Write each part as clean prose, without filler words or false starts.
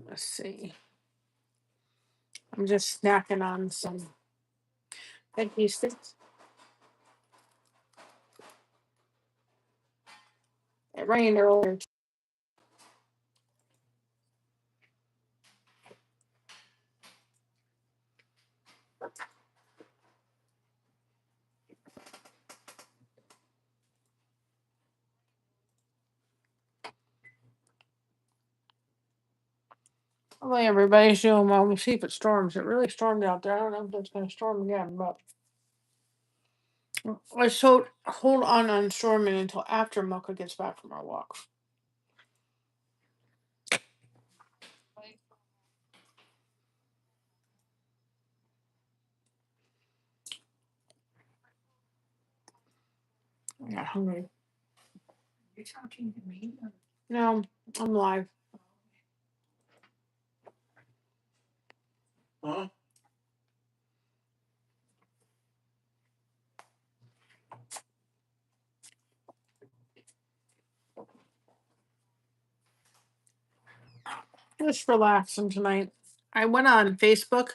Let's see. I'm just snacking on some veggie sticks. It rained earlier. Hopefully everybody's doing well. We'll see if it storms. It really stormed out there. I don't know if it's going to storm again, but let's hold on storming until after Mocha gets back from our walk. I got hungry. You're talking to me? No, I'm live. Huh? Just relaxing tonight. I went on Facebook.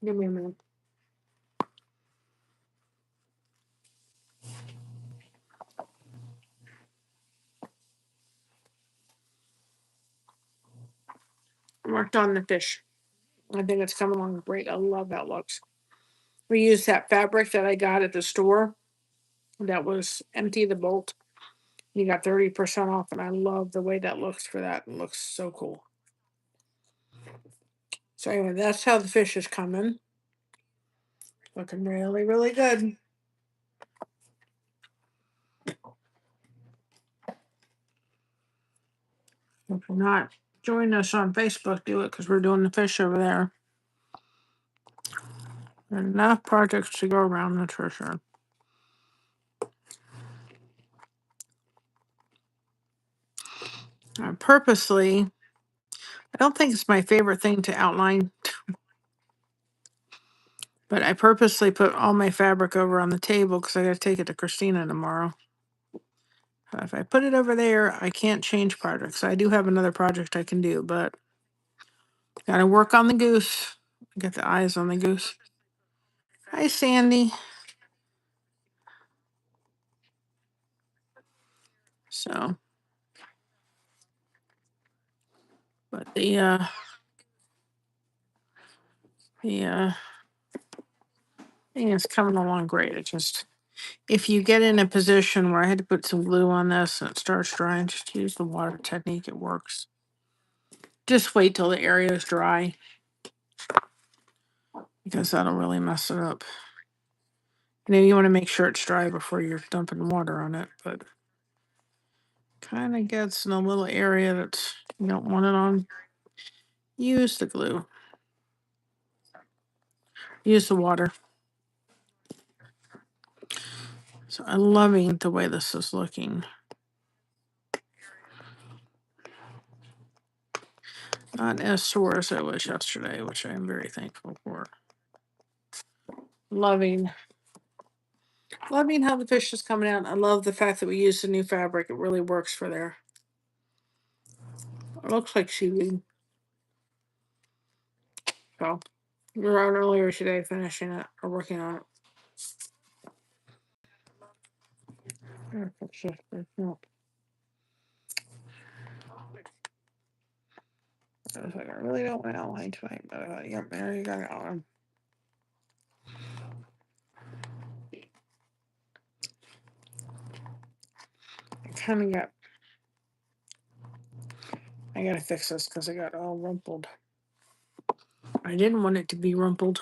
Give me a minute. I worked on the fish. I think it's coming along great. I love how it looks. We used that fabric that I got at the store that was empty, the bolt. You got 30% off, and I love the way that looks for that. It looks so cool. So anyway, that's how the fish is coming. Looking really, really good. If you're not joining us on Facebook, do it because we're doing the fish over there. There are enough projects to go around, that's for sure. Purposely, I don't think it's my favorite thing to outline, but I purposely put all my fabric over on the table because I got to take it to Christina tomorrow. If I put it over there, I can't change projects. I do have another project I can do, but gotta work on the goose. Get the eyes on the goose. Hi, Sandy. So, but the thing is coming along great. It just, if you get in a position where I had to put some glue on this and it starts drying, just use the water technique. It works. Just wait till the area is dry because that'll really mess it up. You want to make sure it's dry before you're dumping water on it, but kind of gets in a little area that you don't want it on. Use the glue. Use the water. So I'm loving the way this is looking. Not as sore as I was yesterday, which I am very thankful for. Loving how the fish is coming out. I love the fact that we used the new fabric. It really works for there. It looks like seaweed. So we were out earlier today finishing it or working on it. I was like, I really don't want to outline tonight, but yep, there you got it on. I gotta fix this because it got all rumpled. I didn't want it to be rumpled.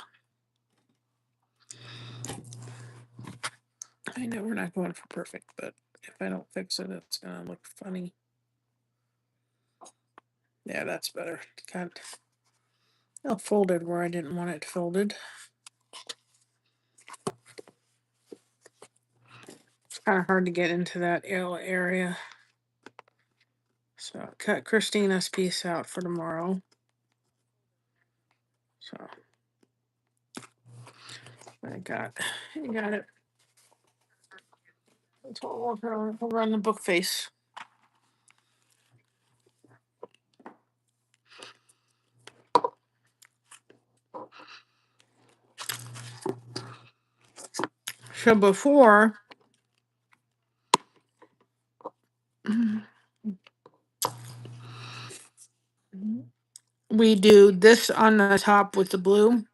I know we're not going for perfect, but if I don't fix it, it's gonna look funny. Yeah, that's better. Got it folded where I didn't want it folded. It's kind of hard to get into that area. So cut Christina's piece out for tomorrow. So I got it. It's all over on the book face. So before we do this on the top with the blue,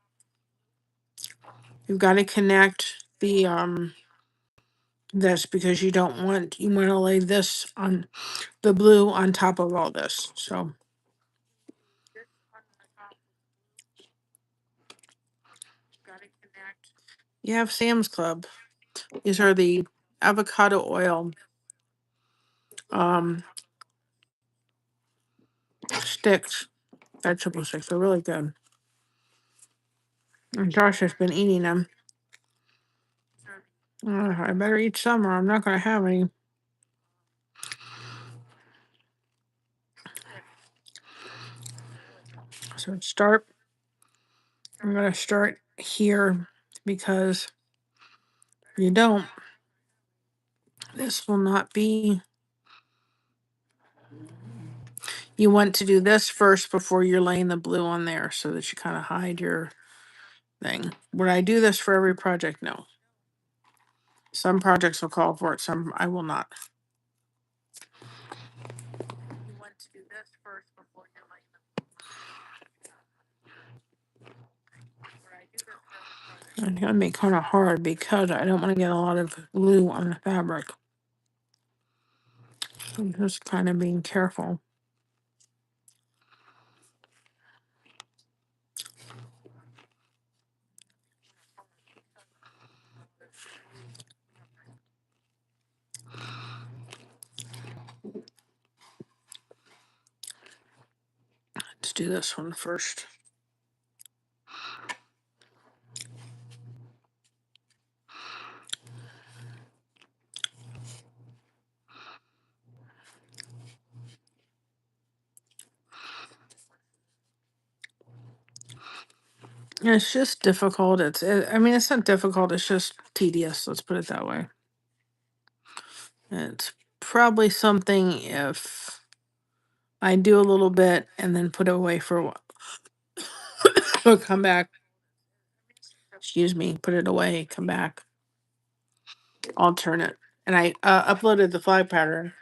you've got to connect the this, because you want to lay this on the blue on top of all this. So you have Sam's Club. These are the avocado oil um sticks, vegetable sticks. They're really good. And Josh has been eating them. I better eat some or I'm not going to have any. So I'm going to start here, because if you don't, this will not be. You want to do this first before you're laying the blue on there, so that you kind of hide your thing. Would I do this for every project? No. Some projects will call for it, some I will not. You want to do this first before you're laying the It's gonna be kind of hard because I don't want to get a lot of glue on the fabric. I'm just kind of being careful. Let's do this one first. It's just difficult. I mean, it's not difficult. It's just tedious. Let's put it that way. It's probably something if I do a little bit and then put it away for a while. So come back. Excuse me. Put it away. Come back. Alternate. And I uploaded the flag pattern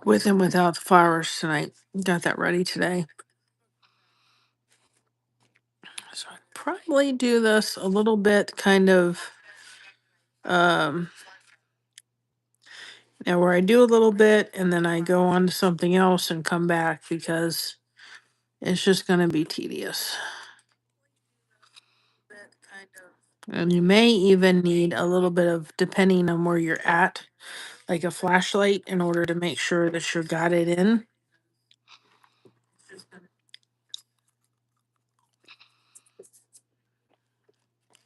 with and without the flowers tonight. Got that ready today. So I probably do this a little bit kind of now where I do a little bit and then I go on to something else and come back, because it's just going to be tedious. And you may even need a little bit of, depending on where you're at, like a flashlight in order to make sure that you got it in.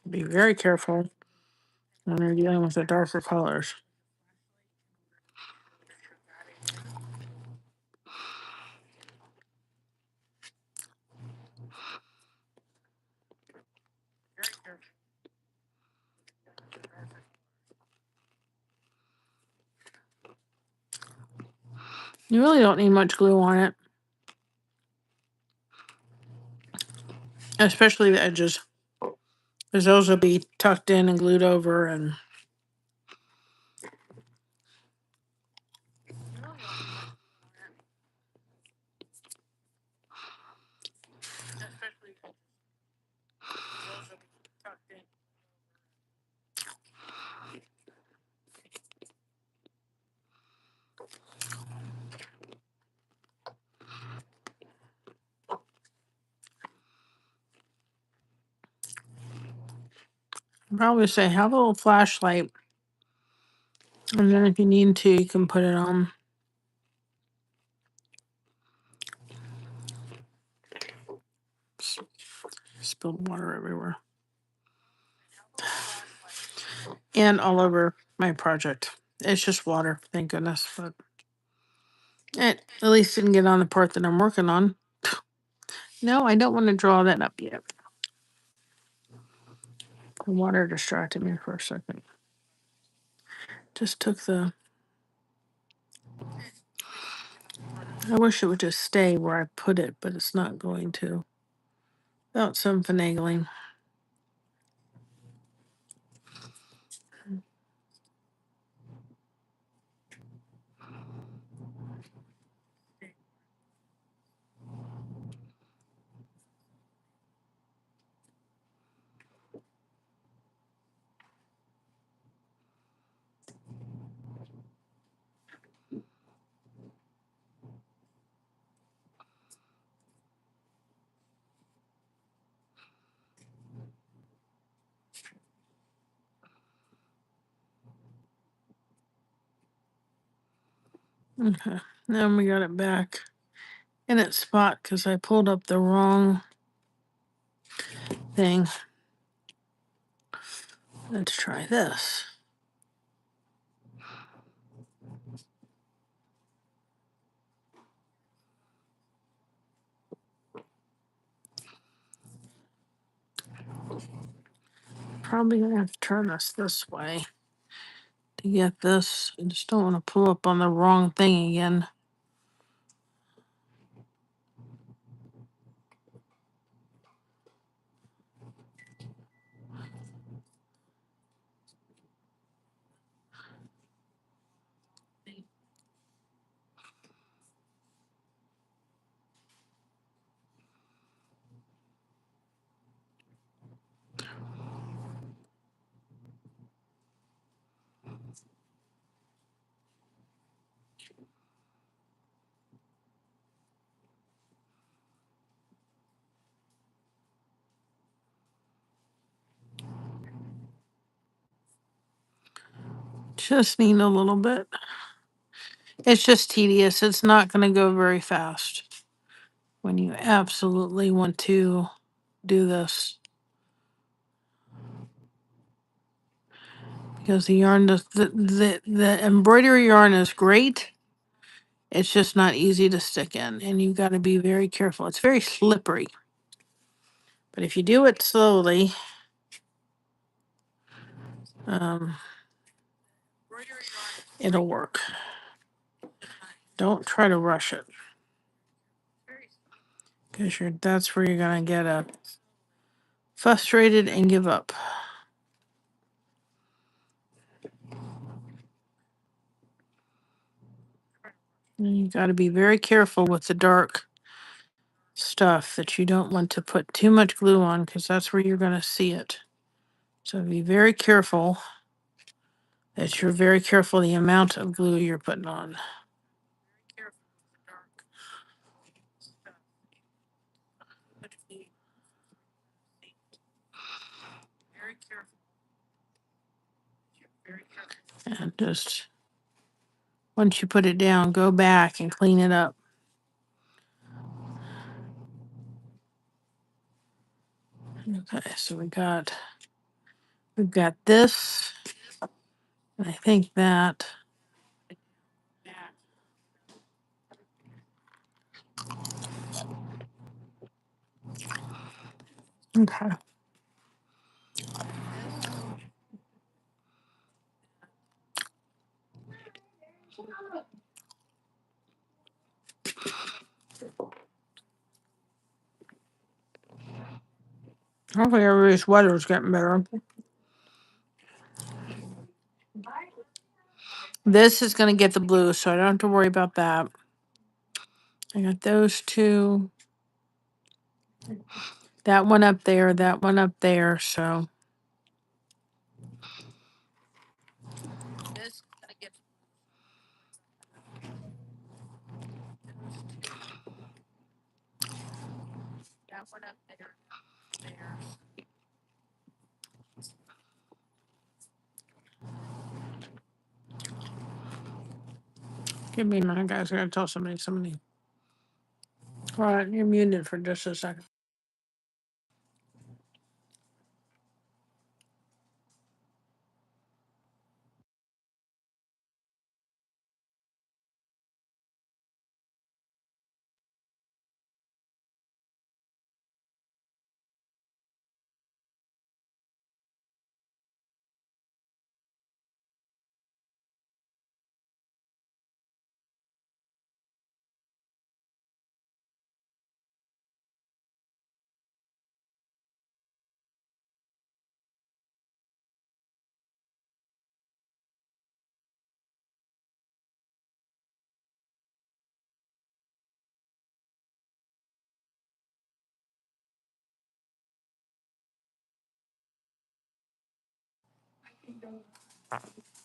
Be very careful when you're dealing with the darker colors. You really don't need much glue on it, especially the edges, because those will be tucked in and glued over. And I'd probably say have a little flashlight, and then if you need to, you can put it on. Spilled water everywhere. And all over my project. It's just water, thank goodness. But it at least didn't get on the part that I'm working on. No, I don't want to draw that up yet. The water distracted me for a second. Just took the... I wish it would just stay where I put it, but it's not going to. Without some finagling. Okay, now we got it back in its spot because I pulled up the wrong thing. Let's try this. Probably gonna have to turn this way to get this. I just don't want to pull up on the wrong thing again. Just need a little bit. It's just tedious. It's not going to go very fast when you absolutely want to do this. Because the yarn, the embroidery yarn is great. It's just not easy to stick in. And you've got to be very careful. It's very slippery. But if you do it slowly, um, it'll work. Don't try to rush it. Because that's where you're going to get frustrated and give up. And you got to be very careful with the dark stuff that you don't want to put too much glue on because that's where you're going to see it. So be very careful that you're very careful the amount of glue you're putting on. And just once you put it down, go back and clean it up. Okay, so we've got this. And I think that. Okay. Hopefully everybody's weather's getting better. This is going to get the blue, so I don't have to worry about that. I got those two. That one up there, that one up there, so. Give me a minute, guys. I gotta tell somebody. All right, you're muted for just a second.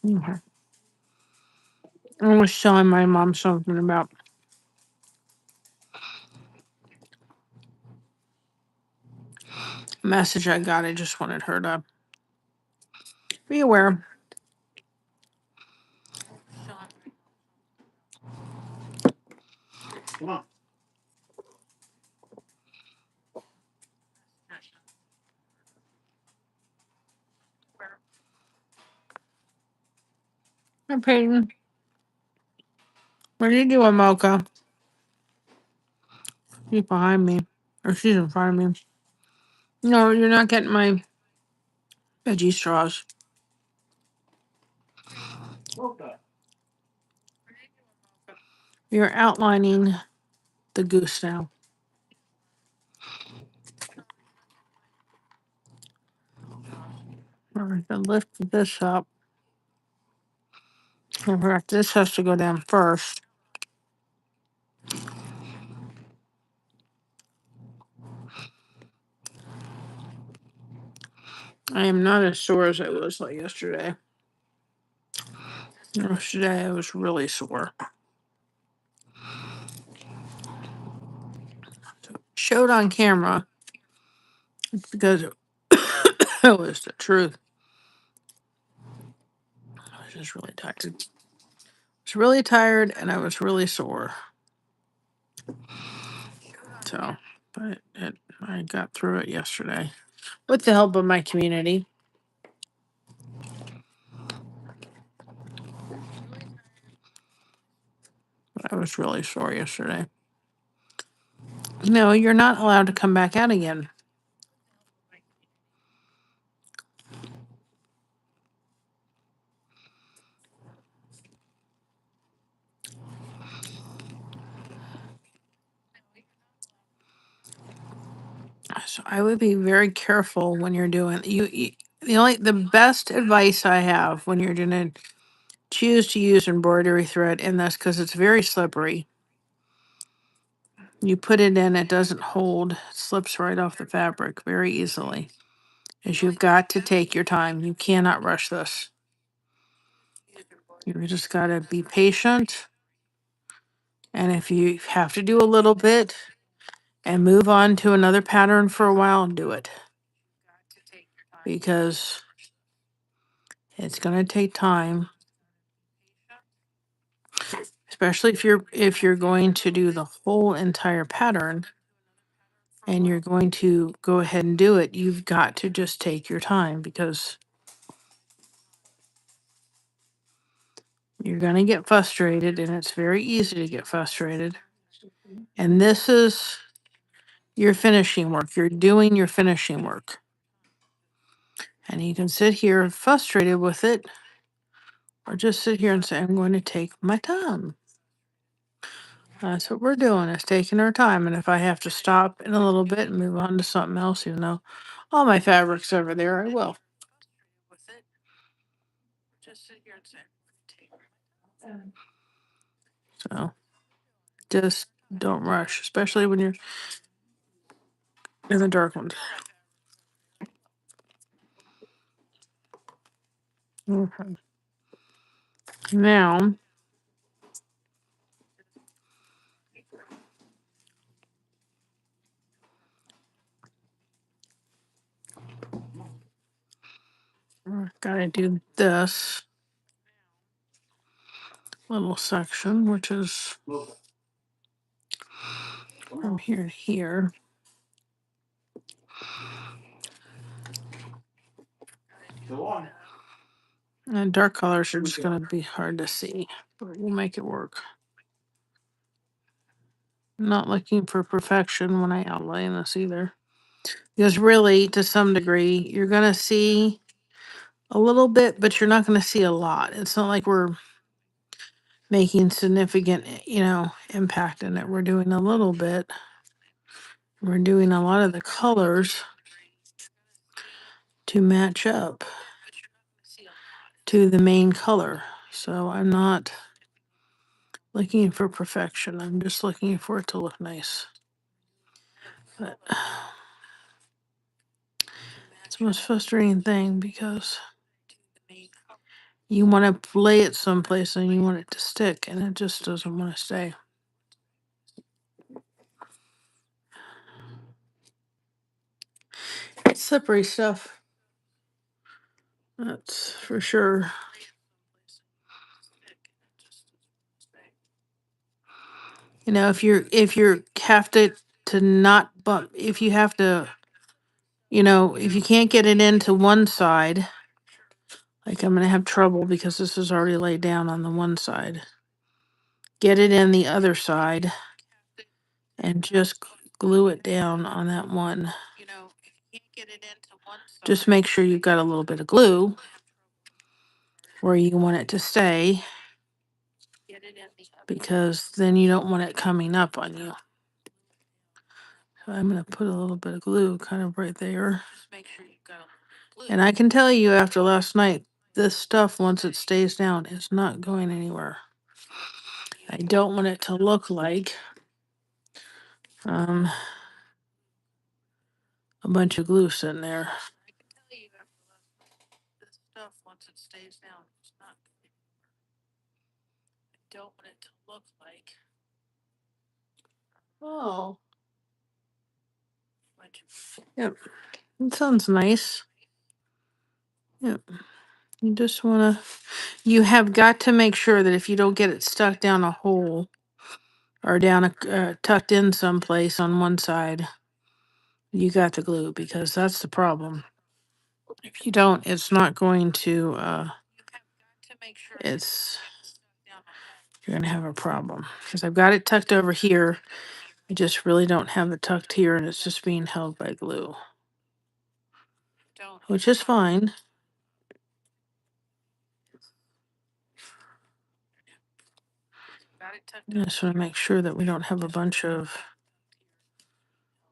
Okay. I was telling my mom something about a message I got. I just wanted her to be aware. Hi, Peyton. What are you doing, Mocha? She's behind me. Or she's in front of me. No, you're not getting my veggie straws. You're outlining the goose now. All right, then lift this up. In fact, this has to go down first. I am not as sore as I was like yesterday. Yesterday I was really sore. Showed on camera because it was the truth. I was just really tired. I was really tired and I was really sore. So, but I got through it yesterday with the help of my community. But I was really sore yesterday. No, you're not allowed to come back out again. So I would be very careful when you're doing the best advice I have when you're going to choose to use embroidery thread in this, because it's very slippery. You put it in, it doesn't hold, it slips right off the fabric very easily. Is you've got to take your time. You cannot rush this. You just got to be patient. And if you have to do a little bit and move on to another pattern for a while, do it. Because it's going to take time, especially if you're going to do the whole entire pattern and you're going to go ahead and do it. You've got to just take your time, because you're going to get frustrated, and it's very easy to get frustrated. And this is your finishing work. You're doing your finishing work. And you can sit here frustrated with it, or just sit here and say, I'm going to take my time. That's what we're doing, is taking our time. And if I have to stop in a little bit and move on to something else, even though all my fabric's over there, I will. So just don't rush, especially when you're in the dark ones. Okay. Now, I gotta do this little section, which is from here to here. And dark colors are just gonna be hard to see, but we'll make it work. I'm not looking for perfection when I outline this either. Because really, to some degree, you're gonna see a little bit, but you're not gonna see a lot. It's not like we're making significant, impact in it. We're doing a little bit. We're doing a lot of the colors to match up to the main color. So I'm not looking for perfection. I'm just looking for it to look nice. But it's the most frustrating thing, because you want to lay it someplace and you want it to stick, and it just doesn't want to stay. It's slippery stuff. That's for sure. You know, if you have to not bump, if you have to, you know, if you can't get it into one side, like I'm gonna have trouble because this is already laid down on the one side. Get it in the other side and just glue it down on that one. Just make sure you've got a little bit of glue where you want it to stay, because then you don't want it coming up on you. So I'm going to put a little bit of glue kind of right there. And I can tell you after last night, this stuff, once it stays down, is not going anywhere. I don't want it to look like a bunch of glue sitting there. Don't want it to look like. Oh. Yep. It sounds nice. Yep. You just want to, you have got to make sure that if you don't get it stuck down a hole or down tucked in someplace on one side, you got the glue, because that's the problem. If you don't, it's not going to, it's, you're going to have a problem. Because I've got it tucked over here. I just really don't have it tucked here, and it's just being held by glue, which is fine. I just want to make sure that we don't have a bunch of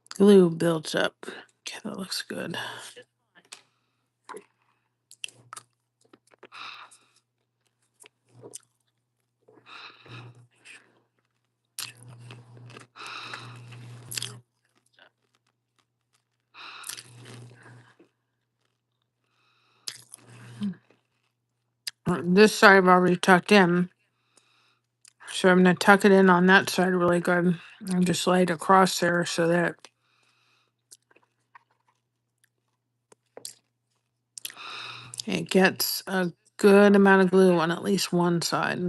glue built up. Okay, that looks good. This side I've already tucked in, so I'm going to tuck it in on that side really good and just lay it across there so that it gets a good amount of glue on at least one side.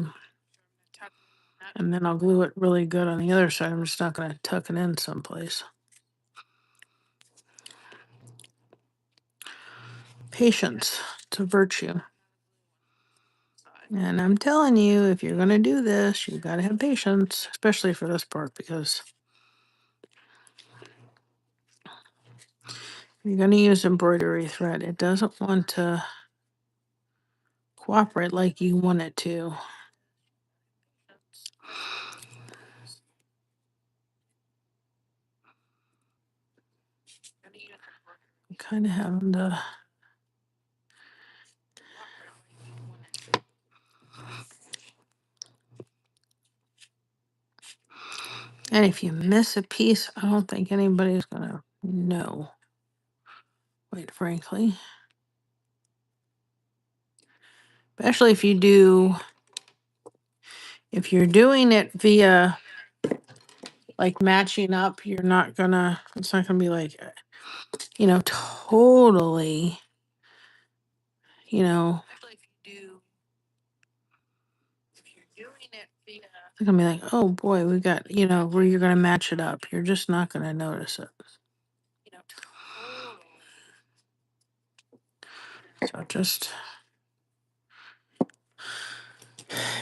And then I'll glue it really good on the other side. I'm just not going to tuck it in someplace. Patience, it's a virtue. And I'm telling you, if you're going to do this, you've got to have patience, especially for this part, because you're going to use embroidery thread. It doesn't want to cooperate like you want it to. Kind of having to. And if you miss a piece, I don't think anybody's going to know, quite frankly. Especially if you're doing it via like matching up, it's not gonna be like, totally, you know, it's gonna be like, oh boy, we got, where you're gonna match it up. You're just not gonna notice it. So just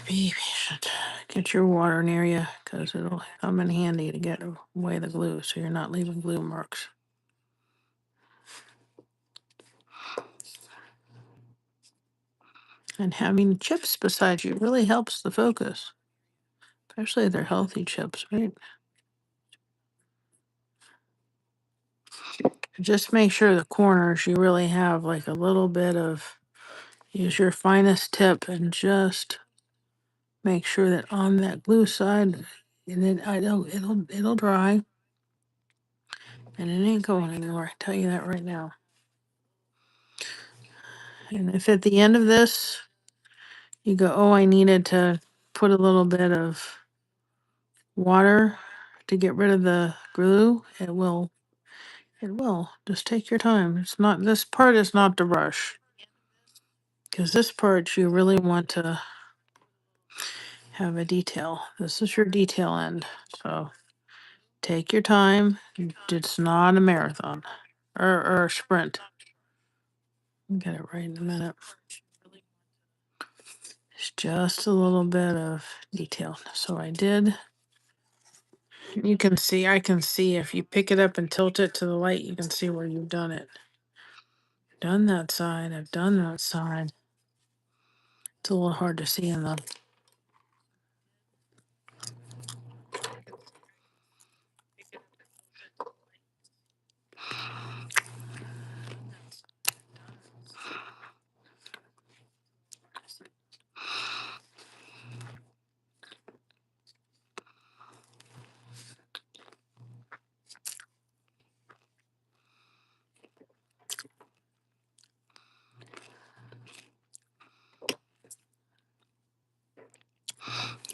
be patient. Get your water near you, because it'll come in handy to get away the glue, so you're not leaving glue marks. And having chips beside you really helps the focus, especially if they're healthy chips, right? Just make sure the corners you really have like a little bit of, use your finest tip and just make sure that on that glue side, and then it'll dry, and it ain't going anywhere. I tell you that right now. And if at the end of this you go, oh, I needed to put a little bit of water to get rid of the glue, it will. It will. Just take your time. It's not, this part is not to rush. Because this part you really want to have a detail. This is your detail end. So take your time. It's not a marathon or a sprint. I'll get it right in a minute. It's just a little bit of detail. So I did. You can see, I can see if you pick it up and tilt it to the light, you can see where you've done it. Done that side. I've done that side. It's a little hard to see in the.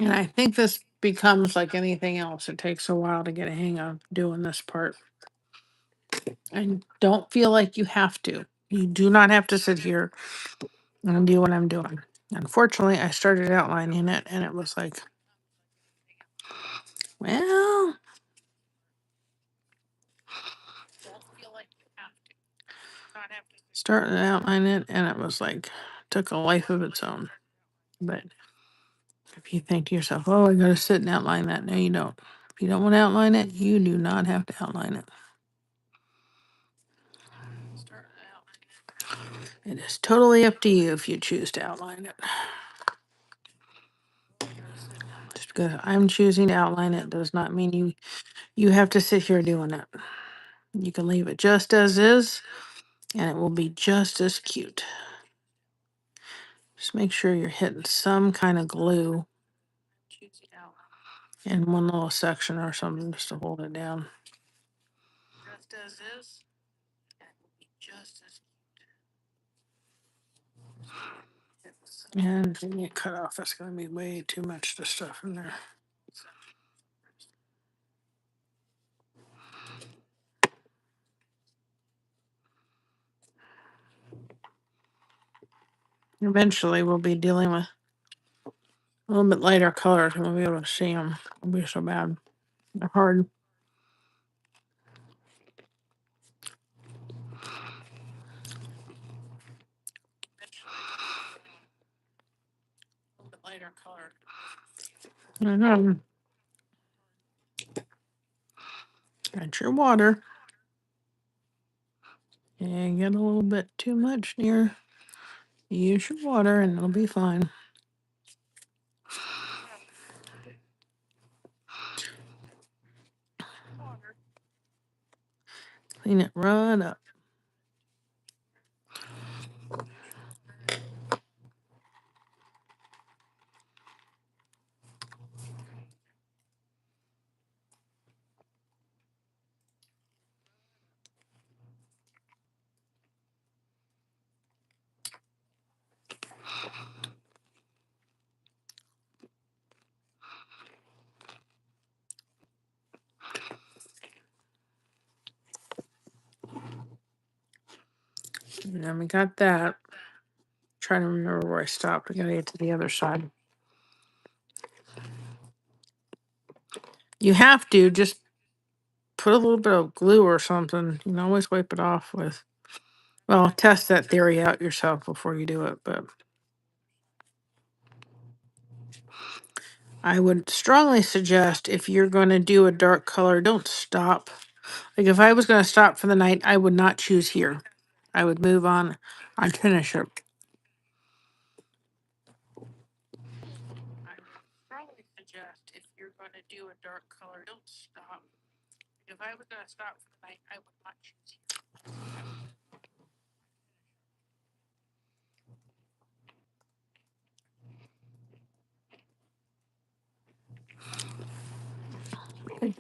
And I think this becomes like anything else. It takes a while to get a hang of doing this part. And don't feel like you have to. You do not have to sit here and do what I'm doing. Unfortunately, I started outlining it and it was like, well, started outlining it and it was like, took a life of its own. But if you think to yourself, oh, I got to sit and outline that, no, you don't. If you don't want to outline it, you do not have to outline it. It is totally up to you if you choose to outline it. Just because I'm choosing to outline it does not mean you have to sit here doing it. You can leave it just as is, and it will be just as cute. Just make sure you're hitting some kind of glue in one little section or something just to hold it down. Just as is, and it will be just as cute. And when you cut off, it's going to be way too much to stuff in there. Eventually, we'll be dealing with a little bit lighter colors, and we'll be able to see them. It won't be so bad. They're hard. Lighter color. Got your water. And get a little bit too much near. Use your water and it'll be fine. Clean it right up. And then we got that. Trying to remember where I stopped. I gotta get to the other side. You have to just put a little bit of glue or something. You can always wipe it off with. Well, test that theory out yourself before you do it, but I would strongly suggest if you're going to do a dark color, don't stop. Like if I was going to stop for the night, I would not choose here. I would move on. I'd finish it. I would strongly suggest if you're going to do a dark color, don't stop. If I was going to stop for the night, I would not choose here.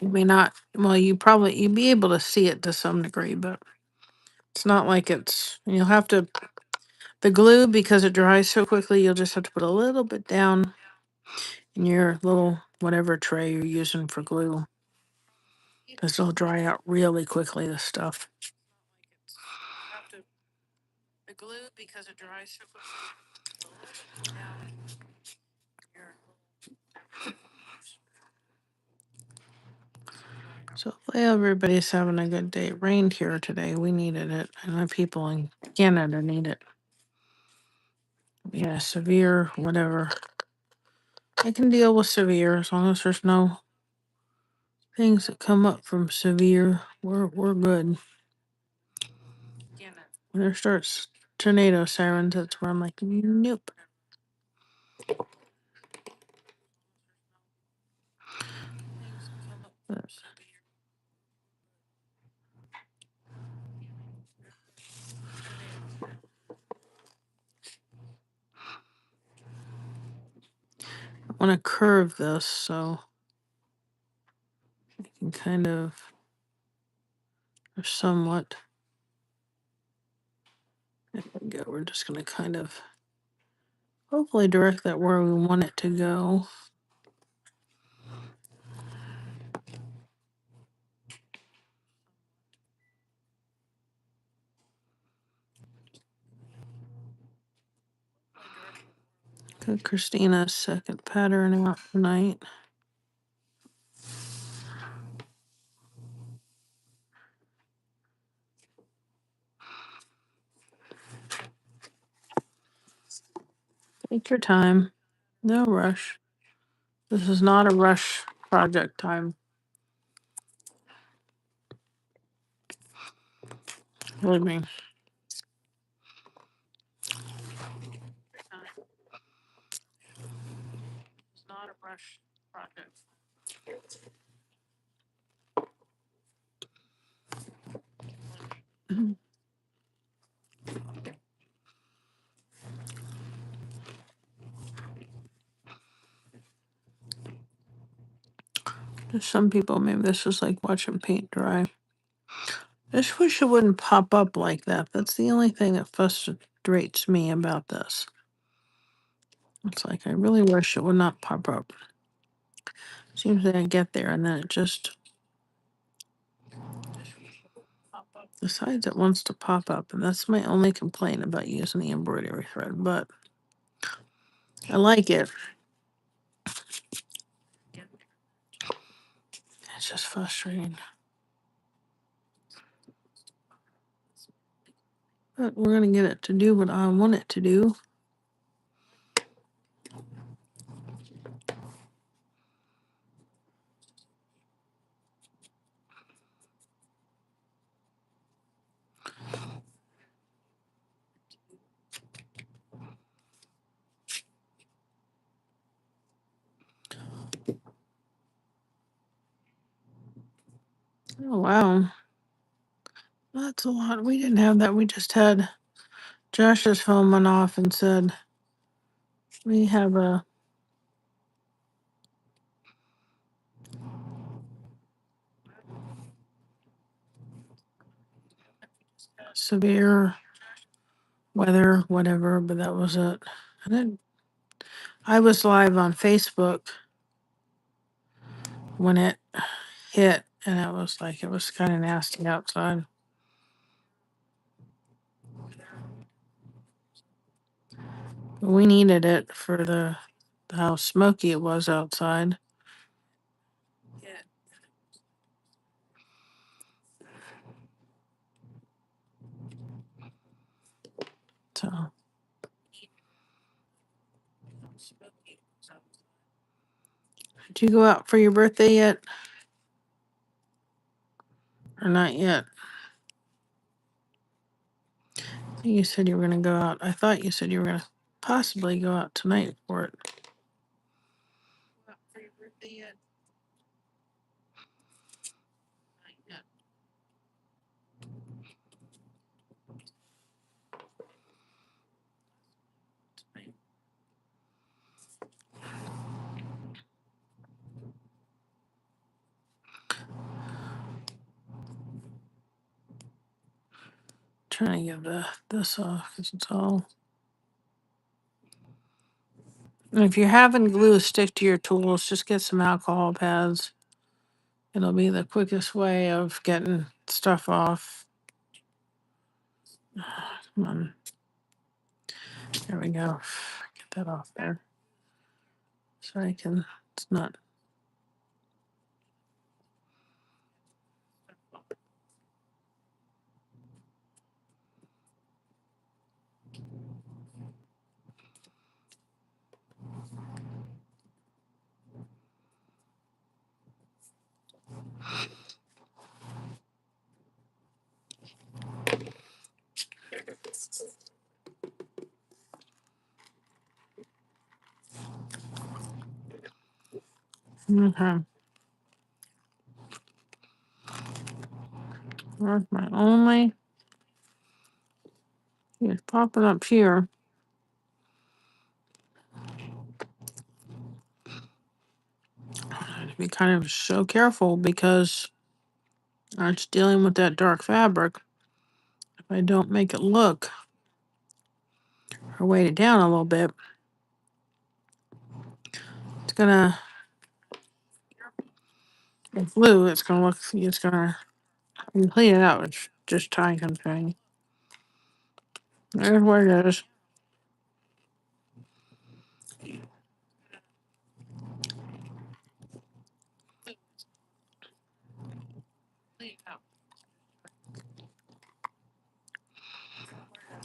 You may not. Well, you'd be able to see it to some degree, but it's not like it's. You'll have to. The glue, because it dries so quickly, you'll just have to put a little bit down in your little whatever tray you're using for glue. Because it'll dry out really quickly, this stuff. The glue, because it dries so quickly, down your. So hopefully everybody's having a good day. It rained here today. We needed it. And the people in Canada need it. Yeah, severe, whatever. I can deal with severe as long as there's no things that come up from severe. We're good. When there starts tornado sirens, that's where I'm like, nope. But I want to curve this so I can kind of, or somewhat. There we go. We're just going to kind of hopefully direct that where we want it to go. Got Christina's second pattern out tonight. Take your time. No rush. This is not a rush project time. Believe me. It's not a rush project. Just some people, maybe this is like watching paint dry. I just wish it wouldn't pop up like that. That's the only thing that frustrates me about this. It's like I really wish it would not pop up. Seems that I get there and then it just decides it wants to pop up, and that's my only complaint about using the embroidery thread. But I like it. It's just frustrating. But we're gonna get it to do what I want it to do. Oh wow. That's a lot. We didn't have that. We just had Josh's phone went off and said we have a severe weather, whatever, but that was it. And then I was live on Facebook when it hit, and it was like it was kind of nasty outside. But we needed it for the how smoky it was outside. So did you go out for your birthday yet? Or not yet? I think you said you were gonna go out. I thought you said you were gonna possibly go out tonight for it. Out for your birthday yet? Not yet. Tonight. Trying to give this off because it's all And if you're having glue stick to your tools, just get some alcohol pads. It'll be the quickest way of getting stuff off. Come on. There we go. Get that off there. So I can, it's not. Okay. Where's my only? It's popping up here. I have to be kind of so careful because it's dealing with that dark fabric. If I don't make it look or weight it down a little bit, it's gonna, with glue, it's gonna clean it out. It's just time consuming. There's where it is.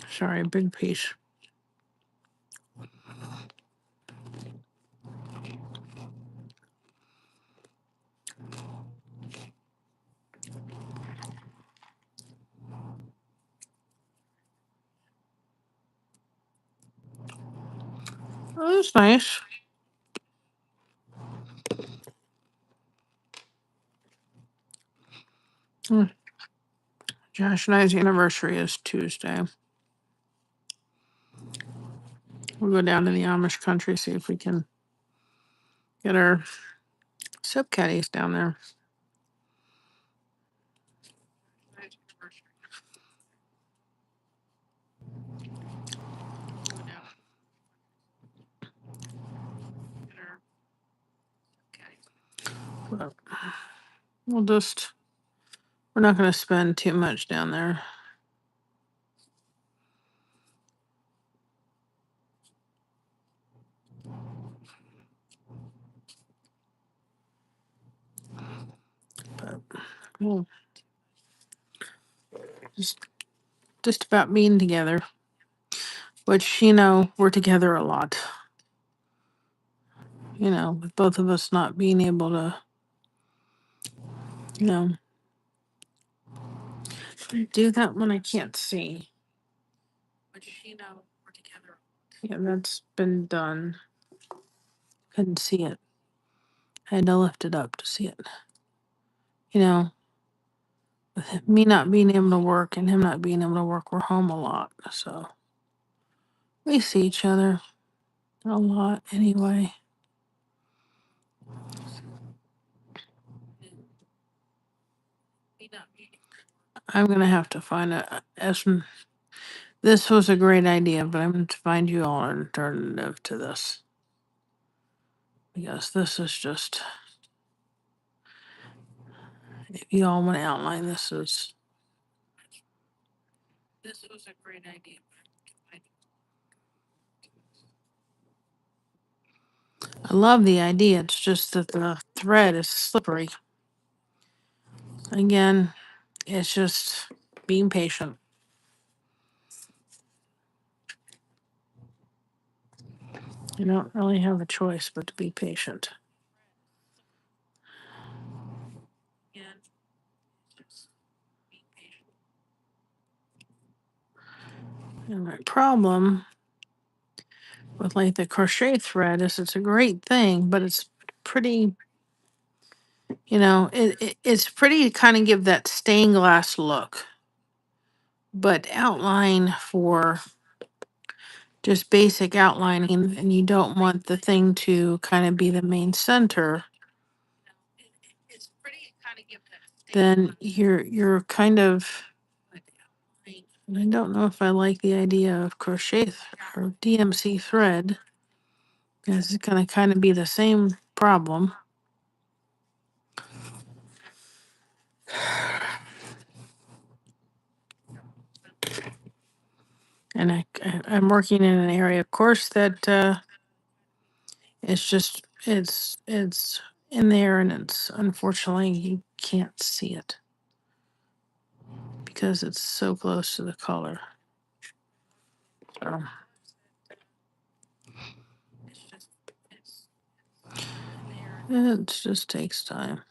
Sorry, big piece. Oh, that's nice. Hmm. Josh and I's anniversary is Tuesday. We'll go down to the Amish country, see if we can get our soap caddies down there. But we're not going to spend too much down there. But we'll just about being together, which, we're together a lot. With both of us not being able to, do that when I can't see. Which, we're together. Yeah, that's been done. Couldn't see it. I had to lift it up to see it. With me not being able to work and him not being able to work, we're home a lot. So we see each other a lot anyway. I'm going to have to find this was a great idea, but I'm going to find you all an alternative to this. Because this is just, if you all want to outline, this was a great idea. I love the idea. It's just that the thread is slippery. Again, it's just being patient. You don't really have a choice but to be patient. And my problem with like the crochet thread is it's a great thing, but it's pretty, it's pretty to kind of give that stained glass look. But outline for just basic outlining, and you don't want the thing to kind of be the main center, then you're kind of, I don't know if I like the idea of crochet or DMC thread This is gonna kind of be the same problem. And I'm working in an area, of course, that it's in there, and it's unfortunately you can't see it because it's so close to the color. So it just takes time.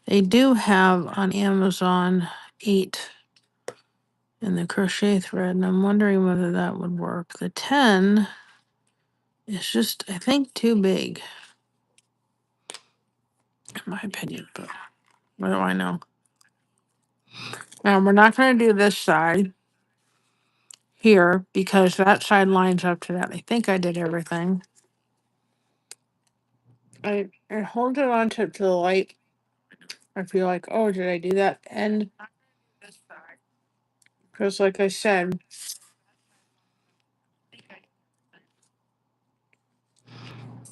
They do have on Amazon 8 in the crochet thread, and I'm wondering whether that would work. The 10 is just, I think, too big, in my opinion, but what do I know? Now, we're not going to do this side here because that side lines up to that. I think I did everything. I hold it onto to the light. I feel like, oh, did I do that? And because, like I said,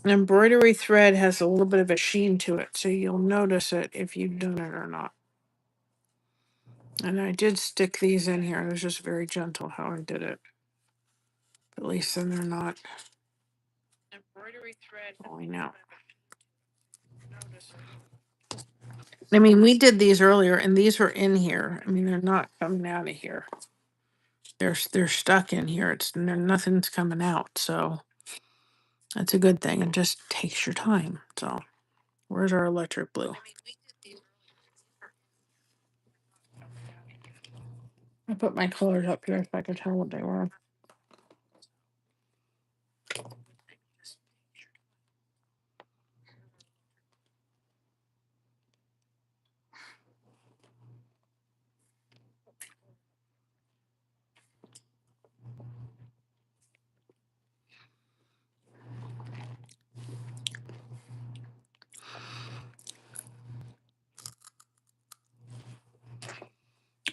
embroidery thread has a little bit of a sheen to it, so you'll notice it if you've done it or not. And I did stick these in here. It was just very gentle how I did it. At least then they're not falling out. I mean, we did these earlier, and these were in here. I mean, they're not coming out of here. They're stuck in here. Nothing's coming out, so that's a good thing. It just takes your time. So, where's our electric blue? I put my colors up here so I could tell what they were.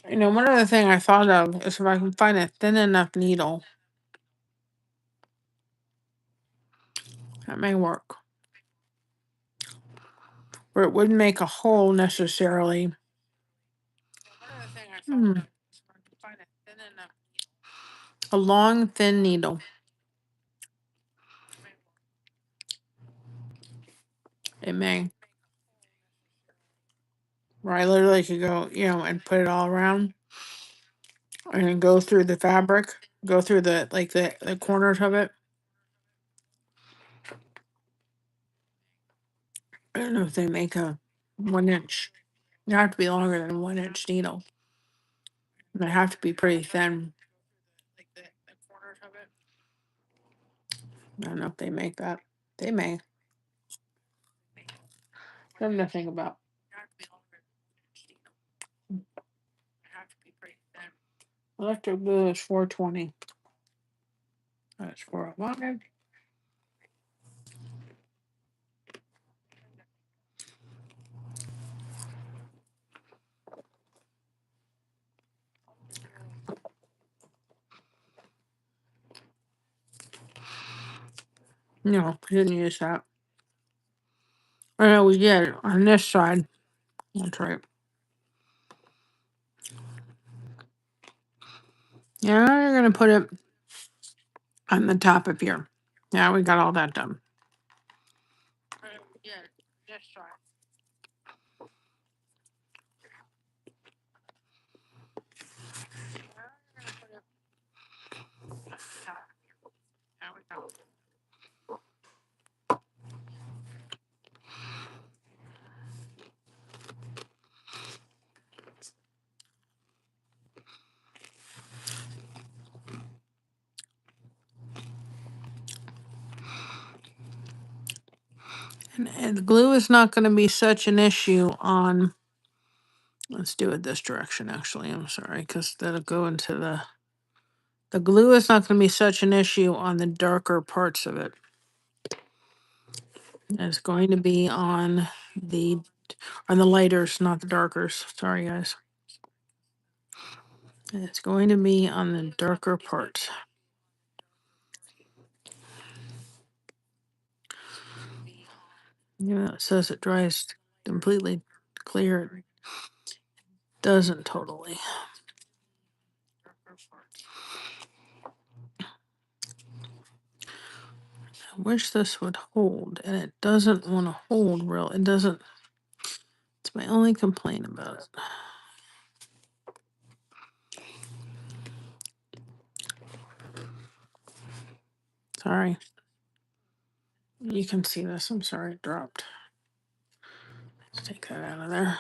You know, one other thing I thought of is if I can find a thin enough needle, that may work. Where it wouldn't make a hole necessarily. Hmm. A long, thin needle. It may. Where I literally could go, and put it all around and then go through the fabric, go through the corners of it. I don't know if they make a 1 inch. They have to be longer than a 1 inch needle. They have to be pretty thin. I don't know if they make that. They may. Something to think about. Electric blue is 420. That's 405. No, we didn't use that. Oh, no, we did on this side. That's right. Yeah, you're going to put it on the top of here. Yeah, we got all that done. And the glue is not going to be such an issue on. Let's do it this direction, actually. I'm sorry, because that'll go into the glue is not going to be such an issue on the darker parts of it. It's going to be on the lighters, not the darkers. Sorry, guys. It's going to be on the darker parts. Yeah, it says it dries completely clear. It doesn't totally. I wish this would hold, and it doesn't want to hold real. It doesn't. It's my only complaint about it. Sorry. You can see this. I'm sorry it dropped. Let's take that out of there.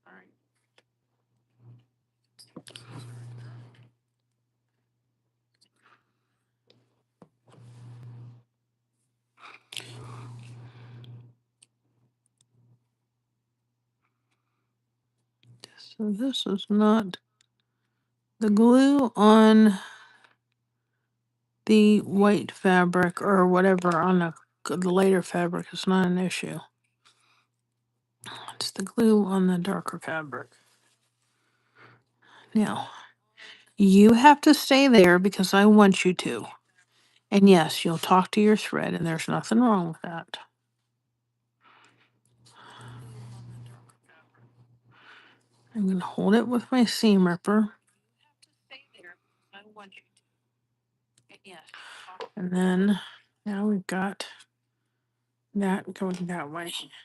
All right. So this is not the glue on the white fabric or whatever on the lighter fabric is not an issue. It's the glue on the darker fabric. Now, you have to stay there because I want you to. And yes, you'll talk to your thread, and there's nothing wrong with that. I'm going to hold it with my seam ripper. And then now we've got that going that way. So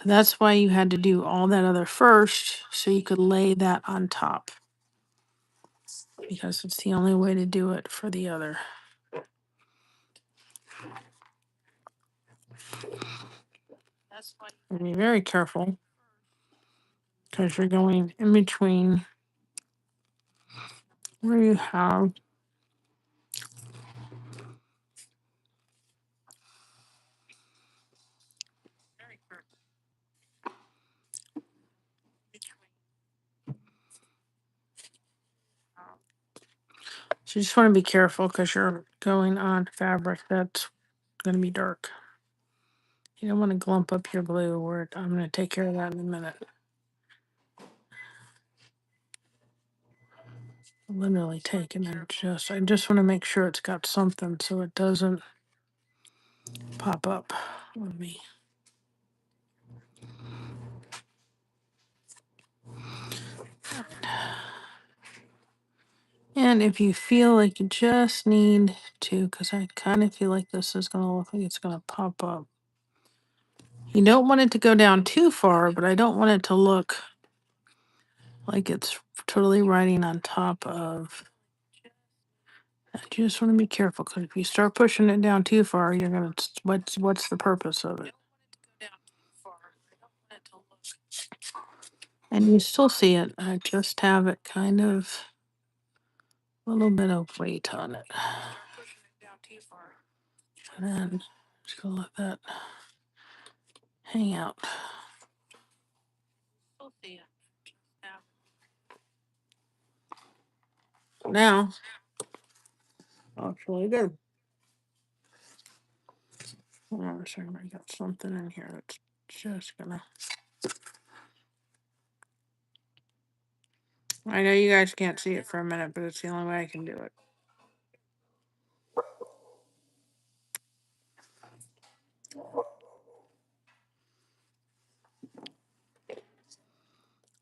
that's why you had to do all that other first, so you could lay that on top. Because it's the only way to do it for the other. And be very careful because you're going in between where you have so you just want to be careful because you're going on fabric that's going to be dark. You don't want to glump up your glue, or I'm going to take care of that in a minute. Literally taking it I just want to make sure it's got something so it doesn't pop up on me. And if you feel like you just need to, because I kind of feel like this is going to look like it's going to pop up. You don't want it to go down too far, but I don't want it to look like it's totally riding on top of. I just want to be careful because if you start pushing it down too far, you're gonna. What's the purpose of it? And you still see it. I just have it kind of a little bit of weight on it. And then just gonna let that hang out. Now, actually good. Hold on a second, I got something in here that's just gonna. I know you guys can't see it for a minute, but it's the only way I can do it.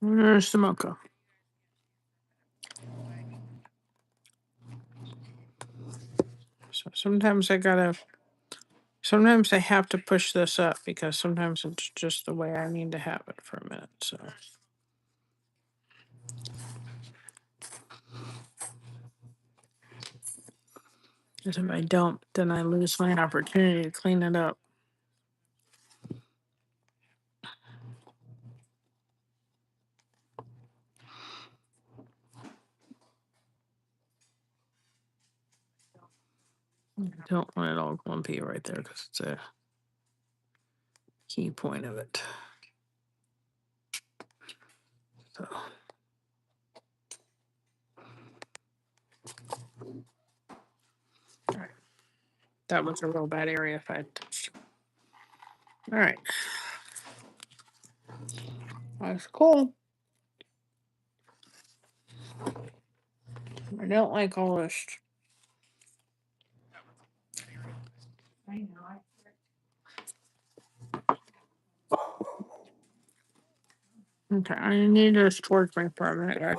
There's the mocha. So sometimes I have to push this up because sometimes it's just the way I need to have it for a minute. So. Because if I don't, then I lose my opportunity to clean it up. I don't want it all clumpy right there because it's a key point of it. So. All right. That was a real bad area if I had touched. All right. That's cool. I don't like all this. I know. Okay, I need this towards me for a minute, guys.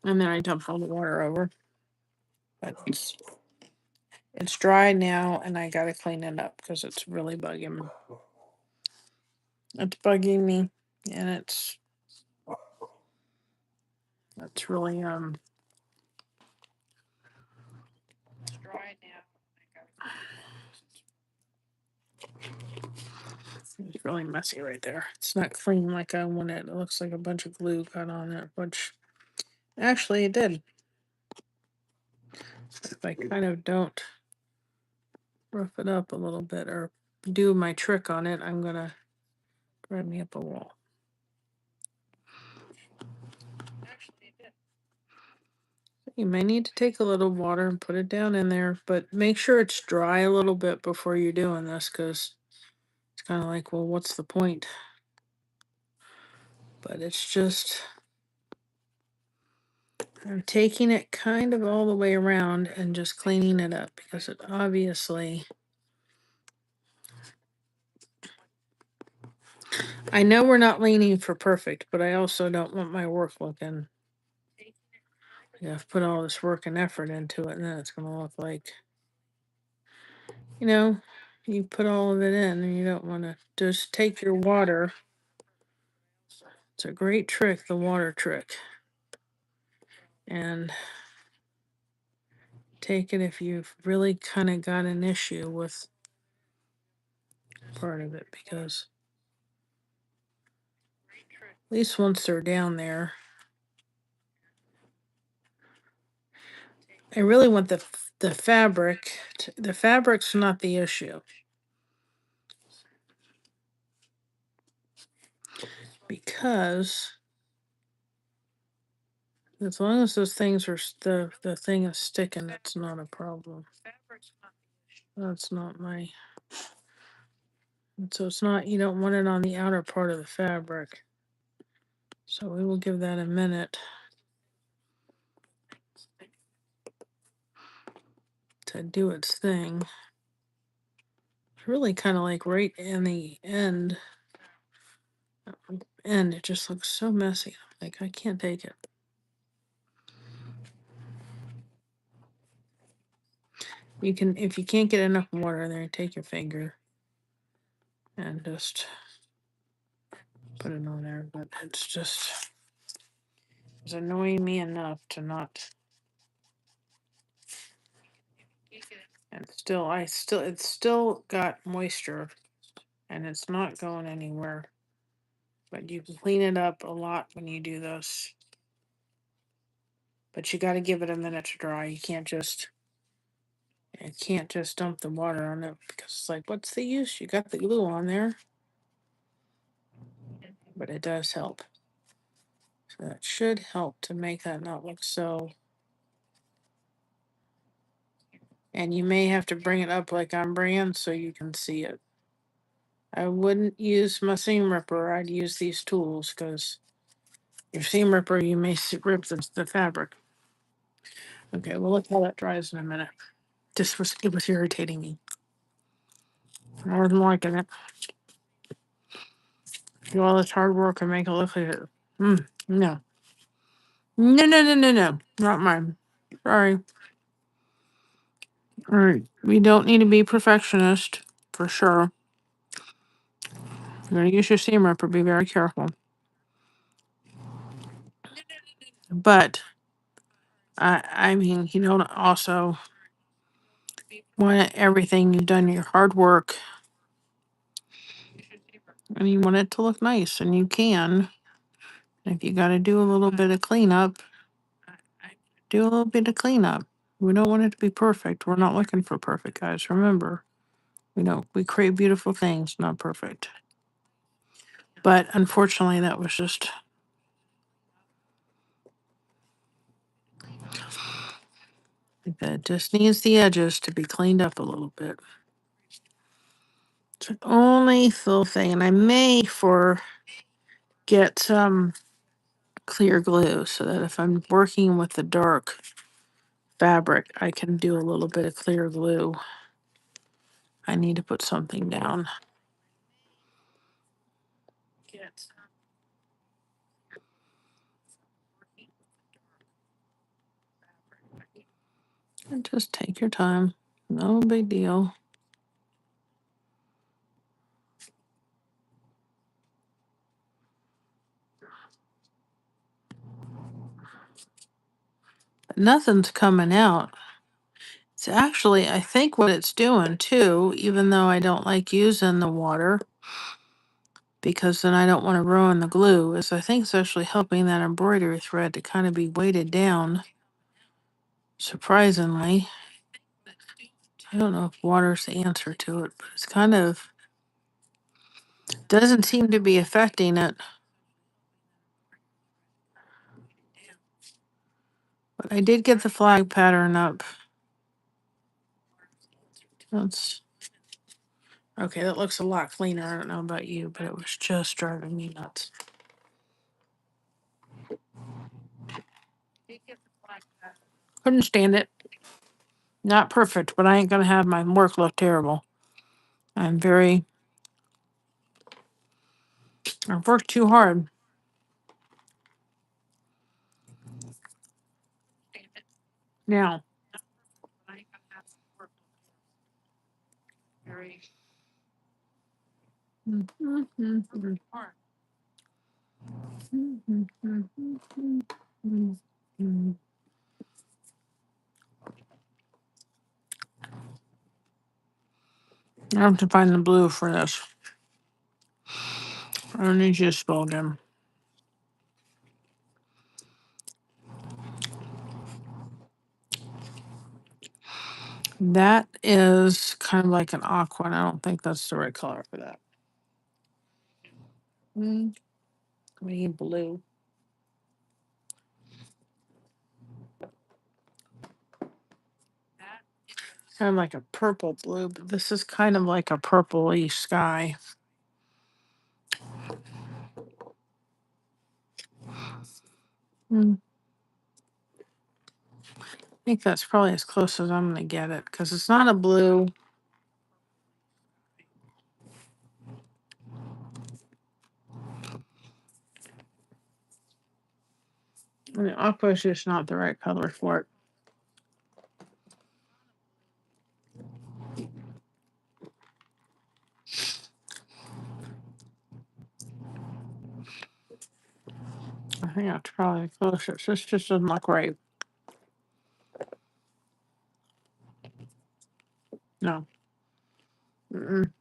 And then I dump all the water over. But it's dry now, and I gotta clean it up because it's really bugging me. It's bugging me, and it's really It's dry now. It's really messy right there. It's not clean like I want it. It looks like a bunch of glue got on it, which actually it did. If I kind of don't rough it up a little bit or do my trick on it, I'm gonna drive me up a wall. You may need to take a little water and put it down in there, but make sure it's dry a little bit before you're doing this, because it's kind of like, well, what's the point? But it's just, I'm taking it kind of all the way around and just cleaning it up because it obviously, I know we're not leaning for perfect, but I also don't want my work looking, I've put all this work and effort into it, and then it's going to look like, you put all of it in and you don't want to just take your water. It's a great trick, the water trick. And take it if you've really kind of got an issue with part of it, because at least once they're down there, I really want the fabric. The fabric's not the issue, because as long as those things are the thing is sticking, it's not a problem. That's not my. So it's not, you don't want it on the outer part of the fabric. So we will give that a minute to do its thing. It's really kind of like right in the end. And it just looks so messy. Like, I can't take it. You can, if you can't get enough water in there, take your finger and just put it on there. But it's annoying me enough to not. And it's still got moisture, and it's not going anywhere. But you can clean it up a lot when you do this. But you got to give it a minute to dry. You can't just dump the water on it, because it's like, what's the use? You got the glue on there. But it does help. So that should help to make that not look so. And you may have to bring it up like I'm bringing so you can see it. I wouldn't use my seam ripper. I'd use these tools, because your seam ripper, you may rip the fabric. Okay, well, look how that dries in a minute. It was irritating me. I wasn't liking it. Do all this hard work and make it look like it. No. No, no, no, no, no. Not mine. Sorry. All right. We don't need to be perfectionist, for sure. You're going to use your seam ripper. Be very careful. But, I mean, you don't also want everything you've done, your hard work, and you want it to look nice, and you can. If you got to do a little bit of cleanup, do a little bit of cleanup. We don't want it to be perfect. We're not looking for perfect, guys. Remember, we create beautiful things, not perfect. But unfortunately, that was just. That just needs the edges to be cleaned up a little bit. It's the only little thing, and I may get some clear glue so that if I'm working with the dark fabric, I can do a little bit of clear glue. I need to put something down. And just take your time. No big deal. But nothing's coming out. It's actually, I think what it's doing too, even though I don't like using the water, because then I don't want to ruin the glue, is I think it's actually helping that embroidery thread to kind of be weighted down, surprisingly. I don't know if water's the answer to it, but it's kind of doesn't seem to be affecting it. But I did get the flag pattern up. That's okay. That looks a lot cleaner. I don't know about you, but it was just driving me nuts. Couldn't stand it. Not perfect, but I ain't gonna have my work look terrible. I've worked too hard. Now, I have to find the blue for this. I don't need you to spell them. That is kind of like an aqua, and I don't think that's the right color for that. We need blue. Kind of like a purple blue, but this is kind of like a purpley sky. I think that's probably as close as I'm going to get it because it's not a blue. And the aqua is just not the right color for it. I think that's probably closer. This just doesn't look right. No. Mm-mm.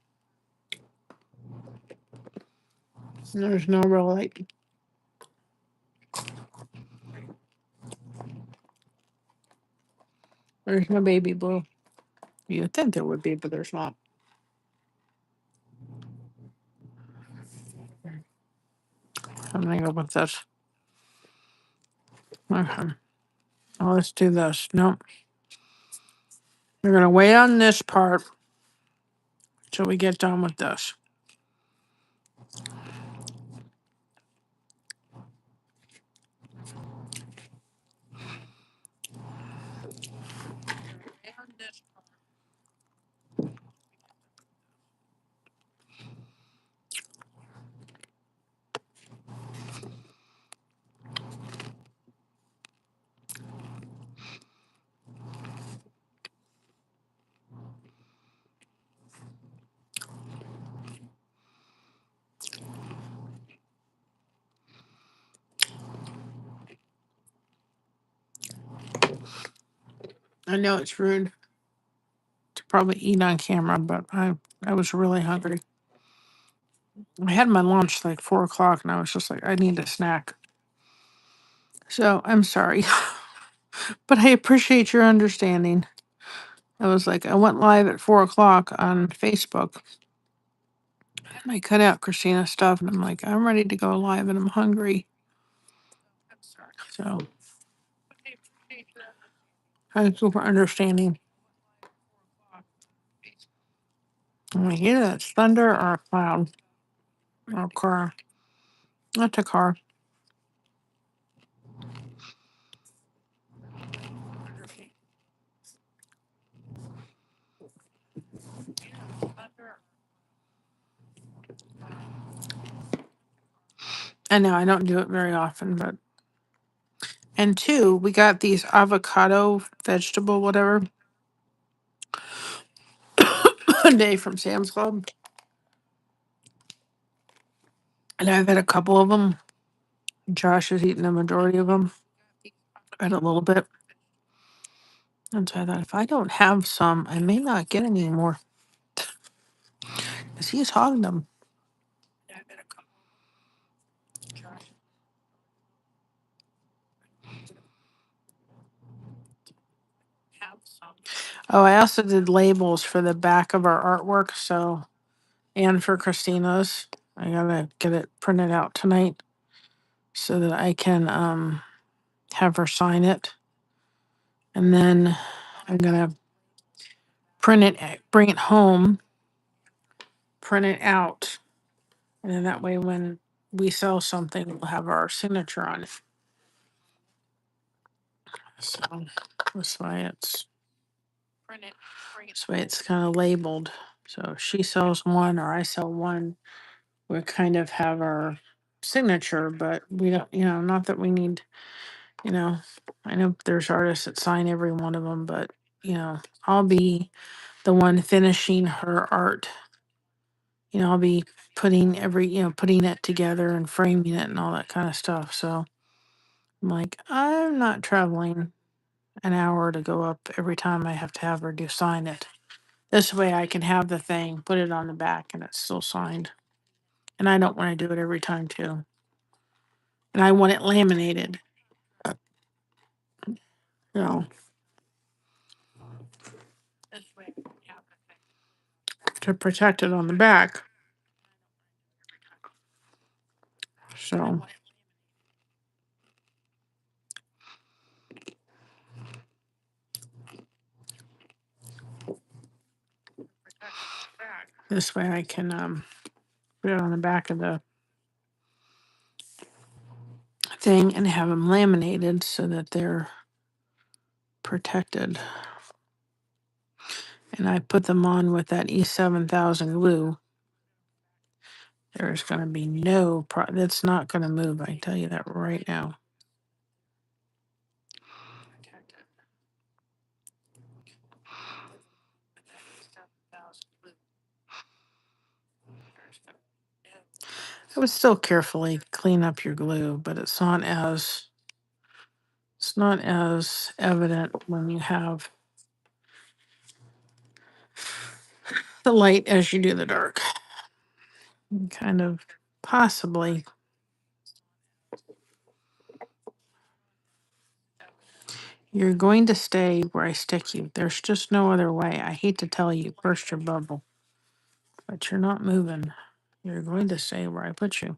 There's no real light. There's no baby blue. You'd think there would be, but there's not. I'm going to go with this. Okay. Now let's do this. Nope. We're going to wait on this part till we get done with this. I know it's rude to probably eat on camera, but I was really hungry. I had my lunch like 4 o'clock and I was just like, I need a snack. So I'm sorry, but I appreciate your understanding. I was like, I went live at 4 o'clock on Facebook and I cut out Christina's stuff and I'm like, I'm ready to go live and I'm hungry. So thank you for understanding. I'm like, either it's thunder or a cloud or a car. That's a car. I know I don't do it very often, but and two, we got these avocado vegetable whatever one day from Sam's Club, and I've had a couple of them. Josh has eaten the majority of them. I had a little bit, and so I thought if I don't have some, I may not get any more because he's hogged them. Oh, I also did labels for the back of our artwork, so and for Christina's. I gotta get it printed out tonight so that I can have her sign it. And then I'm gonna print it, bring it home, print it out, and then that way when we sell something, we'll have our signature on it. So this way it's kind of labeled. So if she sells one or I sell one, we kind of have our signature, but we don't, not that we need, you know, I know there's artists that sign every one of them, but, I'll be the one finishing her art. I'll be putting it together and framing it and all that kind of stuff. So I'm like, I'm not traveling an hour to go up every time I have to have her sign it. This way I can have the thing, put it on the back, and it's still signed. And I don't want to do it every time too. And I want it laminated, you know, to protect it on the back. So this way I can put it on the back of the thing and have them laminated so that they're protected. And I put them on with that E7000 glue. There's going to be that's not going to move. I can tell you that right now. I would still carefully clean up your glue, but it's not as evident when you have the light as you do the dark. Kind of possibly. You're going to stay where I stick you. There's just no other way. I hate to tell you, burst your bubble, but you're not moving. You're going to stay where I put you.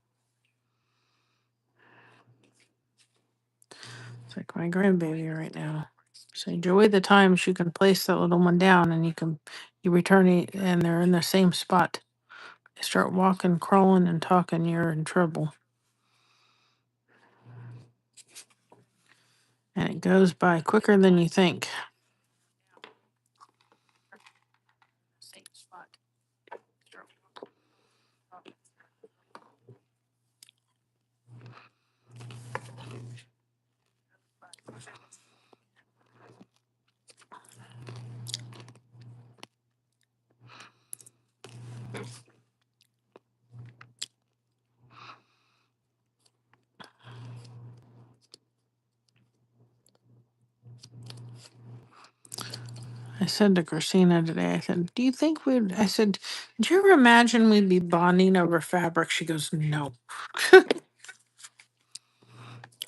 It's like my grandbaby right now. So enjoy the times you can place that little one down and you return it and they're in the same spot. They start walking, crawling, and talking, you're in trouble. And it goes by quicker than you think. I said to Christina today, I said, do you think I said, do you ever imagine we'd be bonding over fabric? She goes, no.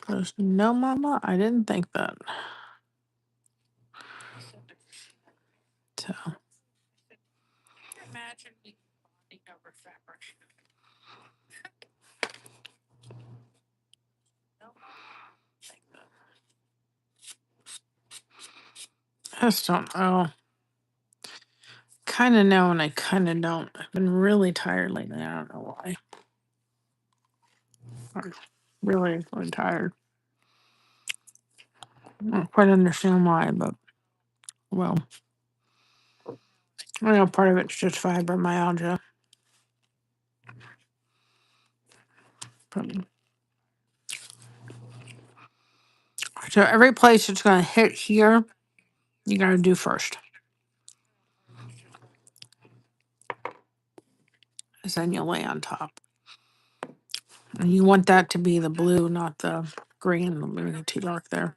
Goes, no, Mama, I didn't think that. So. I just don't know. kind of know and I kind of don't. I've been really tired lately. I don't know why. I'm really, really tired. I don't quite understand why, but well, I know part of it's just fibromyalgia. But, so every place it's going to hit here, you got to do first. Because then you'll lay on top. And you want that to be the blue, not the green. I'm going to get too dark there.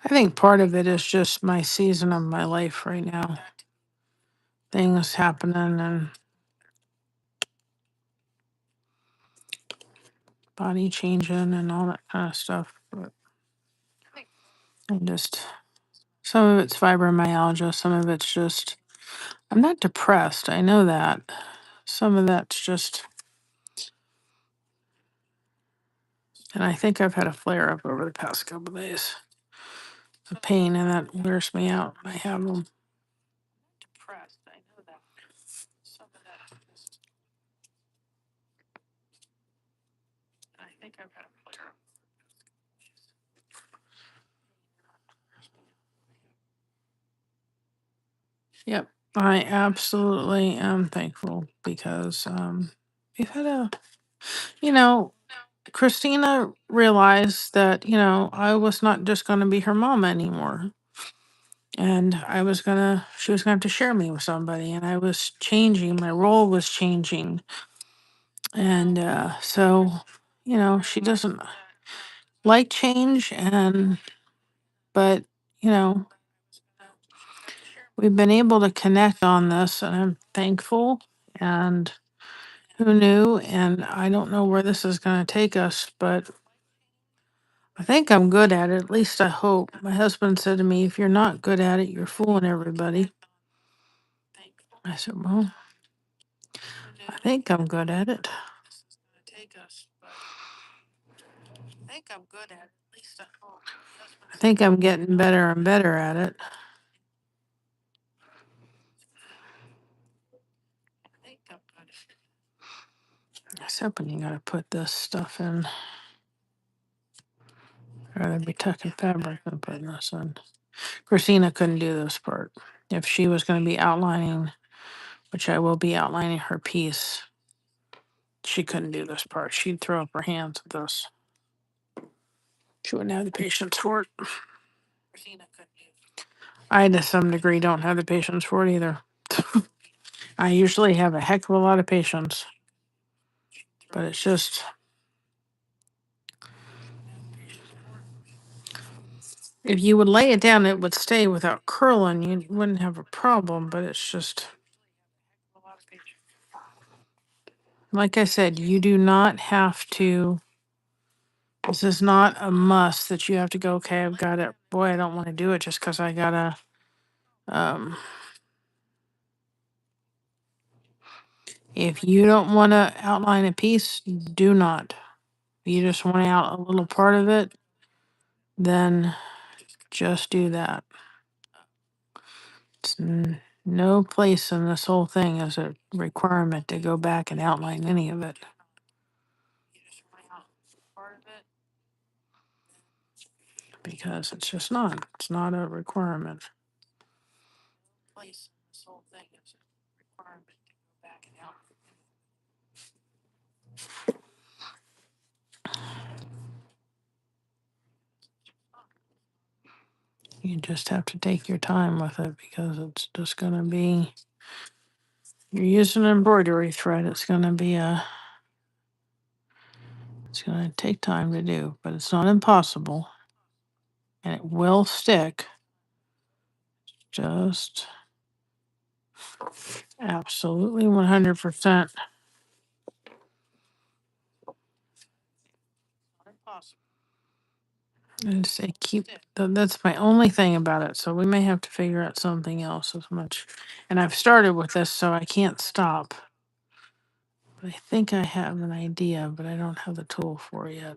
I think part of it is just my season of my life right now. Things happening and body changing and all that kind of stuff. But I just, some of it's fibromyalgia, some of it's just, I'm not depressed. I know that. Some of that's just, and I think I've had a flare up over the past couple of days. The pain, and that wears me out. I have them. Depressed. I know that. Some of that just, I think I've had a flare up. Yep. I absolutely am thankful because we've had a, you know, Christina realized that, I was not just going to be her mom anymore. And she was going to have to share me with somebody. And I was changing. My role was changing. And so, she doesn't like change. But, you know, we've been able to connect on this. And I'm thankful. And who knew? And I don't know where this is going to take us, but I think I'm good at it. At least I hope. My husband said to me, if you're not good at it, you're fooling everybody. I said, well, I think I'm good at it. I think I'm getting better and better at it. Except when you got to put this stuff in. I'd rather be tucking fabric than putting this in. Christina couldn't do this part. If she was going to be outlining, which I will be outlining her piece, she couldn't do this part. She'd throw up her hands at this. She wouldn't have the patience for it. I, to some degree, don't have the patience for it either. I usually have a heck of a lot of patience, but it's just, if you would lay it down, it would stay without curling. You wouldn't have a problem, but it's just, like I said, you do not have to, this is not a must that you have to go, okay, I've got it. Boy, I don't want to do it just because I got to, if you don't want to outline a piece, do not. If you just want to out a little part of it, then just do that. It's no place in this whole thing is a requirement to go back and outline any of it. Because it's just not. It's not a requirement. You just have to take your time with it because it's just going to be, you're using an embroidery thread. It's going to be it's going to take time to do, but it's not impossible. And it will stick. Just absolutely 100%. And say that's my only thing about it. So we may have to figure out something else as much. And I've started with this, so I can't stop. But I think I have an idea, but I don't have the tool for it yet.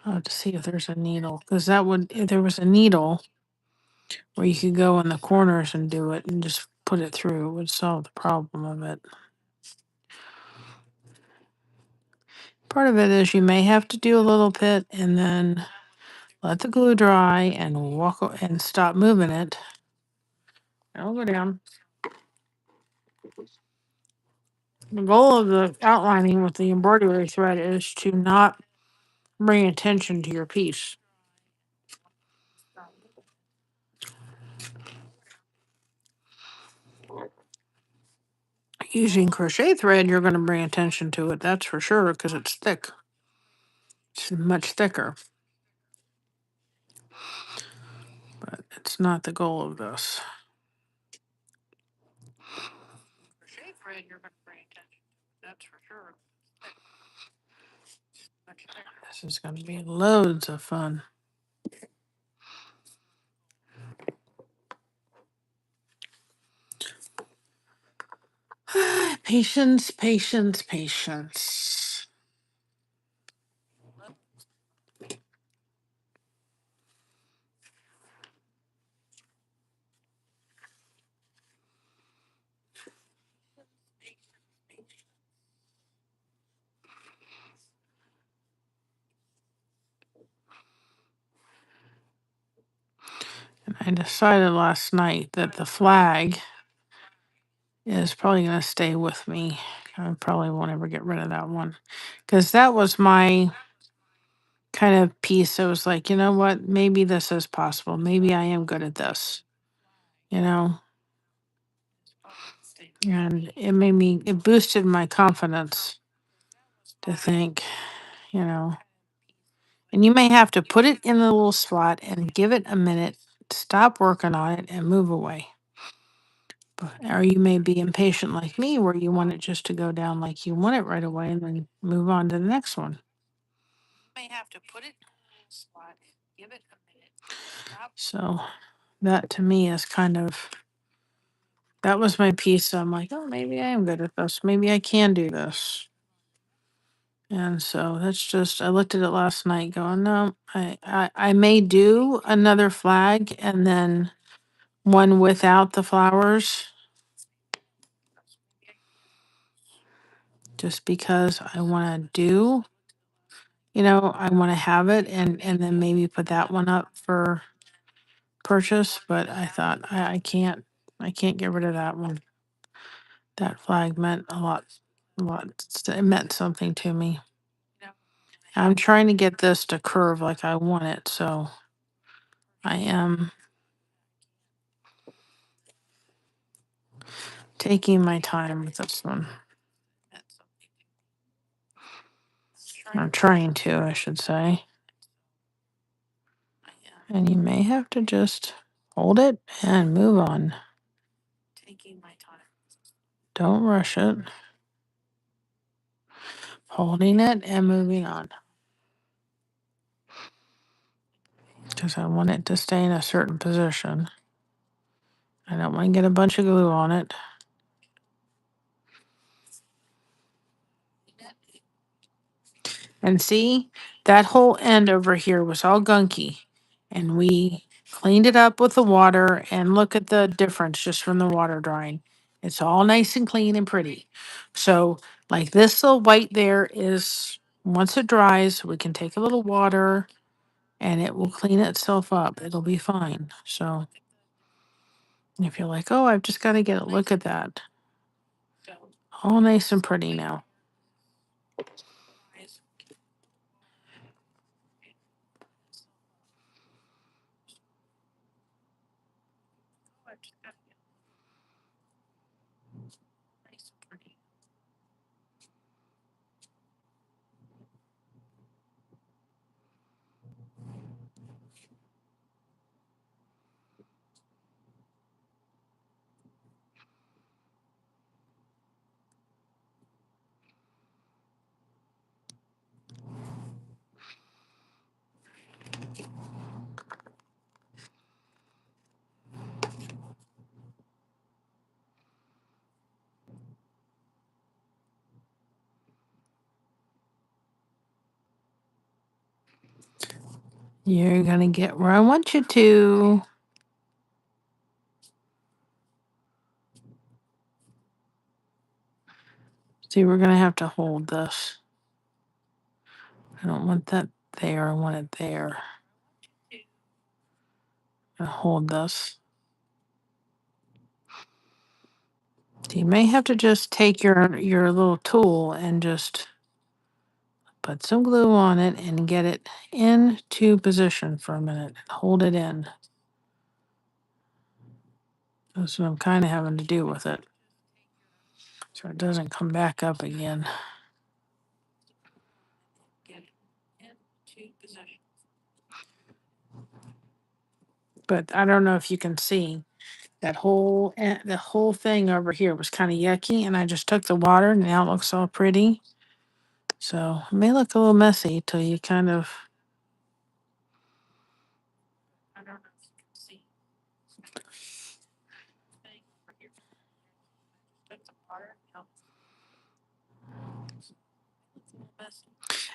I'll have to see if there's a needle, because that would, if there was a needle where you could go in the corners and do it and just put it through, it would solve the problem of it. Part of it is you may have to do a little bit and then let the glue dry and and stop moving it. I'll go down. The goal of the outlining with the embroidery thread is to not bring attention to your piece. Using crochet thread, you're going to bring attention to it, that's for sure, because it's thick. It's much thicker, but it's not the goal of this. Crochet thread, you're going to bring attention to it, that's for sure. This is going to be loads of fun. Patience, patience, patience. And I decided last night that the flag is probably going to stay with me. I probably won't ever get rid of that one, because that was my kind of piece. I was like, you know what? Maybe this is possible. Maybe I am good at this, you know? And it boosted my confidence to think, you know, and you may have to put it in the little slot and give it a minute, stop working on it, and move away. Or you may be impatient like me, where you want it just to go down like you want it right away and then move on to the next one. You may have to put it in the slot, give it a minute. So that to me is kind of, that was my piece. So I'm like, oh, maybe I am good at this. Maybe I can do this. And so that's just, I looked at it last night going, no, I may do another flag and then one without the flowers, just because I want to do, you know, I want to have it and then maybe put that one up for purchase. But I thought I can't get rid of that one. That flag meant a lot, it meant something to me. I'm trying to get this to curve like I want it, so I am taking my time with this one. I'm trying to, I should say. And you may have to just hold it and move on. Taking my time. Don't rush it. Holding it and moving on. Because I want it to stay in a certain position. I don't want to get a bunch of glue on it. And see, that whole end over here was all gunky. And we cleaned it up with the water, and look at the difference just from the water drying. It's all nice and clean and pretty. So like this little white there is, once it dries, we can take a little water and it will clean itself up. It'll be fine. So if you're like, oh, I've just got to get a look at that. All nice and pretty now. You're gonna get where I want you to. See, we're gonna have to hold this. I don't want that there. I want it there. Hold this. So you may have to just take your little tool and just put some glue on it and get it into position for a minute. Hold it in. That's what I'm kind of having to do with it, so it doesn't come back up again. But I don't know if you can see that the whole thing over here was kind of yucky, and I just took the water, and now it looks all pretty. So it may look a little messy till you kind of.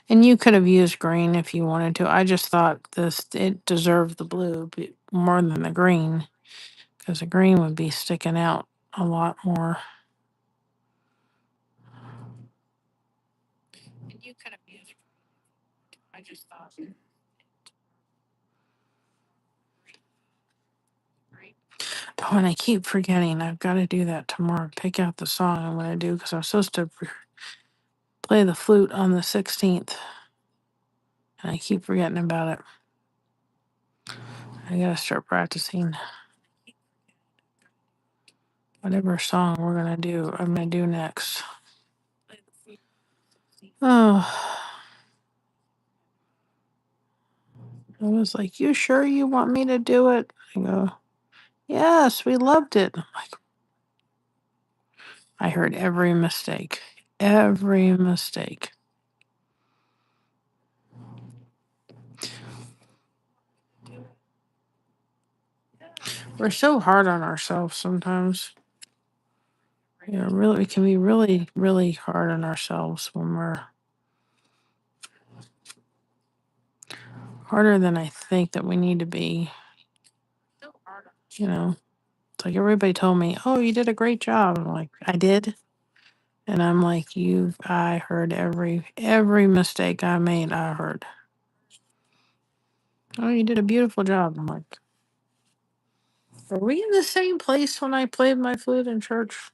And you could have used green if you wanted to. I just thought it deserved the blue more than the green, because the green would be sticking out a lot more. And you could have used. I just thought. Oh, and I keep forgetting. I've got to do that tomorrow. Pick out the song I'm going to do, because I'm supposed to play the flute on the 16th. And I keep forgetting about it. I got to start practicing. Whatever song we're going to do, I'm going to do next. Oh. I was like, "You sure you want me to do it?" I go, "Yes, we loved it." I'm like, I heard every mistake. Every mistake. We're so hard on ourselves sometimes. We can be really, really hard on ourselves when we're harder than I think that we need to be. It's like everybody told me, "Oh, you did a great job." I'm like, "I did." And I'm like, I heard every mistake I made, I heard. "Oh, you did a beautiful job." I'm like, "Are we in the same place when I played my flute in church?"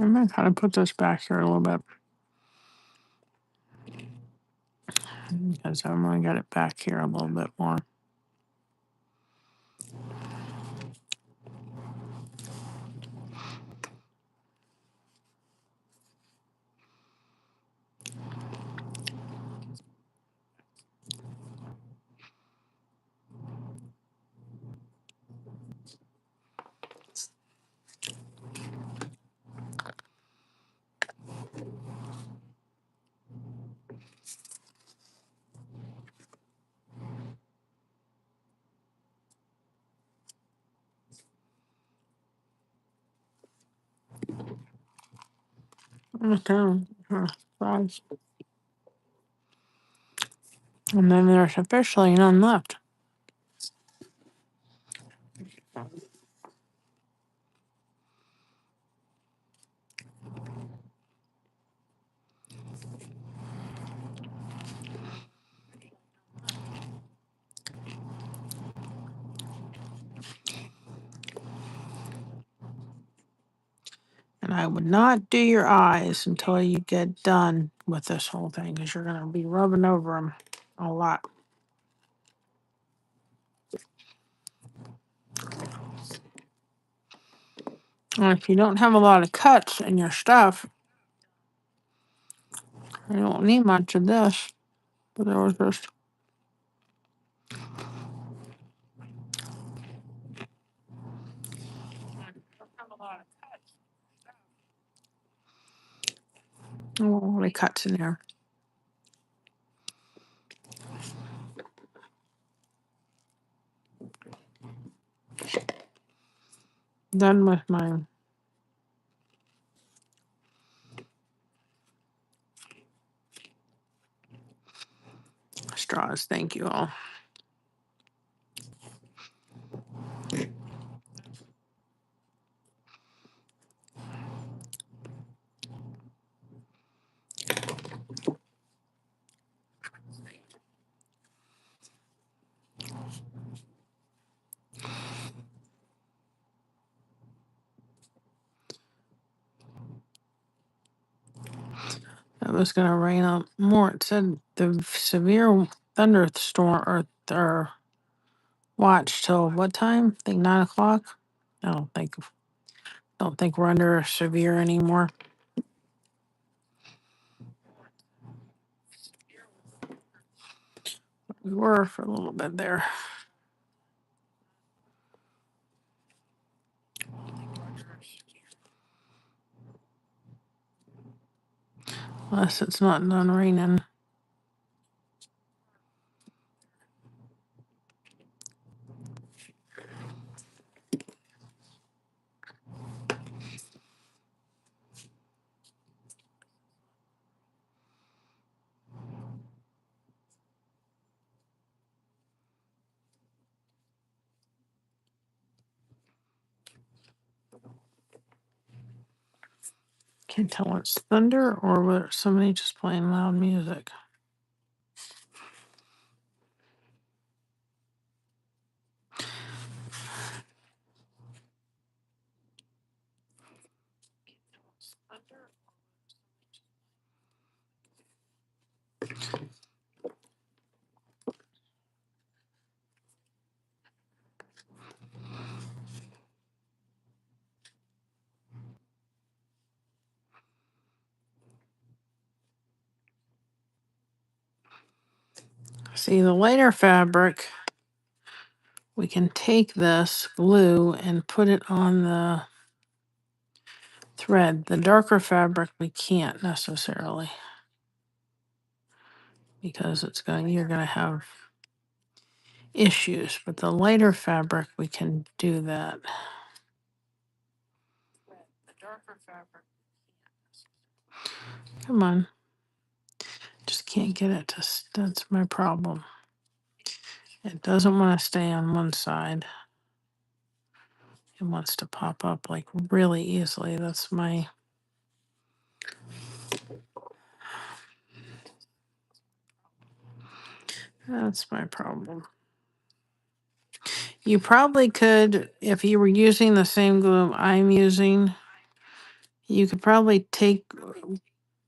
I'm gonna kind of put this back here a little bit, because I'm gonna get it back here a little bit more. Okay. Fries. And then there's officially none left. And I would not do your eyes until you get done with this whole thing, because you're gonna be rubbing over them a lot. And if you don't have a lot of cuts in your stuff, you don't need much of this. But there was just. Oh, the cuts in there. done with my straws. Thank you all. It was going to rain out more. It said the severe thunderstorm or watch till what time? I think 9 o'clock. I don't think we're under severe anymore. We were for a little bit there. Unless it's not done raining. Can't tell it's thunder or whether somebody just playing loud music. See, the lighter fabric, we can take this glue and put it on the thread. The darker fabric we can't necessarily because you're gonna have issues. But the lighter fabric we can do that. Come on. Just can't get it to that's my problem. It doesn't want to stay on one side. It wants to pop up like really easily. That's my problem. You probably could, if you were using the same glue I'm using, you could probably take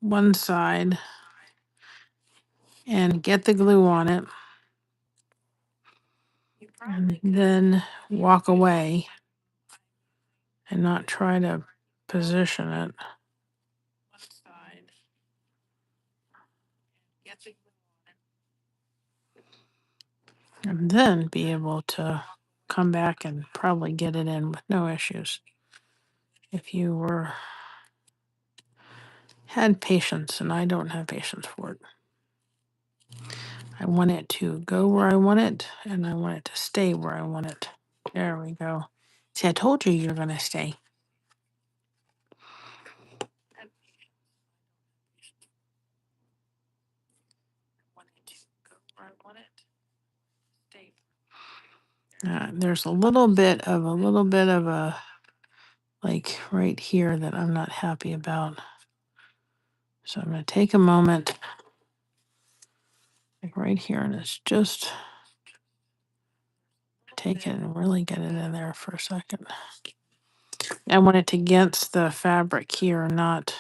one side and get the glue on it and then walk away and not try to position it. And then be able to come back and probably get it in with no issues. If you had patience, and I don't have patience for it. I want it to go where I want it, and I want it to stay where I want it. There we go. See, I told you you're going to stay. There's a little bit of a like right here that I'm not happy about. So I'm going to take a moment, like right here, and it's just take it and really get it in there for a second. I want it against the fabric here, not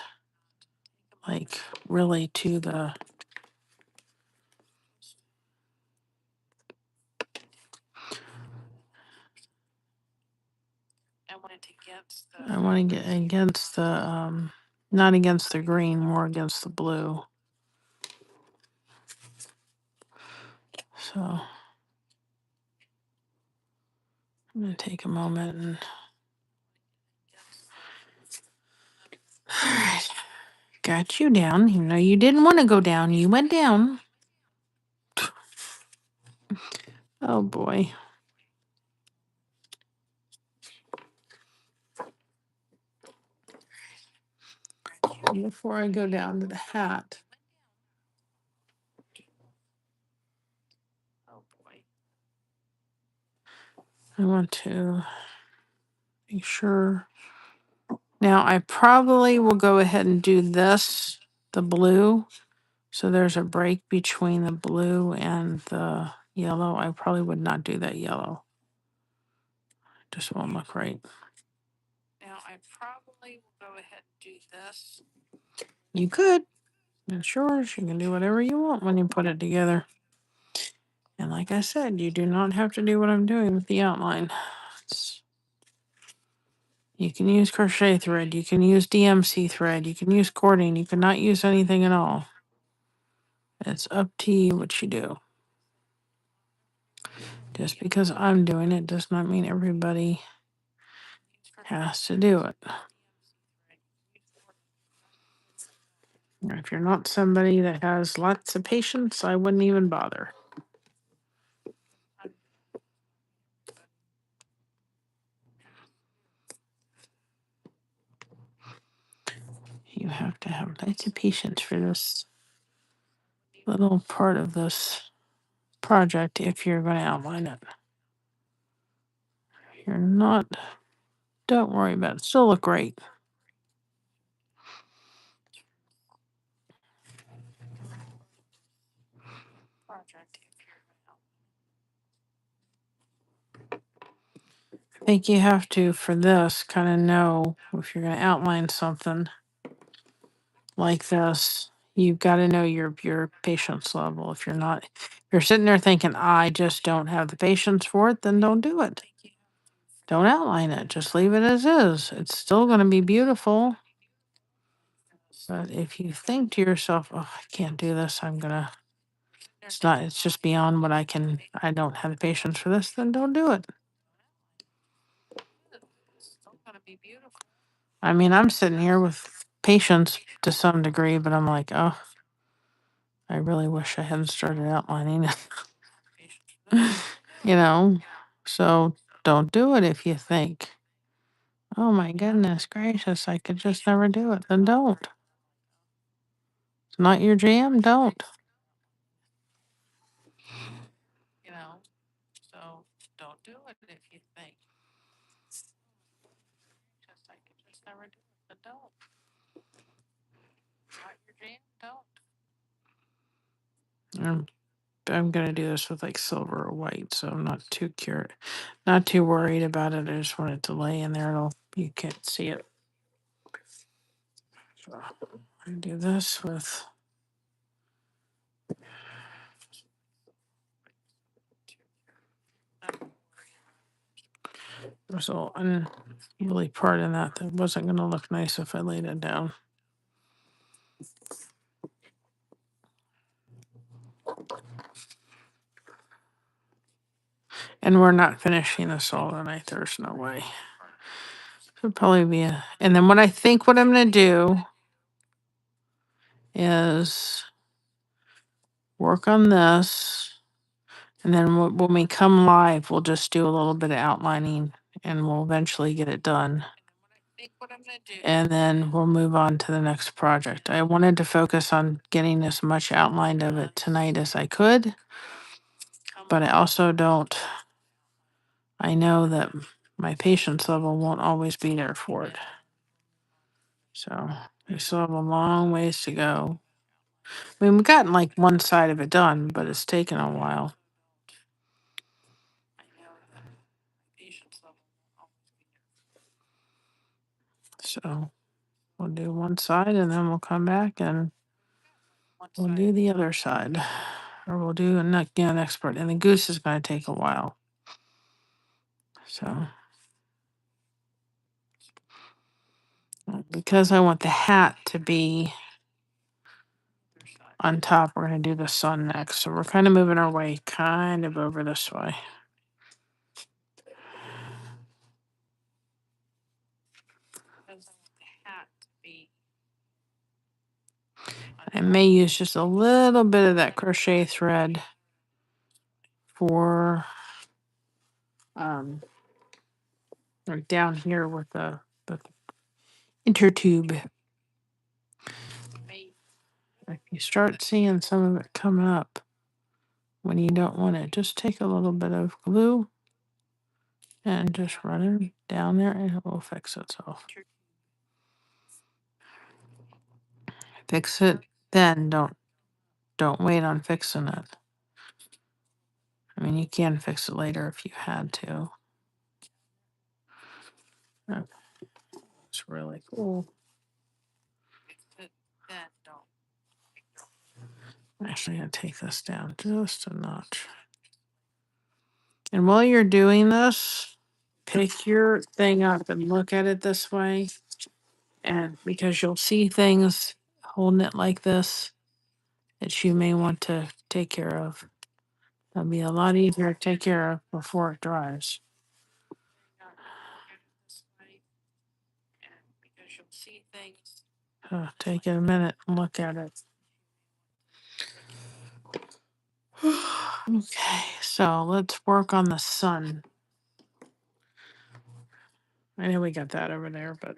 like really to the. I want to get against the not against the green, more against the blue. So I'm gonna take a moment and. All right, got you down. You know you didn't want to go down. You went down. Oh boy. before I go down to the hat. Oh boy. I want to make sure. Now I probably will go ahead and do this, the blue. So there's a break between the blue and the yellow. I probably would not do that yellow. Just won't look right. Now I probably will go ahead and do this. You could. It's yours. You can do whatever you want when you put it together. And like I said, you do not have to do what I'm doing with the outline. You can use crochet thread. You can use DMC thread. You can use cording. You cannot use anything at all. It's up to you what you do. Just because I'm doing it does not mean everybody has to do it. If you're not somebody that has lots of patience, I wouldn't even bother. You have to have lots of patience for this little part of this project if you're going to outline it. If you're not, don't worry about it. Still look great. I think you have to, for this, kind of know if you're going to outline something like this, you've got to know your patience level. If you're sitting there thinking, I just don't have the patience for it, then don't do it. Don't outline it. Just leave it as is. It's still going to be beautiful. But if you think to yourself, oh, I can't do this, it's just beyond what I don't have the patience for this, then don't do it. I mean, I'm sitting here with patience to some degree, but I'm like, oh, I really wish I hadn't started outlining it. So don't do it if you think, oh my goodness gracious, I could just never do it. Then don't. It's not your jam, don't. So don't do it if you think, I could just never do it. Then don't. Not your jam, don't. I'm gonna do this with like silver or white, so I'm not too worried about it. I just want it to lay in there. You can't see it. So I do this with there's a unruly part in that wasn't gonna look nice if I laid it down. And we're not finishing this all tonight. There's no way. It'll probably be and then what I'm gonna do is work on this, and then when we come live, we'll just do a little bit of outlining, and we'll eventually get it done. And then we'll move on to the next project. I wanted to focus on getting as much outlined of it tonight as I could, but I know that my patience level won't always be there for it. So we still have a long ways to go. I mean, we've gotten like one side of it done, but it's taken a while. So we'll do one side and then we'll come back and we'll do the other side. Or we'll do an next part. And the goose is going to take a while. So because I want the hat to be on top, we're going to do the sun next. So we're kind of moving our way kind of over this way. I may use just a little bit of that crochet thread for or down here with the intertube. If you start seeing some of it coming up when you don't want it, just take a little bit of glue and just run it down there and it will fix itself. Fix it, then don't wait on fixing it. I mean, you can fix it later if you had to. Oh, it's really cool. Actually, I'm gonna take this down just a notch. And while you're doing this, pick your thing up and look at it this way. And because you'll see things holding it like this that you may want to take care of. That'll be a lot easier to take care of before it dries. Take it a minute and look at it. Okay, so let's work on the sun. I know we got that over there, but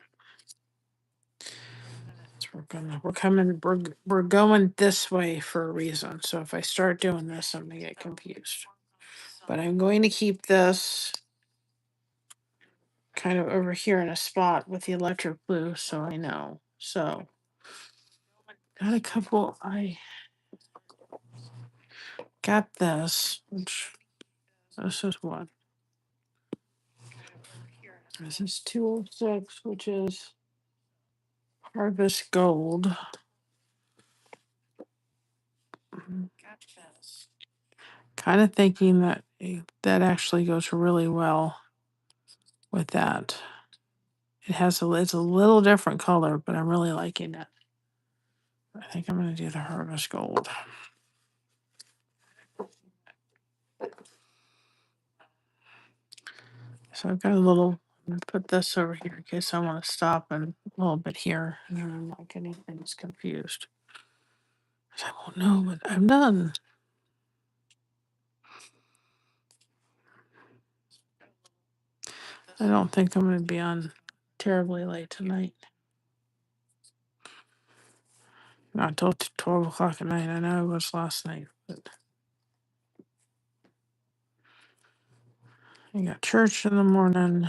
we're going this way for a reason. So if I start doing this, I'm gonna get confused. But I'm going to keep this kind of over here in a spot with the electric blue, so I know. So got a couple. I got this, which this is what. This is 206, which is Harvest Gold. Kind of thinking that that actually goes really well with that. It's a little different color, but I'm really liking it. I think I'm going to do the Harvest Gold. So I've got a little, I'm going to put this over here in case I want to stop and a little bit here. And then I'm not getting things confused. 'Cause I won't know what I've done. I don't think I'm going to be on terribly late tonight. Not till 12 o'clock at night. I know it was last night, but I got church in the morning.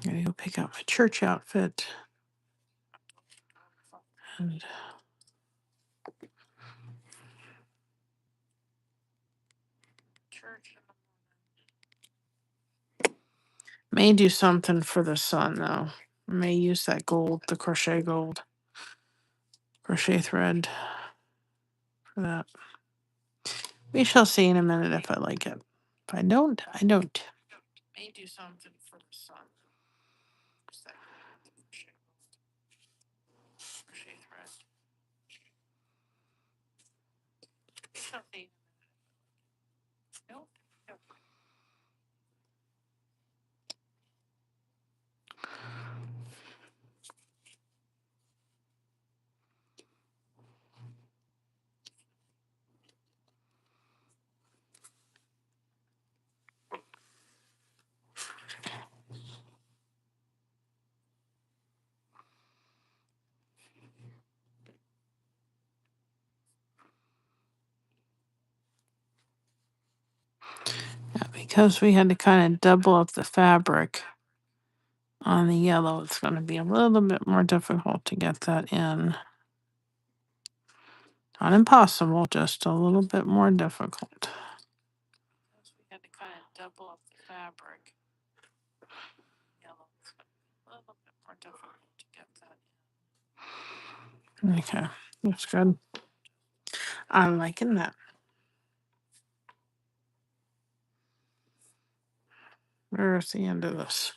Gotta go pick out my church outfit. And may do something for the sun though. May use that gold, the crochet thread for that. We shall see in a minute if I like it. If I don't, I don't. May do something for the sun. Crochet thread. Shall see. Nope. Yeah, because we had to kind of double up the fabric on the yellow, it's going to be a little bit more difficult to get that in. Not impossible, just a little bit more difficult. We had to kind of double up the fabric. Yellow, it's going to be a little bit more difficult to get that in. Okay, that's good. I'm liking that. Where's the end of this?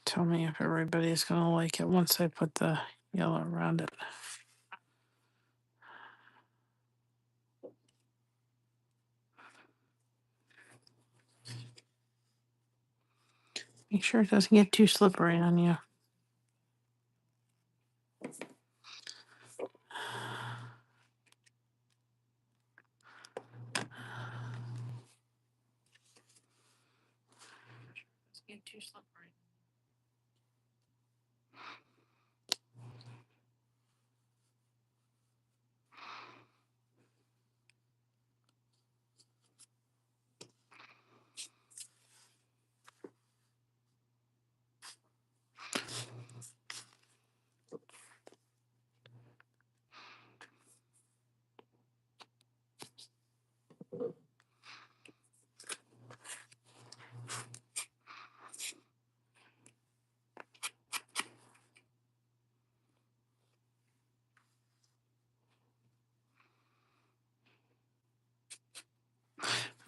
Tell me if everybody's going to like it once I put the yellow around it. Make sure it doesn't get too slippery on you. Get too slippery.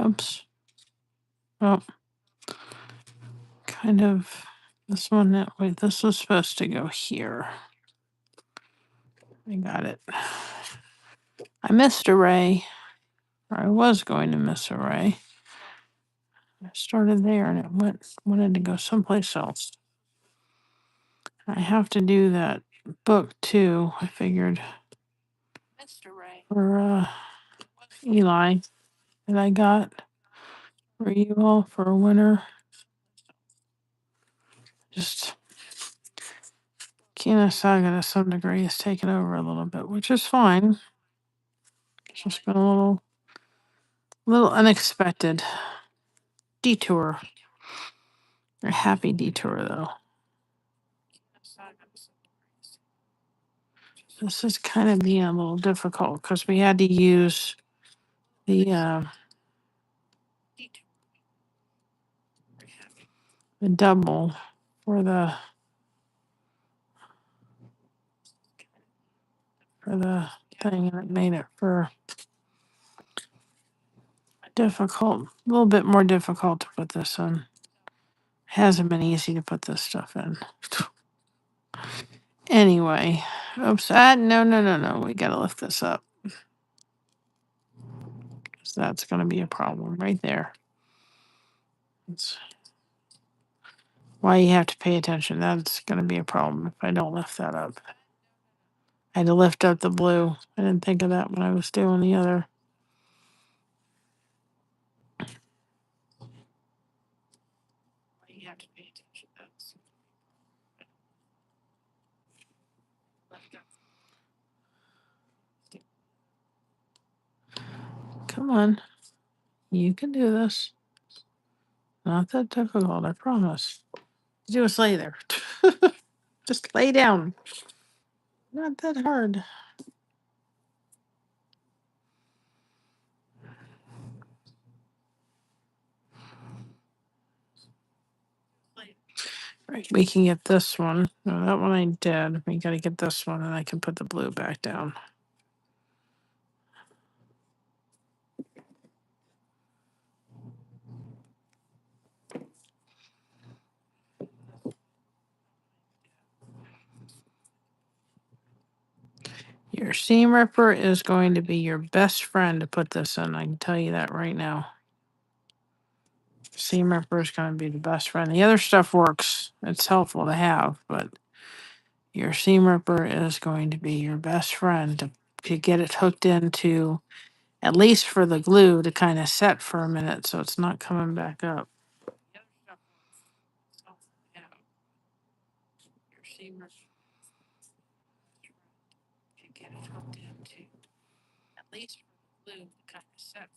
Oops. Oh, kind of. This one that way. This was supposed to go here. I got it. I missed a ray. Or I was going to miss a ray. I started there and it wanted to go someplace else. I have to do that book too. I figured for Eli that I got for you all for winter. Just Kina Saga to some degree has taken over a little bit, which is fine. It's just been a little unexpected detour. A happy detour though. This is kind of being a little difficult because we had to use the double for the thing, and it made it for difficult, a little bit more difficult to put this in. Hasn't been easy to put this stuff in. Anyway, oops, no. We gotta lift this up. Because that's gonna be a problem right there. That's why you have to pay attention. That's gonna be a problem if I don't lift that up. I had to lift up the blue. I didn't think of that when I was doing the other. You have to pay attention. Come on. You can do this. Not that difficult, I promise. Just lay there. Just lay down. Not that hard. Right, we can get this one. No, that one I did. We gotta get this one and I can put the blue back down. Your seam ripper is going to be your best friend to put this in. I can tell you that right now. Seam ripper is going to be the best friend. The other stuff works. It's helpful to have, but your seam ripper is going to be your best friend to get it hooked into, at least for the glue to kind of set for a minute so it's not coming back up. Your seam ripper to get it hooked into, at least for the glue to kind of set.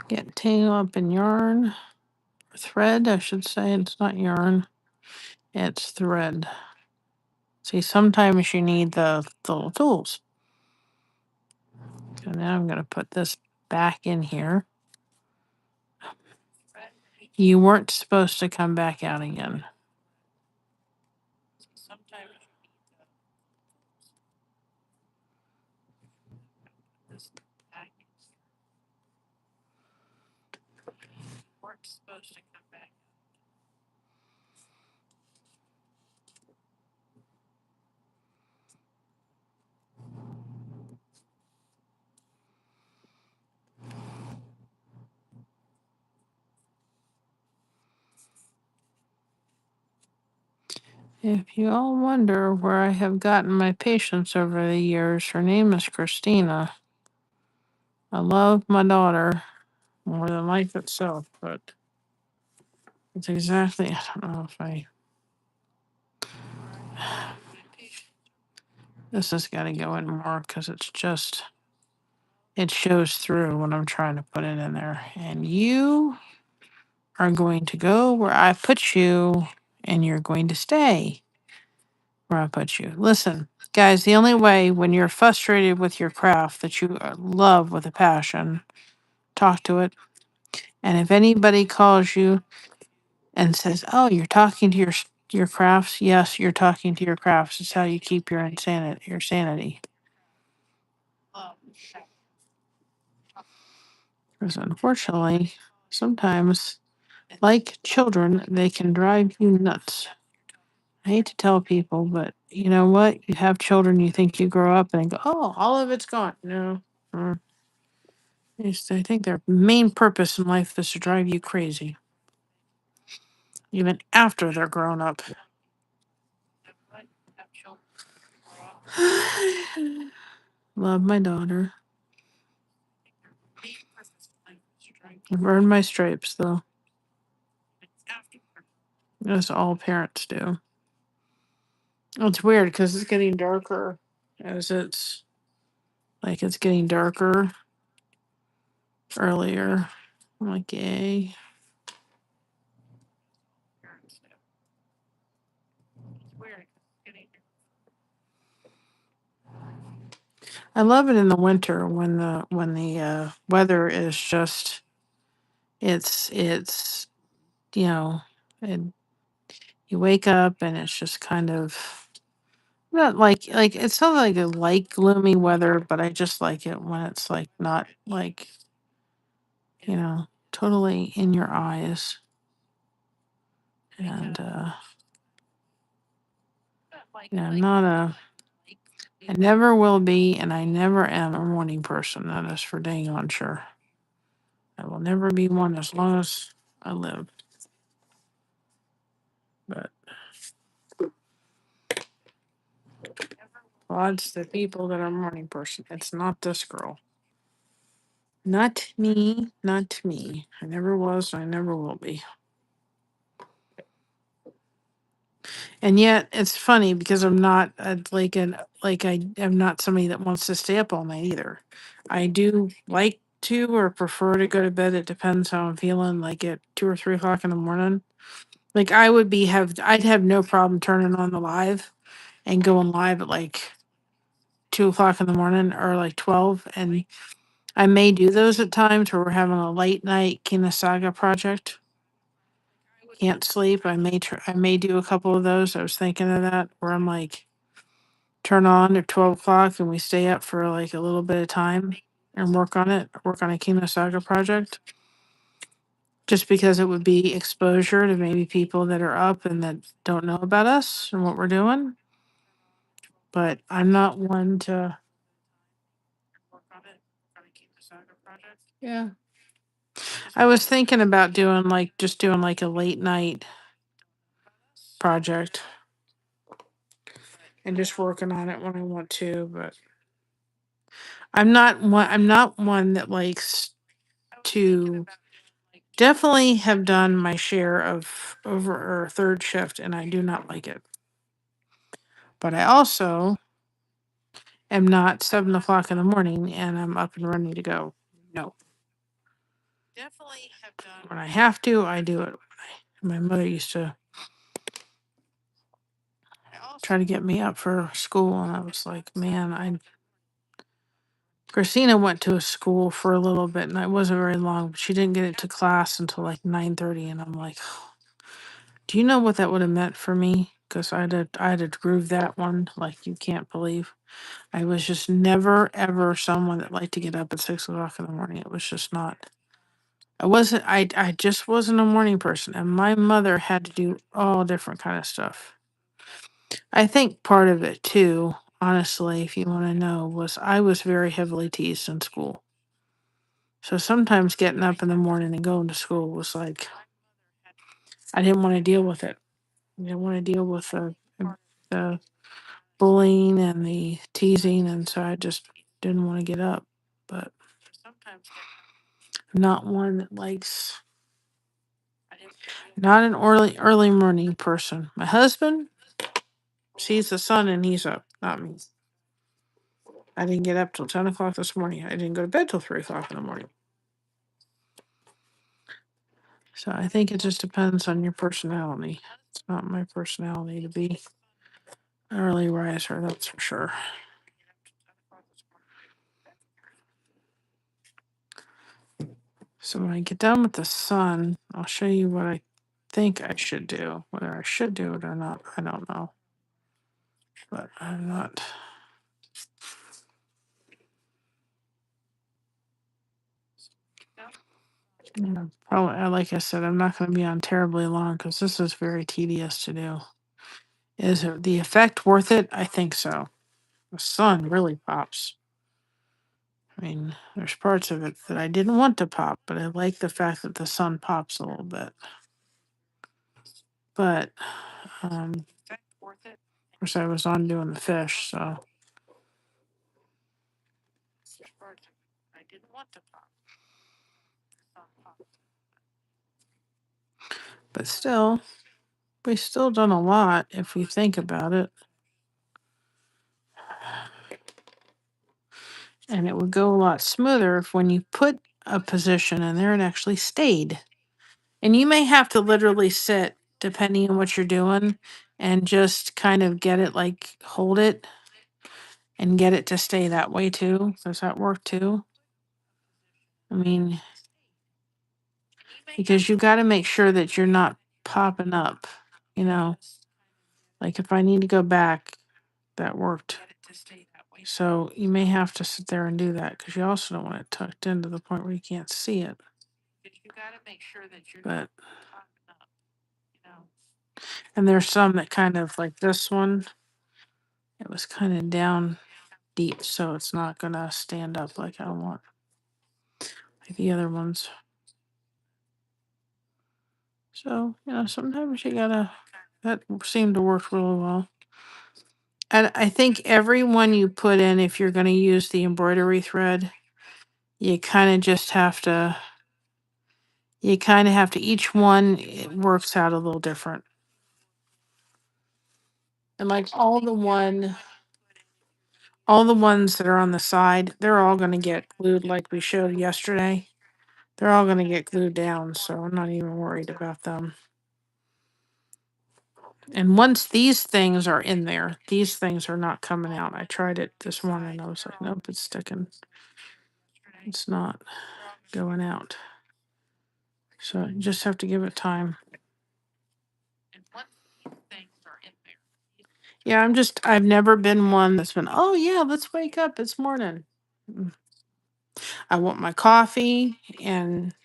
Get tangled up in yarn, or thread, I should say. It's not yarn, it's thread. See, sometimes you need the little tools. So now I'm going to put this back in here. You weren't supposed to come back out again. Sometimes this back weren't supposed to come back. If you all wonder where I have gotten my patience over the years, her name is Christina. I love my daughter more than life itself, but it's exactly, I don't know if I, this has got to go in more because it's just, it shows through when I'm trying to put it in there. And you are going to go where I put you, and you're going to stay where I put you. Listen, guys, the only way when you're frustrated with your craft that you love with a passion, talk to it. And if anybody calls you and says, "Oh, you're talking to your crafts," yes, you're talking to your crafts. It's how you keep your insanity. Your sanity. Because unfortunately, sometimes, like children, they can drive you nuts. I hate to tell people, but you know what? You have children, you think you grow up and go, "Oh, all of it's gone." No. I think their main purpose in life is to drive you crazy, even after they're grown up. Love my daughter. I've earned my stripes, though, as all parents do. It's weird because it's getting darker as it's getting darker earlier. I'm like, yay. I love it in the winter when the weather is just it's you know it, you wake up and it's just kind of not like it's not like a light gloomy weather, but I just like it when it's like not like totally in your eyes. And I'm not I never will be, and I never am a morning person. That is for dang on sure. I will never be one as long as I live. But odds the people that are morning person. It's not this girl. Not me. Not me. I never was. I never will be. And yet it's funny because I'm not I am not somebody that wants to stay up all night either. I do like to or prefer to go to bed. It depends how I'm feeling. Like at 2 or 3 o'clock in the morning. Like I'd have no problem turning on the live and going live at like 2 o'clock in the morning or like 12. And I may do those at times where we're having a late night Kinasaga project. Can't sleep. I may do a couple of those. I was thinking of that where I'm like turn on at 12 o'clock and we stay up for like a little bit of time and work on a Kinasaga project. Just because it would be exposure to maybe people that are up and that don't know about us and what we're doing. But I'm not one to. Yeah. I was thinking about doing like a late night project and just working on it when I want to, but I'm not one that likes to definitely have done my share of over or third shift and I do not like it. But I also am not 7 o'clock in the morning and I'm up and ready to go. No. When I have to, I do it. My mother used to try to get me up for school, and I was like, man, Christina went to a school for a little bit, and it wasn't very long, but she didn't get it to class until like 9:30, and I'm like, do you know what that would have meant for me? Because I had to groove that one like you can't believe. I was just never ever someone that liked to get up at 6 o'clock in the morning. It was just not. I just wasn't a morning person, and my mother had to do all different kind of stuff. I think part of it too, honestly, if you want to know, was I was very heavily teased in school. So sometimes getting up in the morning and going to school was like I didn't want to deal with it. I didn't want to deal with the bullying and the teasing, and so I just didn't want to get up. But I'm not one that likes, not an early morning person. My husband sees the sun and he's up, not me. I didn't get up till 10 o'clock this morning. I didn't go to bed till 3 o'clock in the morning. So I think it just depends on your personality. It's not my personality to be an early riser, that's for sure. So when I get done with the sun, I'll show you what I think I should do. Whether I should do it or not, I don't know. But I'm not. Probably, like I said, I'm not going to be on terribly long because this is very tedious to do. Is the effect worth it? I think so. The sun really pops. I mean, there's parts of it that I didn't want to pop, but I like the fact that the sun pops a little bit. But, of course, I was on doing the fish, so. But still, we still done a lot if we think about it. And it would go a lot smoother if when you put a position in there, it actually stayed. And you may have to literally sit, depending on what you're doing, and just kind of get it, like hold it and get it to stay that way too. Does that work too? I mean, because you got to make sure that you're not popping up, you know. Like if I need to go back, that worked. So you may have to sit there and do that because you also don't want it tucked in to the point where you can't see it. But and there's some that kind of like this one, it was kind of down deep, so it's not gonna stand up like I want. Like the other ones. So, sometimes you gotta, that seemed to work really well. And I think every one you put in, if you're gonna use the embroidery thread, you kind of just have to, each one, it works out a little different. And like all the ones that are on the side, they're all gonna get glued like we showed yesterday. They're all gonna get glued down, so I'm not even worried about them. And once these things are in there, these things are not coming out. I tried it this morning and I was like, nope, it's sticking. It's not going out. So you just have to give it time. Yeah, I've never been one that's been, oh yeah, let's wake up, it's morning. I want my coffee. And,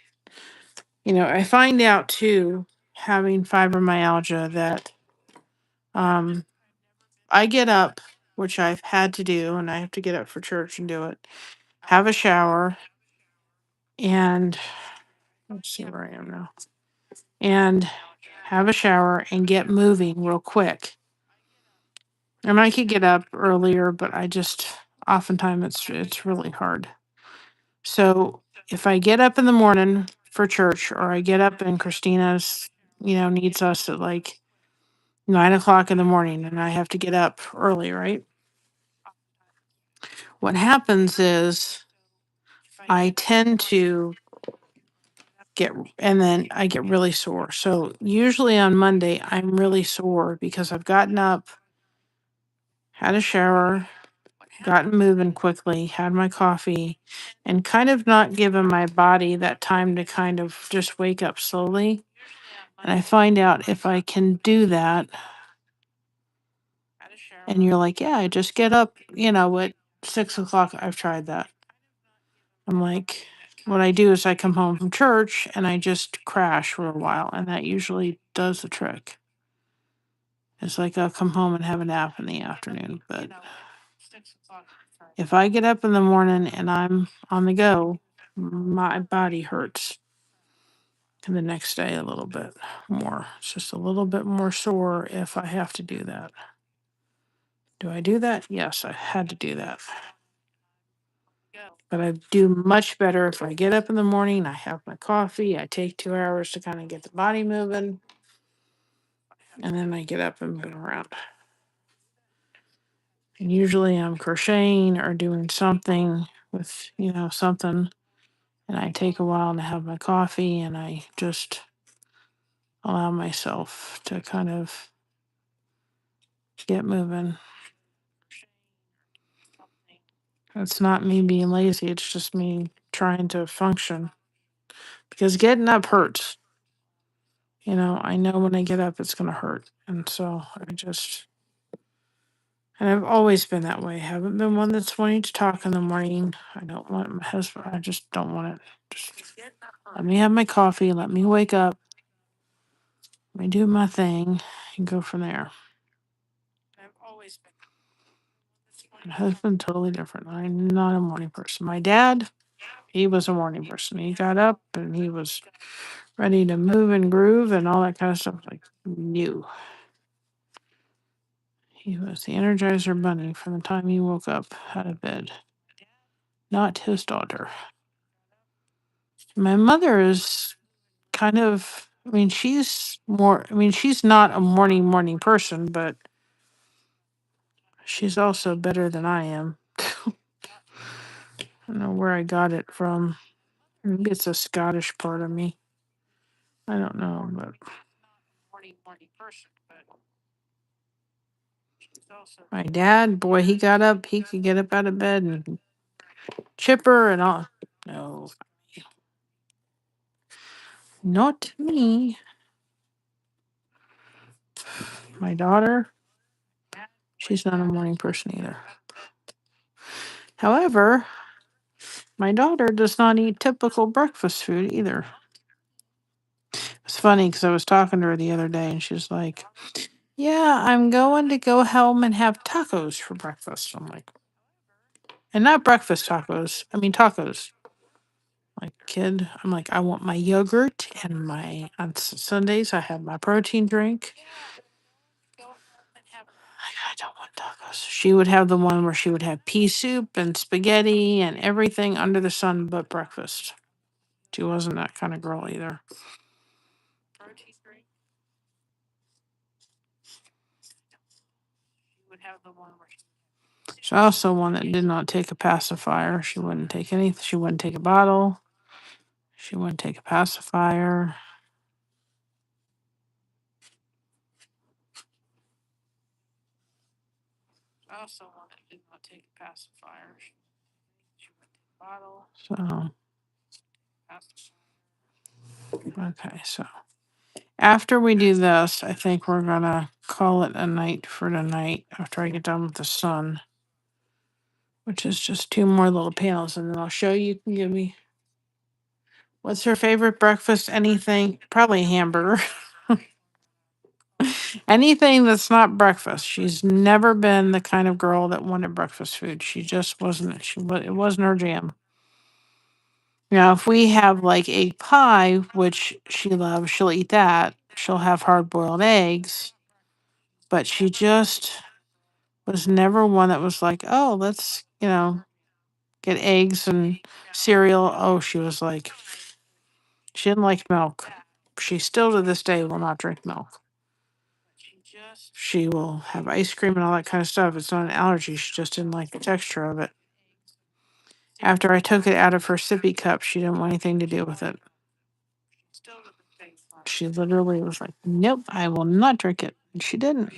I find out too, having fibromyalgia, that I get up, which I've had to do, and I have to get up for church and do it, have a shower, and let's see where I am now, and have a shower and get moving real quick. And I could get up earlier, but oftentimes it's really hard. So if I get up in the morning for church, or I get up and Christina's, needs us at like 9 o'clock in the morning, and I have to get up early, right? What happens is I tend to and then I get really sore. So usually on Monday, I'm really sore because I've gotten up, had a shower, gotten moving quickly, had my coffee, and kind of not given my body that time to kind of just wake up slowly. And I find out if I can do that, and you're like, yeah, I just get up, at 6 o'clock. I've tried that. I'm like, what I do is I come home from church and I just crash for a while, and that usually does the trick. It's like I'll come home and have a nap in the afternoon. But if I get up in the morning and I'm on the go, my body hurts the next day a little bit more. It's just a little bit more sore if I have to do that. Do I do that? Yes, I had to do that. But I do much better if I get up in the morning, I have my coffee, I take 2 hours to kind of get the body moving, and then I get up and move around. And usually I'm crocheting or doing something with, something, and I take a while to have my coffee and I just allow myself to kind of get moving. It's not me being lazy, it's just me trying to function. Because getting up hurts. I know when I get up it's going to hurt. And so and I've always been that way. I haven't been one that's wanting to talk in the morning. I don't want my husband, I just don't want it. Just let me have my coffee, let me wake up, let me do my thing, and go from there. My husband, totally different. I'm not a morning person. My dad, he was a morning person. He got up and he was ready to move and groove and all that kind of stuff. Like, new. He was the Energizer Bunny from the time he woke up out of bed. Not his daughter. My mother is kind of, she's not a morning person, but she's also better than I am. I don't know where I got it from. Maybe it's a Scottish part of me. I don't know, but my dad, boy, he got up, he could get up out of bed and chipper and all. No, not me. My daughter, she's not a morning person either. However, my daughter does not eat typical breakfast food either. It's funny because I was talking to her the other day and she's like, yeah, I'm going to go home and have tacos for breakfast. I'm like, and not breakfast tacos. I mean, tacos. Like, kid, I'm like, I want my yogurt and on Sundays, I have my protein drink. I don't want tacos. She would have the one where she would have pea soup and spaghetti and everything under the sun but breakfast. She wasn't that kind of girl either. She's also one that did not take a pacifier. She wouldn't take anything. She wouldn't take a bottle. She wouldn't take a pacifier. Also one that did not take a pacifier. She wouldn't take a bottle. Okay, so after we do this, I think we're gonna call it a night for tonight after I get done with the sun, which is just 2 more little panels, and then I'll show you. You can give me what's her favorite breakfast? Anything, probably a hamburger. Anything that's not breakfast. She's never been the kind of girl that wanted breakfast food. She just wasn't. It wasn't her jam. Now, if we have like egg pie, which she loves, she'll eat that. She'll have hard boiled eggs, but she just was never one that was like, oh, let's, get eggs and cereal. Oh, she was like, she didn't like milk. She still to this day will not drink milk. She will have ice cream and all that kind of stuff. It's not an allergy. She just didn't like the texture of it. After I took it out of her sippy cup, she didn't want anything to do with it. She literally was like, nope, I will not drink it. And she didn't.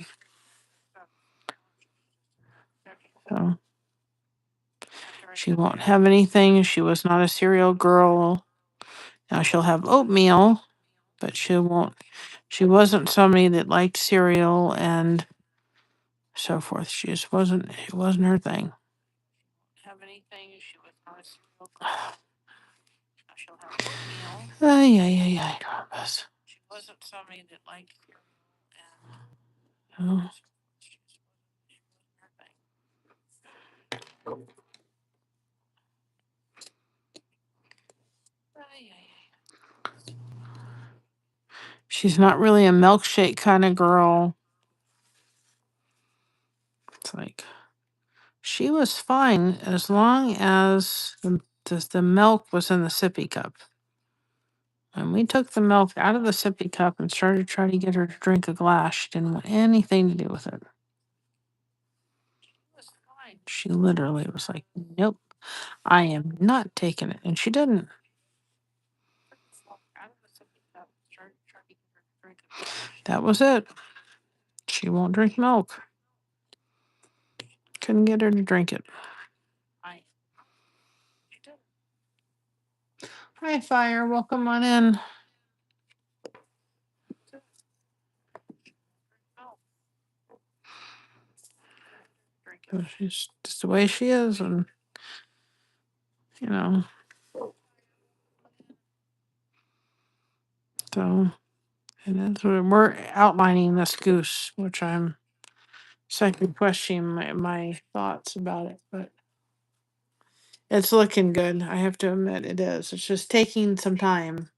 So she won't have anything. She was not a cereal girl. Now she'll have oatmeal, but she wasn't somebody that liked cereal and so forth. It wasn't her thing. Have anything. She was not a cereal girl. She'll have oatmeal. Ay, Thomas. She wasn't somebody that liked cereal and she's not really a milkshake kind of girl. It's like she was fine as long as the milk was in the sippy cup. When we took the milk out of the sippy cup and started trying to get her to drink a glass, she didn't want anything to do with it. She literally was like, nope, I am not taking it. And she didn't. That was it. She won't drink milk. Couldn't get her to drink it. Hi, Fire. Welcome on in. She's just the way she is, and you know. So, and that's what we're outlining this goose, which I'm second questioning my thoughts about it, but it's looking good. I have to admit it is. It's just taking some time.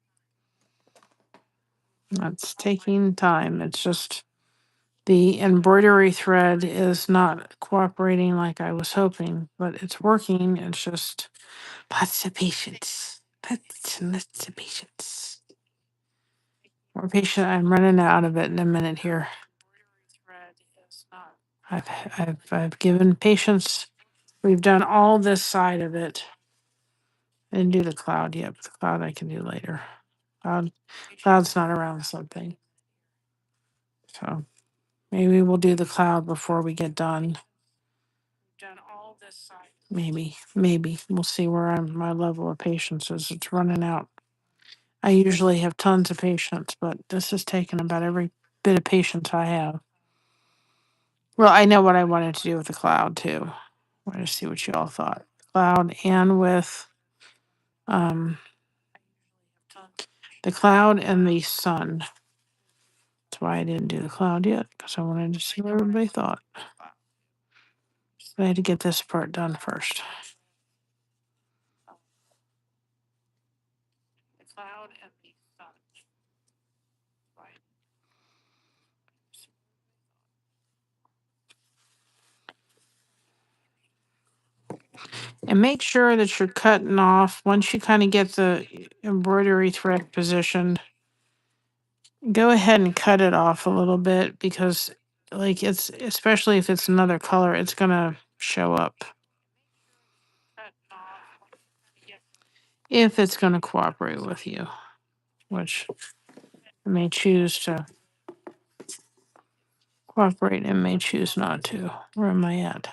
It's taking time. It's just the embroidery thread is not cooperating like I was hoping, but it's working. It's just lots of patience. Lots of patience. More patient. I'm running out of it in a minute here. I've given patience. We've done all this side of it. I didn't do the cloud yet, but the cloud I can do later. Cloud's not around something. So maybe we'll do the cloud before we get done. Maybe. We'll see where my level of patience is. It's running out. I usually have tons of patience, but this has taken about every bit of patience I have. Well, I know what I wanted to do with the cloud too. I wanted to see what you all thought. Cloud and with the cloud and the sun. That's why I didn't do the cloud yet, because I wanted to see what everybody thought. I had to get this part done first. The cloud and the sun. And make sure that you're cutting off once you kind of get the embroidery thread positioned. Go ahead and cut it off a little bit, because like it's, especially if it's another color, it's gonna show up. If it's gonna cooperate with you, which I may choose to cooperate and may choose not to. Where am I at?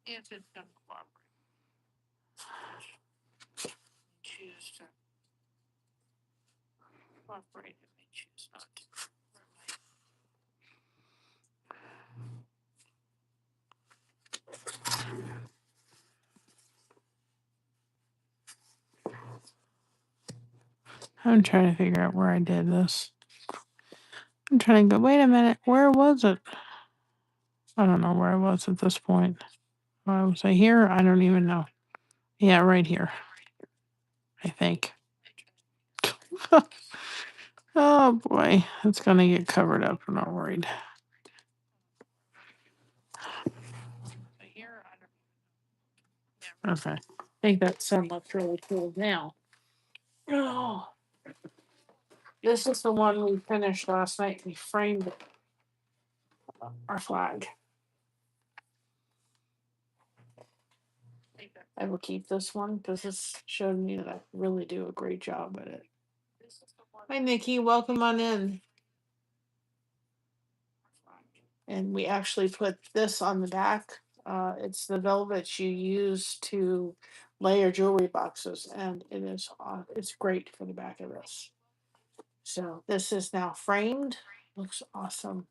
If it's gonna cooperate. Choose to cooperate and may choose not to. I'm trying to figure out where I did this. I'm trying to go, wait a minute, where was it? I don't know where I was at this point. Was I here? I don't even know. Yeah, right here, I think. Oh boy, it's gonna get covered up. I'm not worried. Okay. I think that sun looks really cool now. Oh, this is the one we finished last night. We framed our flag. I will keep this one because this showed me that I really do a great job at it. Hi, Nikki. Welcome on in. And we actually put this on the back. It's the velvet you use to layer jewelry boxes, and it's great for the back of this. So this is now framed. Looks awesome.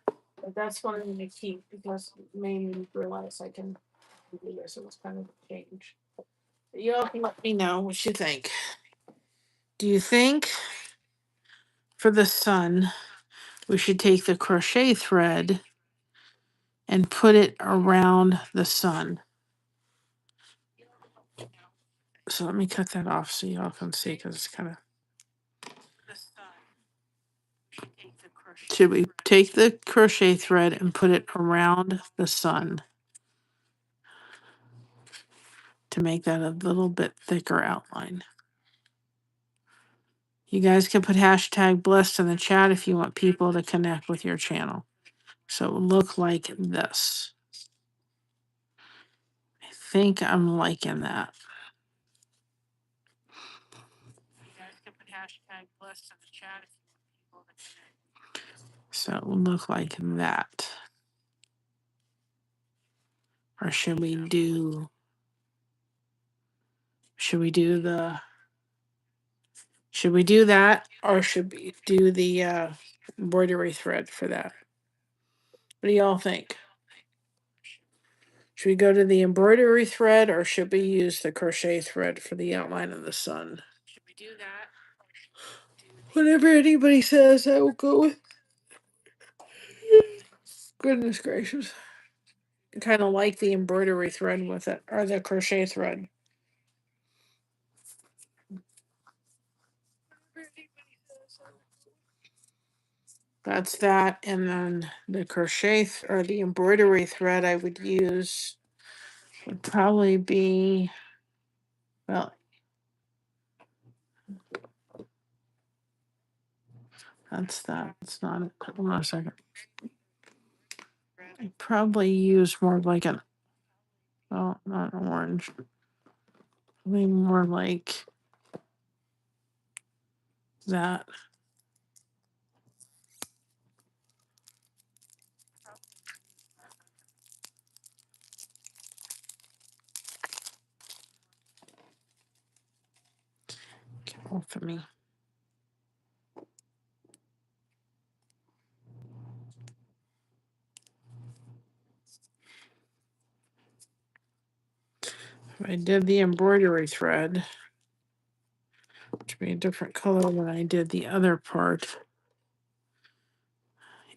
But that's what I'm going to keep because it made me realize I can do this. It was kind of a change. You all can let me know what you think. Do you think for the sun we should take the crochet thread and put it around the sun? So let me cut that off so y'all can see, because it's kind of. Should we take the crochet thread and put it around the sun to make that a little bit thicker outline? You guys can put hashtag blessed in the chat if you want people to connect with your channel. So it will look like this. I think I'm liking that. You guys can put hashtag blessed in the chat if you want people to connect. So it will look like that. Or should we do that, or should we do the embroidery thread for that? What do y'all think? Should we go to the embroidery thread, or should we use the crochet thread for the outline of the sun? Should we do that? Whatever anybody says, I will go with. Goodness gracious. I kind of like the embroidery thread with it, or the crochet thread. That's that, and then the crochet or the embroidery thread I would use would probably be, well, that's that. It's not. Hold on a second. I probably use more like an, well, not orange. Probably more like that. Careful for me. If I did the embroidery thread, which would be a different color than I did the other part,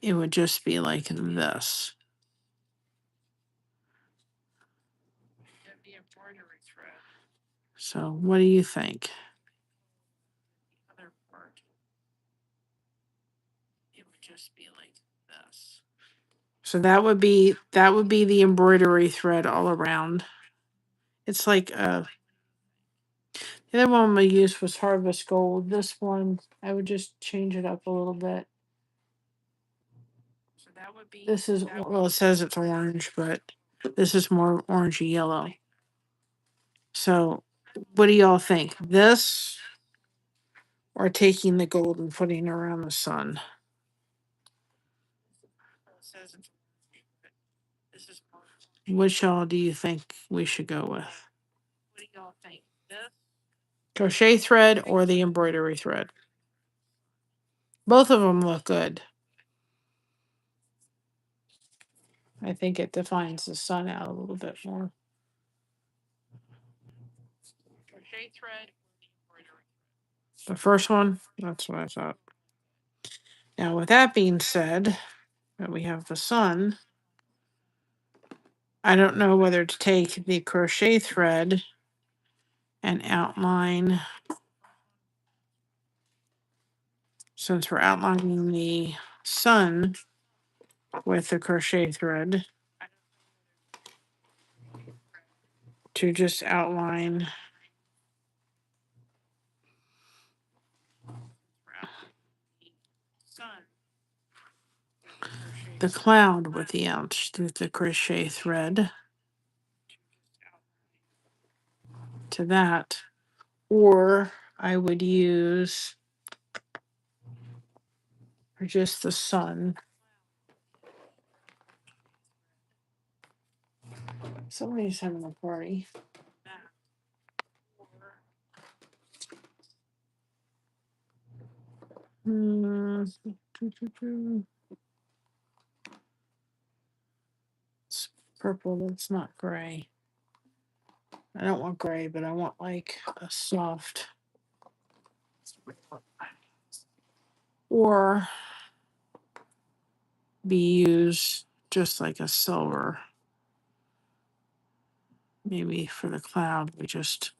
it would just be like this. So what do you think? Other part, it would just be like this. So that would be the embroidery thread all around. It's like the other one we used was Harvest Gold. This one I would just change it up a little bit. So that would be. This is, well, it says it's orange, but this is more orangey yellow. So what do y'all think? This or taking the gold and putting it around the sun? Which y'all do you think we should go with? What do y'all think? This crochet thread or the embroidery thread? Both of them look good. I think it defines the sun out a little bit more. Crochet thread or the embroidery thread? The first one? That's what I thought. Now, with that being said, that we have the sun, I don't know whether to take the crochet thread and outline, since we're outlining the sun with the crochet thread, to just outline the cloud with the crochet thread to that, or I would use for just the sun. Somebody's having a party. It's purple, that's not gray. I don't want gray, but I want like a soft, or be used just like a silver. Maybe for the cloud, we just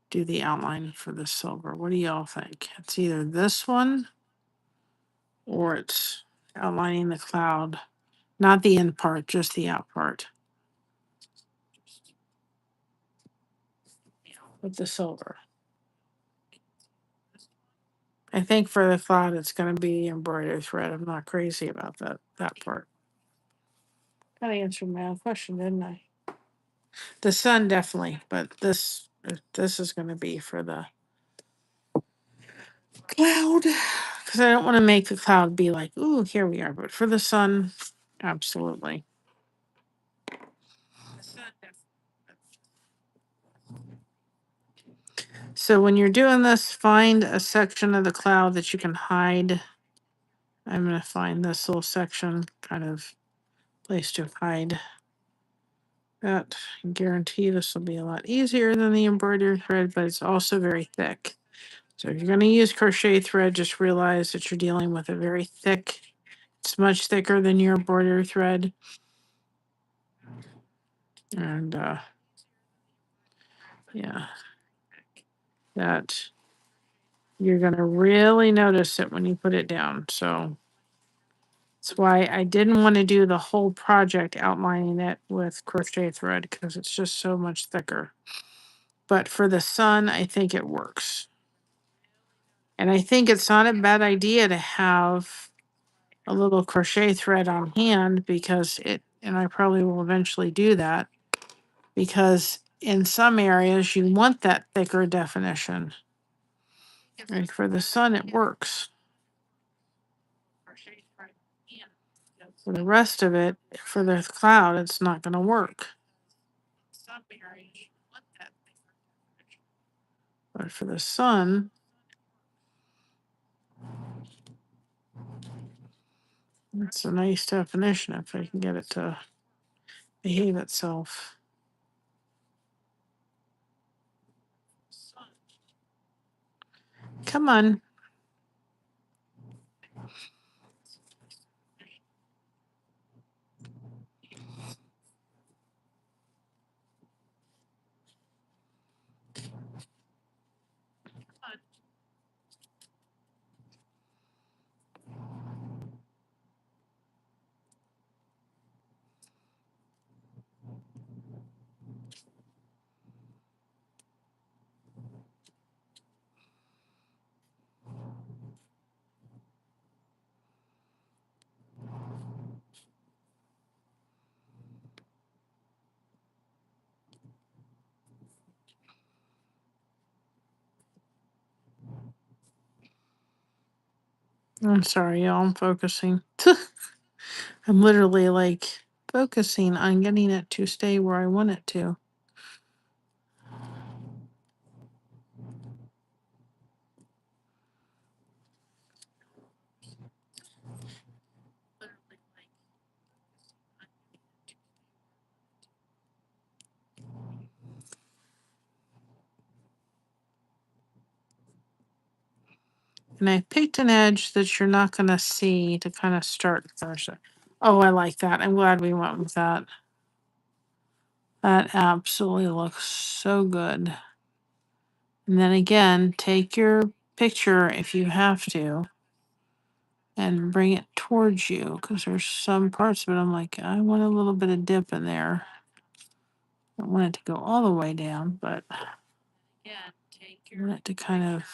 do the outline for the silver. What do y'all think? It's either this one or it's outlining the cloud, not the in part, just the out part with the silver. I think for the cloud, it's going to be embroidered thread. I'm not crazy about that part. Kind of answered my own question, didn't I? The sun definitely, but this is going to be for the cloud because I don't want to make the cloud be like, ooh, here we are. But for the sun, absolutely. So when you're doing this, find a section of the cloud that you can hide. I'm going to find this little section, kind of place to hide that. I guarantee this will be a lot easier than the embroidery thread, but it's also very thick. So if you're going to use crochet thread, just realize that you're dealing with a very thick, it's much thicker than your embroidery thread. And yeah, that you're going to really notice it when you put it down. So that's why I didn't want to do the whole project outlining it with crochet thread because it's just so much thicker. But for the sun, I think it works. And I think it's not a bad idea to have a little crochet thread on hand because and I probably will eventually do that because in some areas you want that thicker definition. And for the sun, it works. For the rest of it, for the cloud, it's not going to work. But for the sun, it's a nice definition if I can get it to behave itself. Come on. I'm sorry, y'all. I'm focusing. I'm literally like focusing on getting it to stay where I want it to. And I picked an edge that you're not going to see to kind of start first. Oh, I like that. I'm glad we went with that. That absolutely looks so good. And then again, take your picture if you have to and bring it towards you because there's some parts of it I'm like, I want a little bit of dip in there. I don't want it to go all the way down, but I want it to kind of.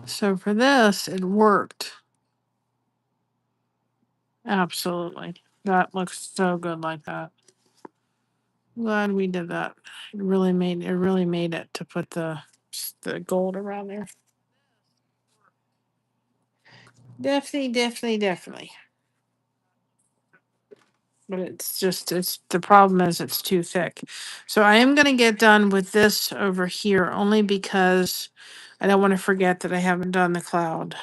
So for this, it worked. Absolutely. That looks so good like that. Glad we did that. It really made it to put the gold around there. Definitely. But it's the problem is it's too thick. So I am gonna get done with this over here only because I don't want to forget that I haven't done the cloud.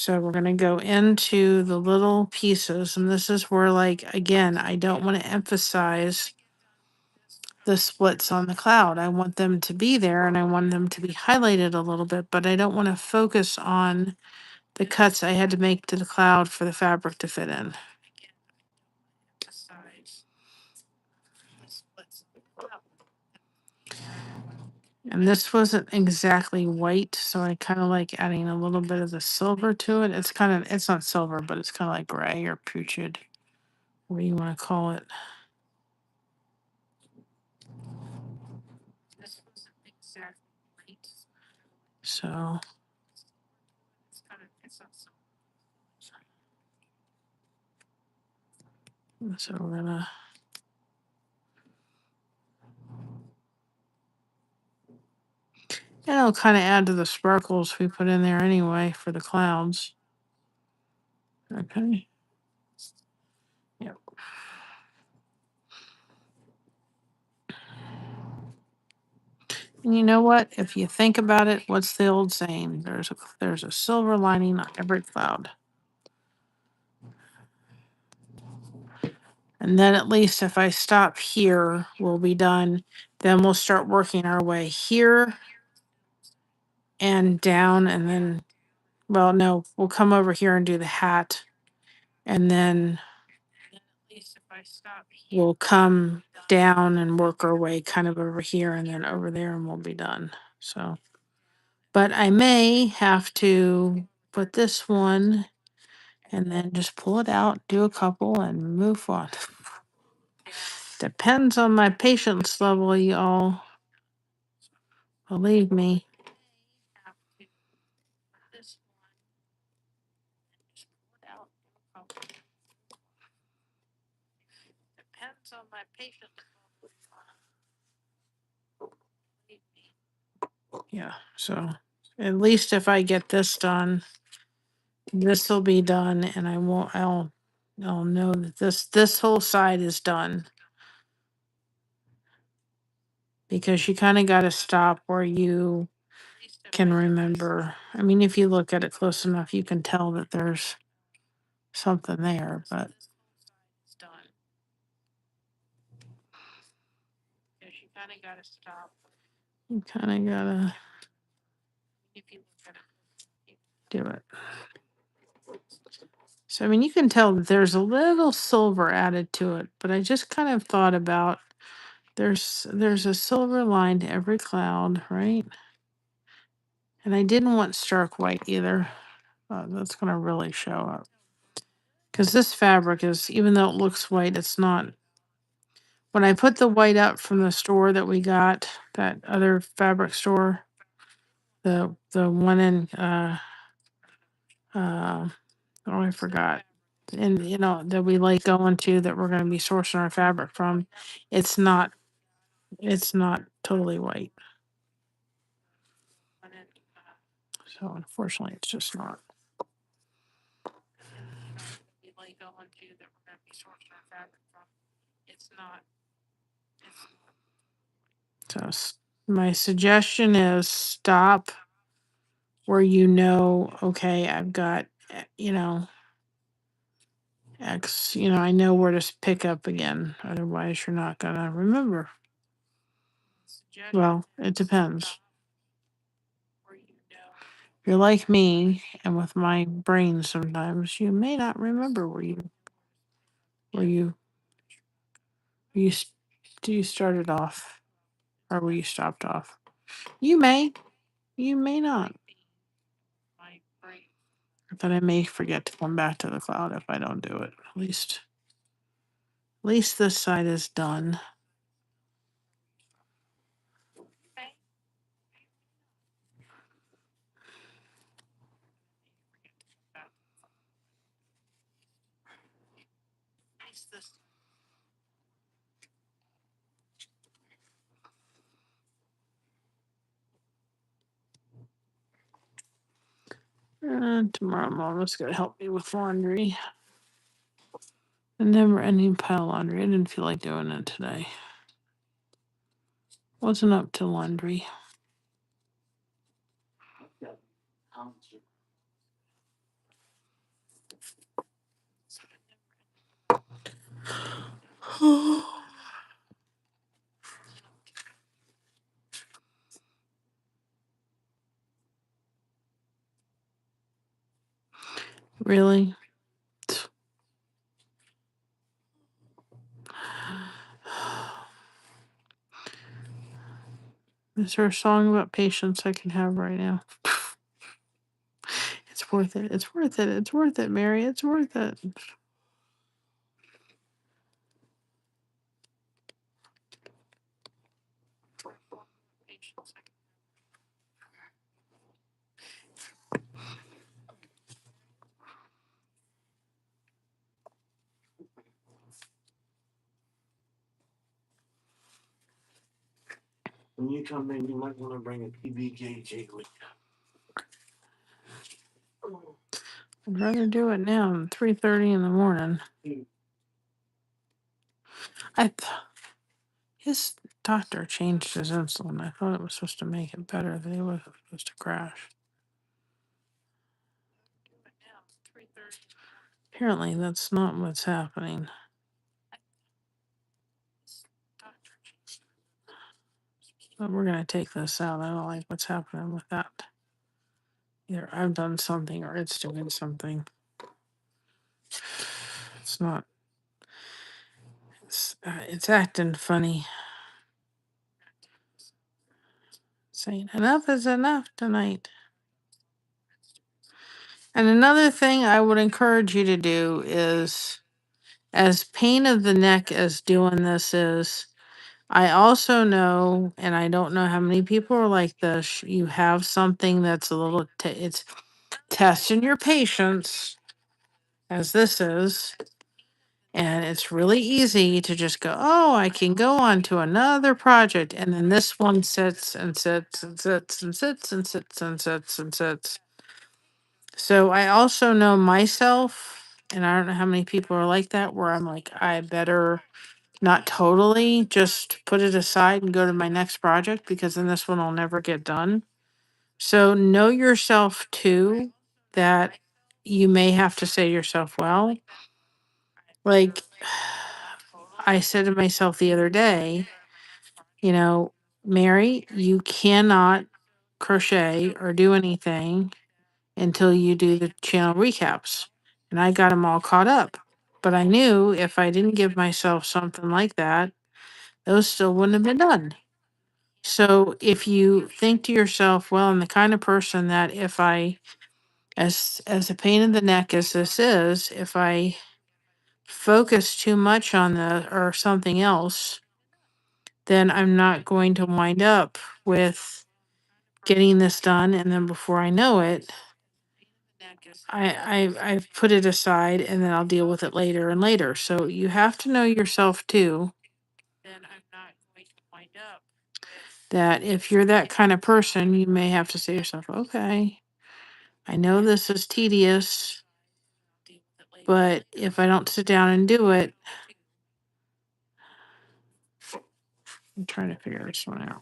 So we're going to go into the little pieces, and this is where, like, again, I don't want to emphasize the splits on the cloud. I want them to be there and I want them to be highlighted a little bit, but I don't want to focus on the cuts I had to make to the cloud for the fabric to fit in. And this wasn't exactly white, so I kind of like adding a little bit of the silver to it. It's not silver, but it's kind of like gray or putrid, what do you want to call it? So, we're gonna, and it'll kind of add to the sparkles we put in there anyway for the clouds. Okay. Yep. And you know what? If you think about it, what's the old saying? There's a silver lining on every cloud. And then at least if I stop here, we'll be done. Then we'll start working our way here and down, and then, well, no, we'll come over here and do the hat, and then we'll come down and work our way kind of over here and then over there, and we'll be done. So, but I may have to put this one and then just pull it out, do a couple, and move on. Depends on my patience level, y'all. Believe me. Depends on my patience. Yeah, so at least if I get this done, this will be done, and I'll know that this whole side is done. Because you kind of got to stop where you can remember. I mean, if you look at it close enough, you can tell that there's something there, but you kind of got to stop. You kind of got to do it. So, I mean, you can tell that there's a little silver added to it, but I just kind of thought about there's a silver line to every cloud, right? And I didn't want stark white either. That's going to really show up. Because this fabric is, even though it looks white, it's not. When I put the white up from the store that we got, that other fabric store, the one in uh oh, I forgot. And that we like going to, that we're going to be sourcing our fabric from, it's not totally white. So unfortunately, it's just not. So my suggestion is stop where okay, I've got X, I know where to pick up again. Otherwise, you're not going to remember. Well, it depends. If you're like me and with my brain sometimes, you may not remember where you started off or where you stopped off. You may not. But I may forget to come back to the cloud if I don't do it. At least this side is done. And tomorrow Mama's gonna help me with laundry. A never ending pile of laundry. I didn't feel like doing it today. Wasn't up to laundry. Really? Is there a song about patience I can have right now? It's worth it. It's worth it. It's worth it, Mary. It's worth it. When you come in, you might want to bring a PBJ with I'd rather do it now than 3:30 in the morning. you. His doctor changed his insulin. I thought it was supposed to make it better. That he wasn't supposed to crash. Apparently, that's not what's happening. But we're gonna take this out. I don't like what's happening with that. Either I've done something or it's doing something. It's not. It's acting funny. Saying enough is enough tonight. And another thing I would encourage you to do is, as pain of the neck as doing this is, I also know, and I don't know how many people are like this, you have something that's a little, it's testing your patience, as this is. And it's really easy to just go, oh, I can go on to another project. And then this one sits and sits and sits and sits and sits and sits and sits. So I also know myself, and I don't know how many people are like that, where I'm like, I better not totally just put it aside and go to my next project because then this one will never get done. So know yourself too, that you may have to say to yourself, well, like I said to myself the other day, you know, Mary, you cannot crochet or do anything until you do the channel recaps. And I got them all caught up. But I knew if I didn't give myself something like that, those still wouldn't have been done. So if you think to yourself, well, I'm the kind of person that if I, as a pain in the neck as this is, if I focus too much on the or something else, then I'm not going to wind up with getting this done. And then before I know it, I've put it aside and then I'll deal with it later and later. So you have to know yourself too. That if you're that kind of person, you may have to say to yourself, okay, I know this is tedious, but if I don't sit down and do it, I'm trying to figure this one out.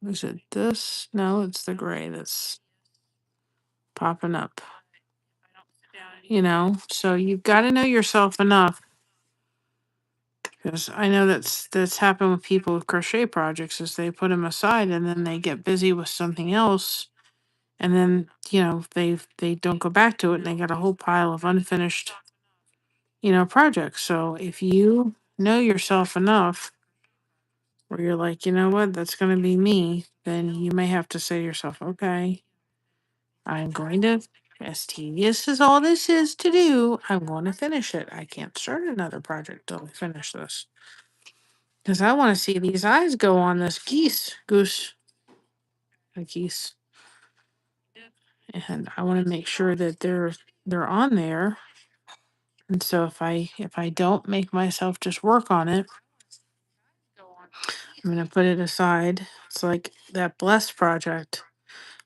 Is it this? No, it's the gray that's popping up. You know, so you've got to know yourself enough, because I know that's happened with people with crochet projects is they put them aside and then they get busy with something else, and then they don't go back to it and they got a whole pile of unfinished projects. So if you know yourself enough where you're like, you know what, that's going to be me, then you may have to say to yourself, okay, I'm going to, as tedious as all this is to do, I'm going to finish it. I can't start another project till I finish this. Because I want to see these eyes go on this goose, a geese. And I want to make sure that they're on there. And so if I don't make myself just work on it, I'm gonna put it aside. It's like that blessed project.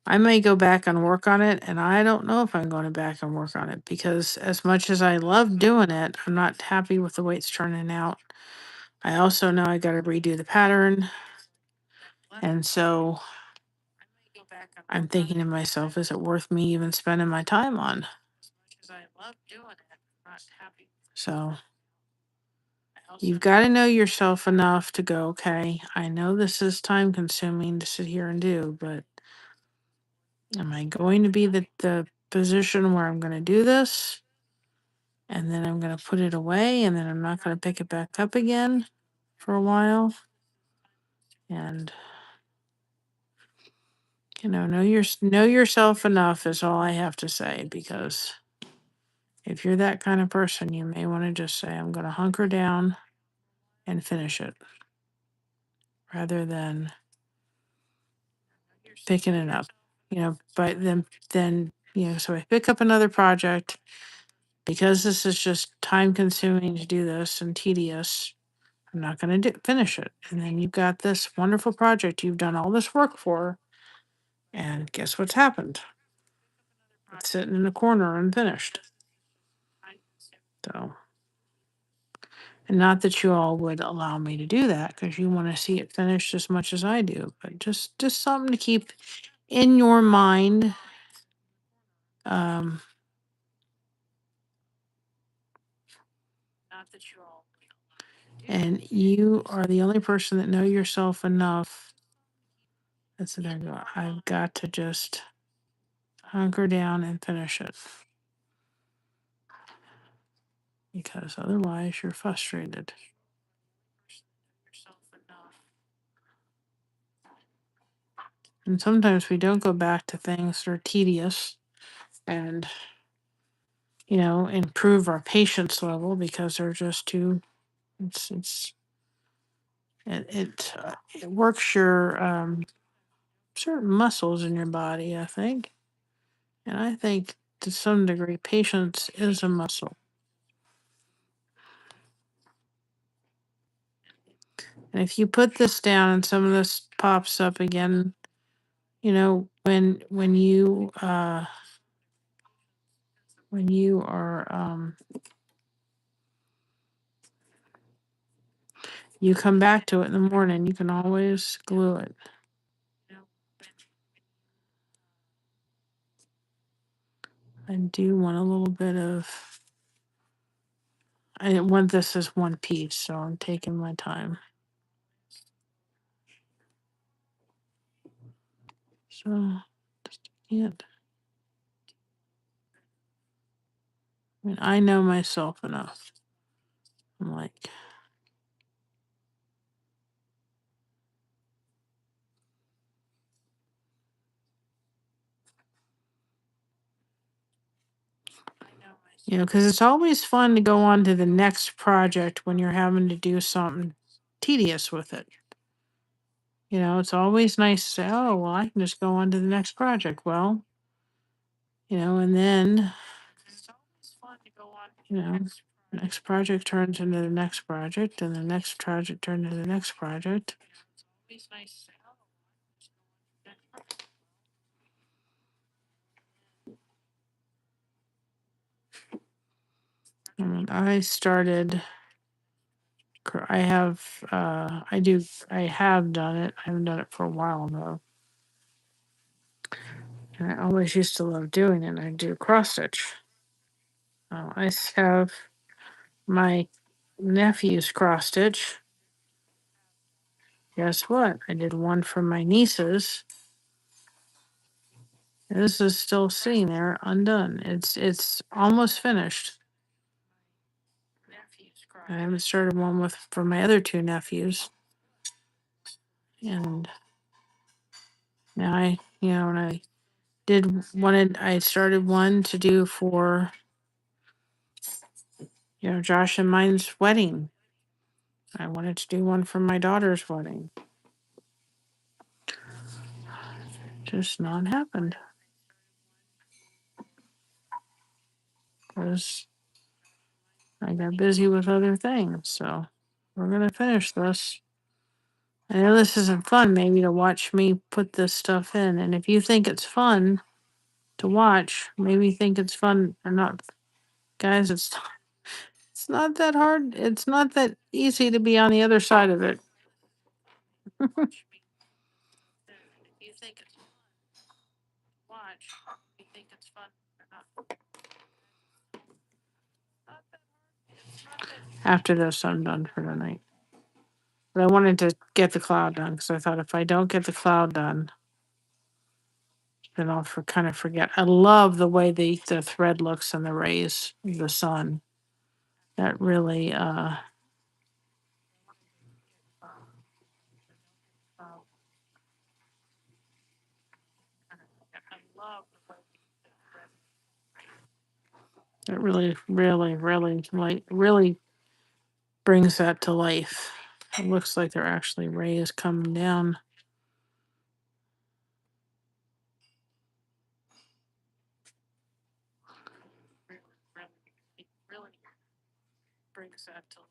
I may go back and work on it, and I don't know if I'm going back and work on it because as much as I love doing it, I'm not happy with the way it's turning out. I also know I got to redo the pattern, and so I'm thinking to myself, is it worth me even spending my time on? So you've got to know yourself enough to go, okay, I know this is time consuming to sit here and do, but am I going to be the position where I'm going to do this and then I'm going to put it away and then I'm not going to pick it back up again for a while? And know yourself enough is all I have to say, because if you're that kind of person, you may want to just say, I'm going to hunker down and finish it rather than picking it up. But then, so I pick up another project because this is just time consuming to do this and tedious. I'm not going to finish it. And then you've got this wonderful project you've done all this work for. And guess what's happened? It's sitting in a corner unfinished. So, and not that you all would allow me to do that because you want to see it finished as much as I do, but just something to keep in your mind. Um, and you are the only person that know yourself enough. That's what I go. I've got to just hunker down and finish it because otherwise you're frustrated. And sometimes we don't go back to things that are tedious and, improve our patience level because they're just too, it works your certain muscles in your body, I think. And I think to some degree, patience is a muscle. And if you put this down and some of this pops up again, when you are you come back to it in the morning, you can always glue it. I do want a little bit of, I didn't want this as one piece, so I'm taking my time. So just can't. I mean, I know myself enough. I'm like, because it's always fun to go on to the next project when you're having to do something tedious with it. It's always nice to say, oh, well, I can just go on to the next project. Well, and then, next project turns into the next project, and the next project turns into the next project. I started, I have done it. I haven't done it for a while though. And I always used to love doing it. I do cross stitch. I have my nephew's cross stitch. Guess what? I did one for my nieces. This is still sitting there undone. It's almost finished. I haven't started one for my other two nephews. And now and I started one to do for, Josh and mine's wedding. I wanted to do one for my daughter's wedding. Just not happened. Because I got busy with other things. So we're going to finish this. I know this isn't fun, maybe, to watch me put this stuff in. And if you think it's fun to watch, maybe think it's fun or not. Guys, it's not that hard. It's not that easy to be on the other side of it. after this, I'm done for the night. But I wanted to get the cloud done because I thought if I don't get the cloud done, then I'll kind of forget. I love the way the thread looks in the rays of the sun. That really it really brings that to life. It looks like they're actually rays coming down. Brings that to life.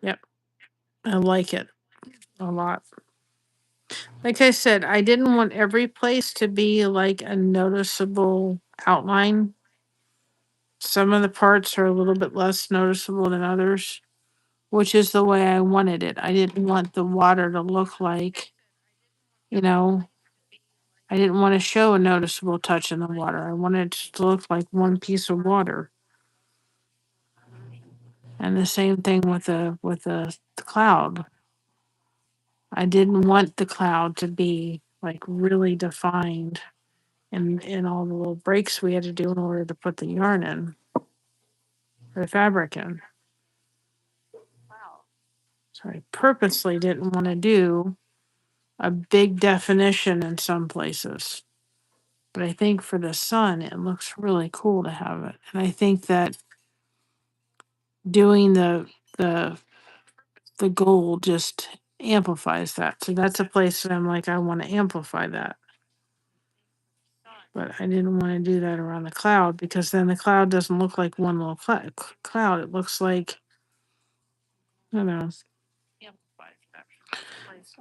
Yep, I like it a lot. Like I said, I didn't want every place to be like a noticeable outline. Some of the parts are a little bit less noticeable than others, which is the way I wanted it. I didn't want the water to look like, you know, I didn't want to show a noticeable touch in the water. I wanted it to look like one piece of water. And the same thing with the cloud. I didn't want the cloud to be like really defined in all the little breaks we had to do in order to put the yarn in or the fabric in. So I purposely didn't want to do a big definition in some places. But I think for the sun, it looks really cool to have it. And I think that doing the the gold just amplifies that. So that's a place that I'm like, I want to amplify that. But I didn't want to do that around the cloud because then the cloud doesn't look like one little cloud. It looks like, you know,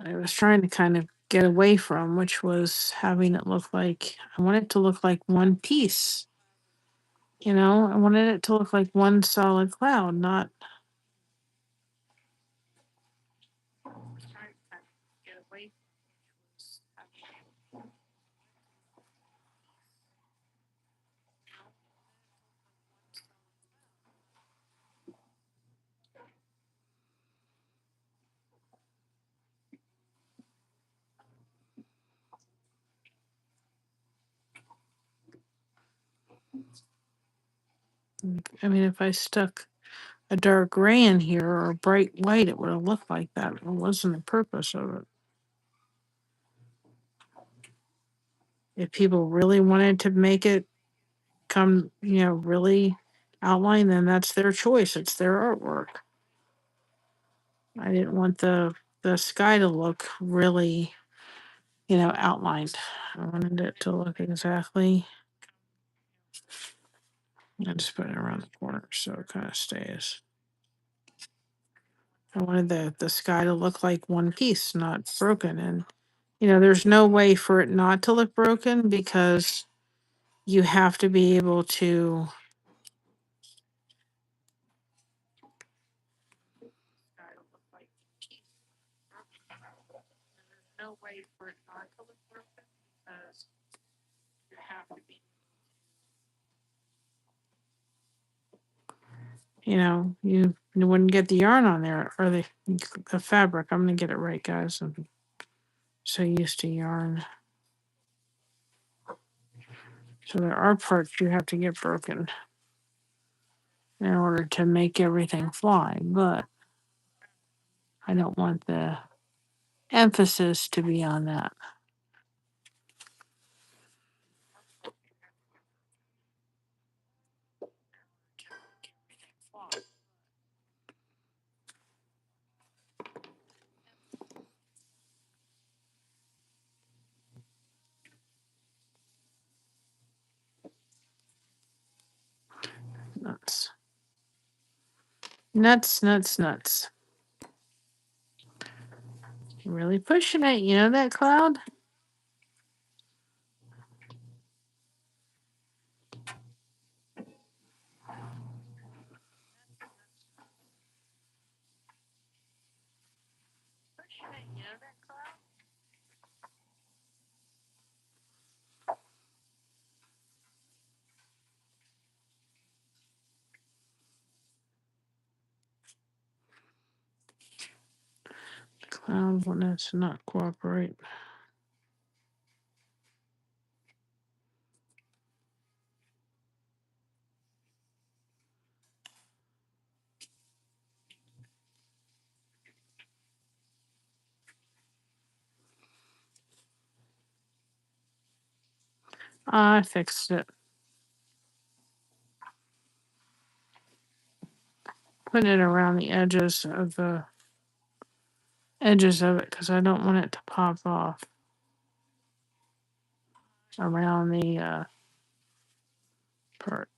I was trying to kind of get away from, which was having it look like, I want it to look like one piece. I wanted it to look like one solid cloud, not. I mean, if I stuck a dark gray in here or a bright white, it would have looked like that. It wasn't the purpose of it. If people really wanted to make it come, really outline, then that's their choice. It's their artwork. I didn't want the sky to look really, outlined. I wanted it to look exactly. I just put it around the corner so it kind of stays. I wanted the sky to look like one piece, not broken. And there's no way for it not to look broken because you have to be able to. No way for it not to look broken because you have to be. You wouldn't get the yarn on there or the fabric. I'm gonna get it right, guys. I'm so used to yarn. So there are parts you have to get broken in order to make everything fly, but I don't want the emphasis to be on that. Nuts. Nuts, nuts, nuts. Really pushing it, you know that, Cloud? Cloud wants to not cooperate. I fixed it. Putting it around the edges of it because I don't want it to pop off around the part.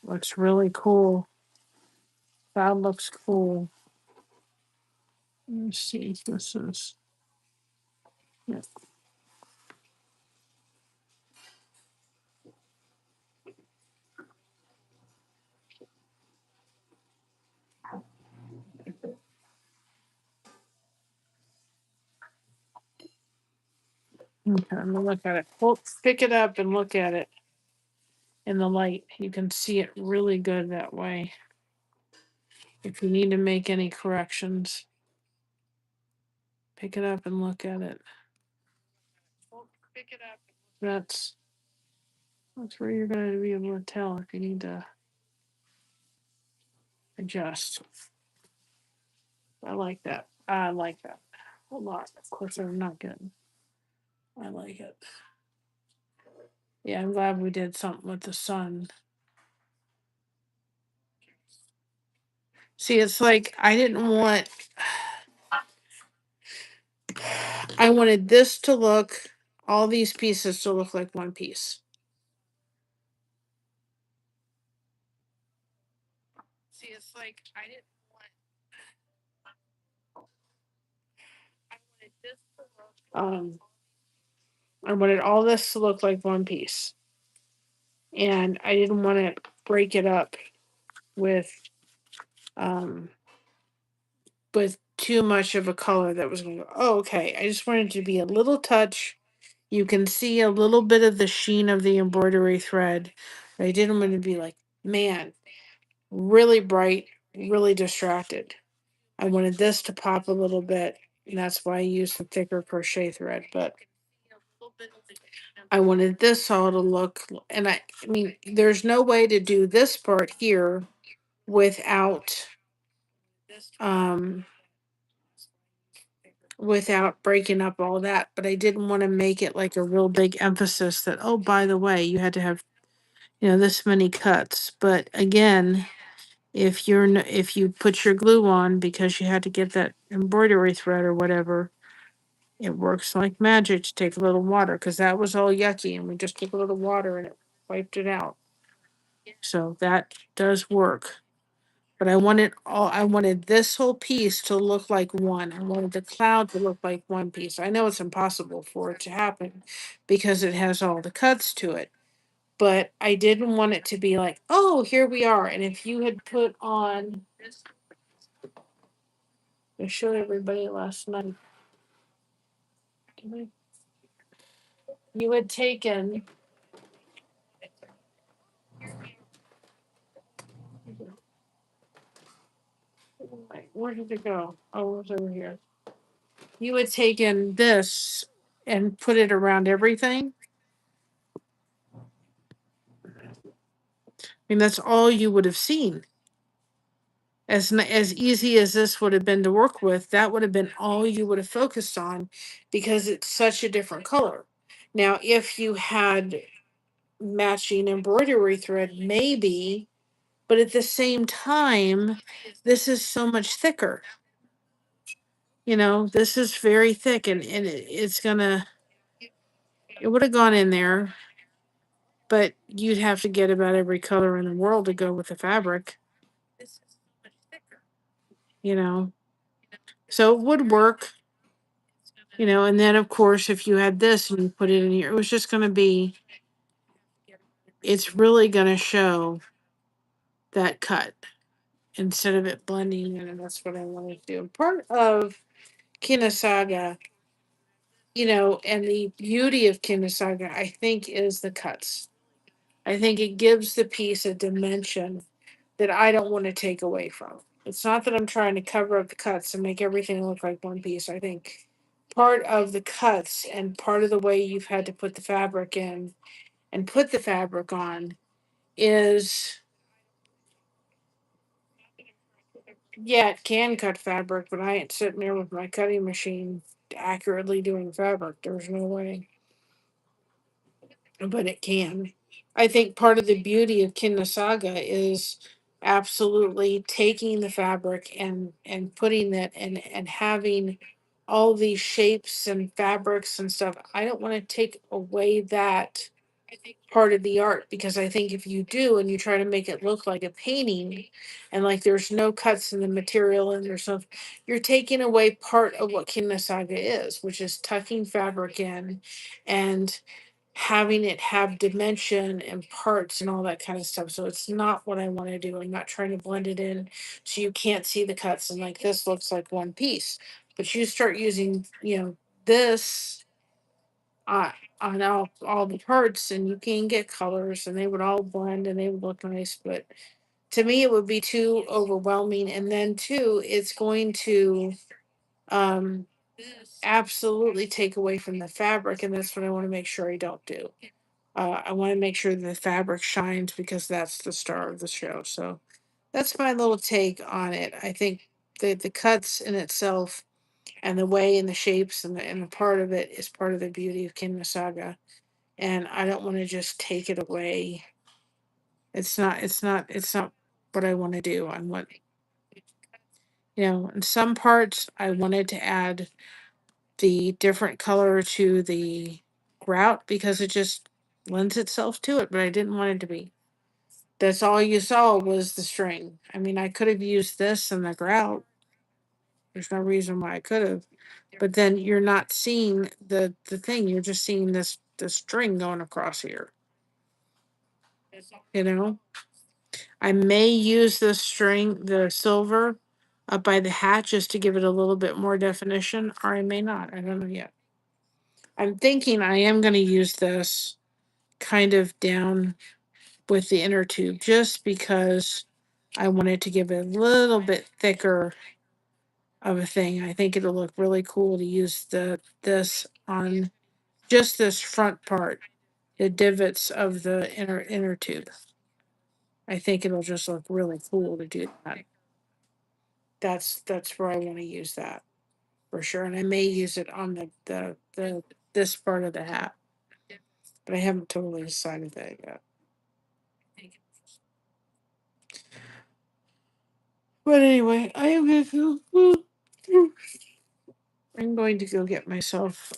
Looks really cool. That looks cool. Let me see if this is. Yeah. Okay, let me look at it. Pick it up and look at it in the light. You can see it really good that way. If you need to make any corrections, pick it up and look at it. That's where you're going to be able to tell if you need to adjust. I like that. I like that a lot. Of course, I'm not good. I like it. Yeah, I'm glad we did something with the sun. See, it's like I didn't want. I wanted this to look, all these pieces to look like one piece. See, it's like I didn't want. I wanted this to look. I wanted all this to look like one piece, and I didn't want to break it up with um with too much of a color that was going to go. Oh, okay. I just wanted it to be a little touch. You can see a little bit of the sheen of the embroidery thread. But I didn't want to be like, man, really bright, really distracted. I wanted this to pop a little bit, and that's why I used the thicker crochet thread. But I wanted this all to look, and I mean, there's no way to do this part here without um without breaking up all that. But I didn't want to make it like a real big emphasis that, oh, by the way, you had to have, this many cuts. But again, if you put your glue on because you had to get that embroidery thread or whatever, it works like magic to take a little water because that was all yucky and we just took a little water and it wiped it out. So that does work. But I wanted this whole piece to look like one. I wanted the cloud to look like one piece. I know it's impossible for it to happen because it has all the cuts to it. But I didn't want it to be like, oh, here we are. And if you had put on, I showed everybody last night. You had taken. Where did it go? Oh, it was over here. You had taken this and put it around everything. I mean, that's all you would have seen. As easy as this would have been to work with, that would have been all you would have focused on because it's such a different color. Now, if you had matching embroidery thread, maybe, but at the same time, this is so much thicker. this is very thick, and it would have gone in there, but you'd have to get about every color in the world to go with the fabric, you know. So it would work, and then of course if you had this and you put it in here, it was just going to be, it's really going to show that cut instead of it blending in, and that's what I wanted to do. Part of Kinasaga, and the beauty of Kinasaga, I think, is the cuts. I think it gives the piece a dimension that I don't want to take away from. It's not that I'm trying to cover up the cuts and make everything look like one piece. I think part of the cuts and part of the way you've had to put the fabric in and put the fabric on is, yeah, it can cut fabric, but I ain't sitting there with my cutting machine accurately doing fabric. There's no way. But it can. I think part of the beauty of Kinna Saga is absolutely taking the fabric and putting that and having all these shapes and fabrics and stuff. I don't want to take away that part of the art, because I think if you do and you try to make it look like a painting and like there's no cuts in the material and there's no, you're taking away part of what Kinna Saga is, which is tucking fabric in and having it have dimension and parts and all that kind of stuff. So it's not what I want to do. I'm not trying to blend it in so you can't see the cuts and like this looks like one piece. But you start using, this uh, on all the parts, and you can get colors and they would all blend and they would look nice. But to me, it would be too overwhelming. And then, too, it's going to um, absolutely take away from the fabric. And that's what I want to make sure I don't do. I want to make sure the fabric shines because that's the star of the show. So that's my little take on it. I think the cuts in itself and the way and the shapes and the part of it is part of the beauty of Kinma Saga. And I don't want to just take it away. It's not what I want to do. On what, in some parts I wanted to add the different color to the grout because it just lends itself to it, but I didn't want it to be. That's all you saw was the string. I mean, I could have used this in the grout. There's no reason why I could have. But then you're not seeing the thing. You're just seeing the string going across here. You know, I may use the string, the silver, up by the hat just to give it a little bit more definition, or I may not. I don't know yet. I'm thinking I am going to use this kind of down with the inner tube just because I wanted to give it a little bit thicker of a thing. I think it'll look really cool to use this on just this front part, the divots of the inner tube. I think it'll just look really cool to do that. That's where I want to use that for sure, and I may use it on the this part of the hat, but I haven't totally decided that yet. But anyway, I'm going to go get myself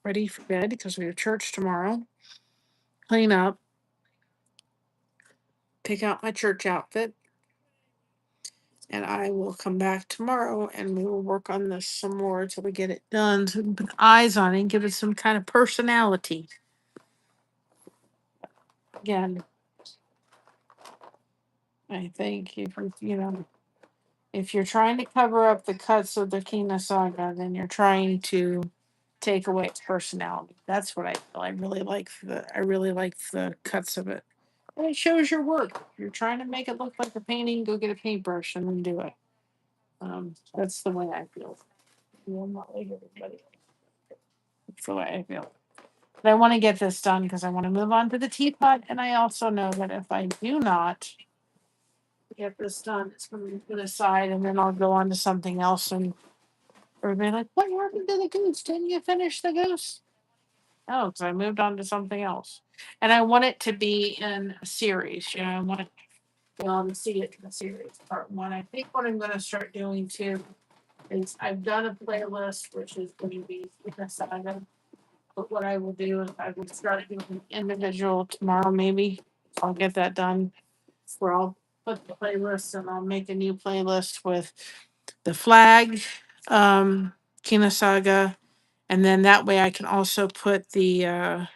ready for bed because we have church tomorrow. Clean up, pick out my church outfit, and I will come back tomorrow and we will work on this some more until we get it done so we can put eyes on it and give it some kind of personality. Again, I think if you're trying to cover up the cuts of the Kina saga, then you're trying to take away its personality. That's what I feel. I really like the cuts of it. And it shows your work. If you're trying to make it look like a painting, go get a paintbrush and then do it. That's the way I feel. I'm not like everybody. That's the way I feel. But I want to get this done because I want to move on to the teapot. And I also know that if I do not get this done, it's going to be put aside and then I'll go on to something else. And everybody like, what happened to the goose? Didn't you finish the goose? Oh, because I moved on to something else. And I want it to be in a series. I want to see it in a series, part one. I think what I'm going to start doing too is I've done a playlist, which is going to be a saga. But what I will do is I will start doing individual tomorrow, maybe. I'll get that done. Where I'll put the playlist and I'll make a new playlist with the flag, Kina Saga, and then that way I can also put the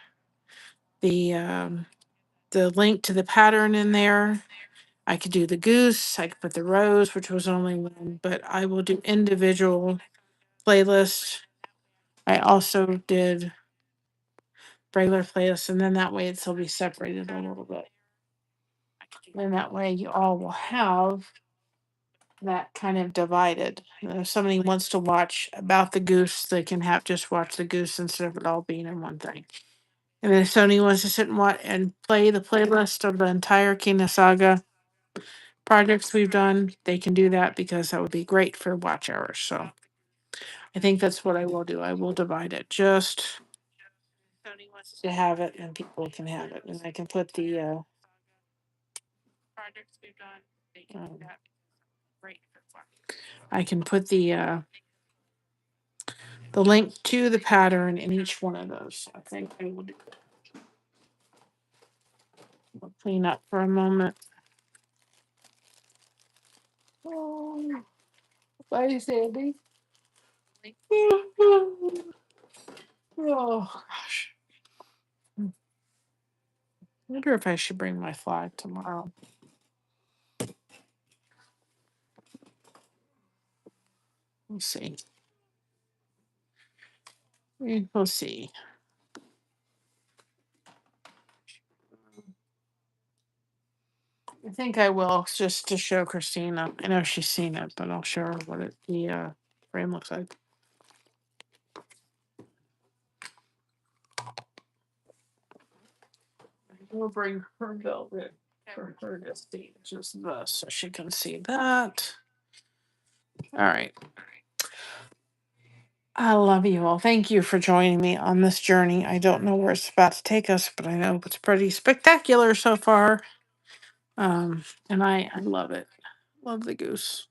the link to the pattern in there. I could do the goose, I could put the rose, which was only one, but I will do individual playlists. I also did regular playlists, and then that way it'll be separated a little bit. And that way you all will have that kind of divided. If somebody wants to watch about the goose, they can have just watch the goose instead of it all being in one thing. And then if somebody wants to sit and watch and play the playlist of the entire Kina Saga projects we've done, they can do that because that would be great for watch hours. So I think that's what I will do. I will divide it just to have it and people can have it. And I can put the um, I can put the link to the pattern in each one of those. I think I will do that. I'll clean up for a moment. Oh, bye, Sandy. Oh gosh. I wonder if I should bring my flag tomorrow. We'll see. We'll see. I think I will just to show Christina. I know she's seen it, but I'll show her what the frame looks like. We'll bring her velvet for her to see just this so she can see that. All right. I love you all. Thank you for joining me on this journey. I don't know where it's about to take us, but I know it's pretty spectacular so far. And I love it. Love the goose.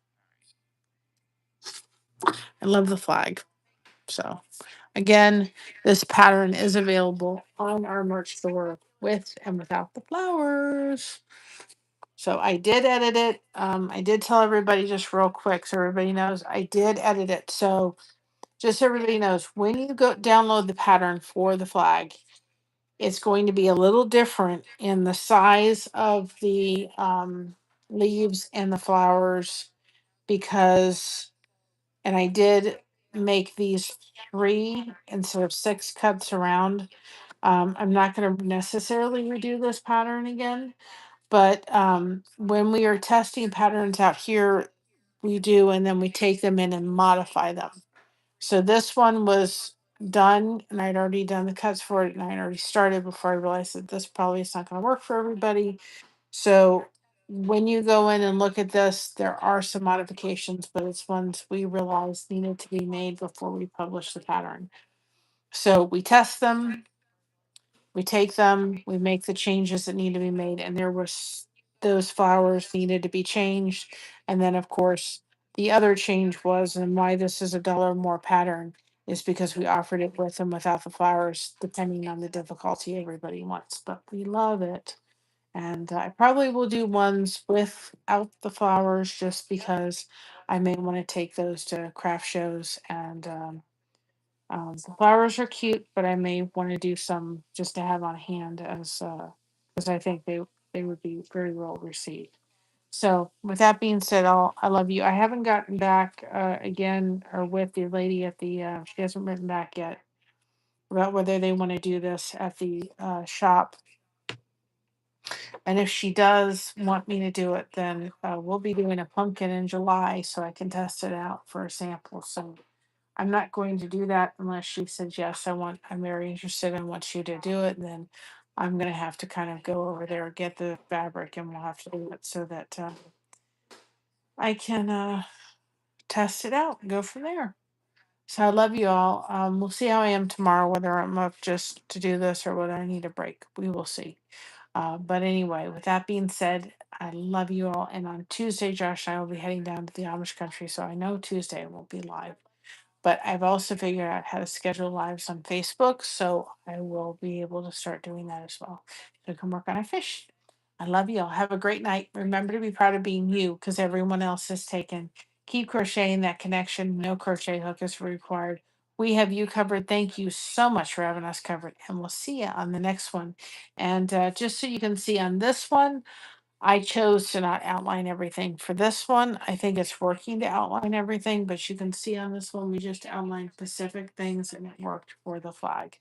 I love the flag. So again, this pattern is available on our merch store with and without the flowers. So I did edit it. I did tell everybody just real quick so everybody knows I did edit it. So just so everybody knows, when you go download the pattern for the flag, it's going to be a little different in the size of the leaves and the flowers because, and I did make these 3 instead of 6 cuts around. I'm not going to necessarily redo this pattern again, but when we are testing patterns out here, we do, and then we take them in and modify them. So this one was done, and I'd already done the cuts for it, and I'd already started before I realized that this probably is not going to work for everybody. So when you go in and look at this, there are some modifications, but it's ones we realized needed to be made before we publish the pattern. So we test them, we take them, we make the changes that need to be made, and there was those flowers needed to be changed. And then of course the other change was, and why this is $1 more pattern is because we offered it with and without the flowers, depending on the difficulty everybody wants. But we love it. And I probably will do ones without the flowers just because I may want to take those to craft shows and the flowers are cute, but I may want to do some just to have on hand as because I think they would be very well received. So with that being said, I love you. I haven't gotten back again or with the lady at the she hasn't written back yet about whether they want to do this at the shop. And if she does want me to do it, then we'll be doing a pumpkin in July so I can test it out for a sample. So I'm not going to do that unless she says, yes, I'm very interested and want you to do it. And then I'm going to have to kind of go over there, get the fabric, and we'll have to do it so that I can test it out and go from there. So I love you all. We'll see how I am tomorrow, whether I'm up just to do this or whether I need a break. We will see. But anyway, with that being said, I love you all. And on Tuesday, Josh and I will be heading down to the Amish country. So I know Tuesday won't be live. But I've also figured out how to schedule lives on Facebook. So I will be able to start doing that as well. So come work on a fish. I love you all. Have a great night. Remember to be proud of being you because everyone else is taken. Keep crocheting that connection. No crochet hook is required. We have you covered. Thank you so much for having us covered. And we'll see you on the next one. And just so you can see on this one, I chose to not outline everything. For this one, I think it's working to outline everything, but you can see on this one, we just outlined specific things and it worked for the flag.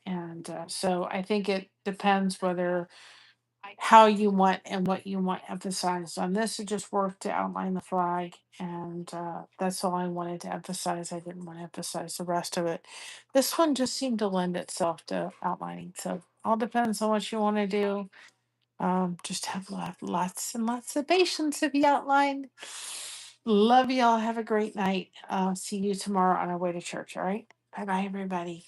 And so I think it depends whether how you want and what you want emphasized. On this, it just worked to outline the flag, and that's all I wanted to emphasize. I didn't want to emphasize the rest of it. This one just seemed to lend itself to outlining. So all depends on what you want to do. Just have lots and lots of patience if you outline. Love y'all. Have a great night. See you tomorrow on our way to church. All right. Bye bye, everybody.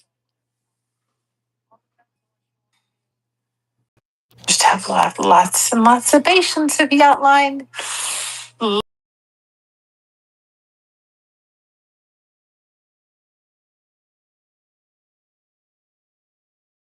Just have lots and lots of patience if you outline.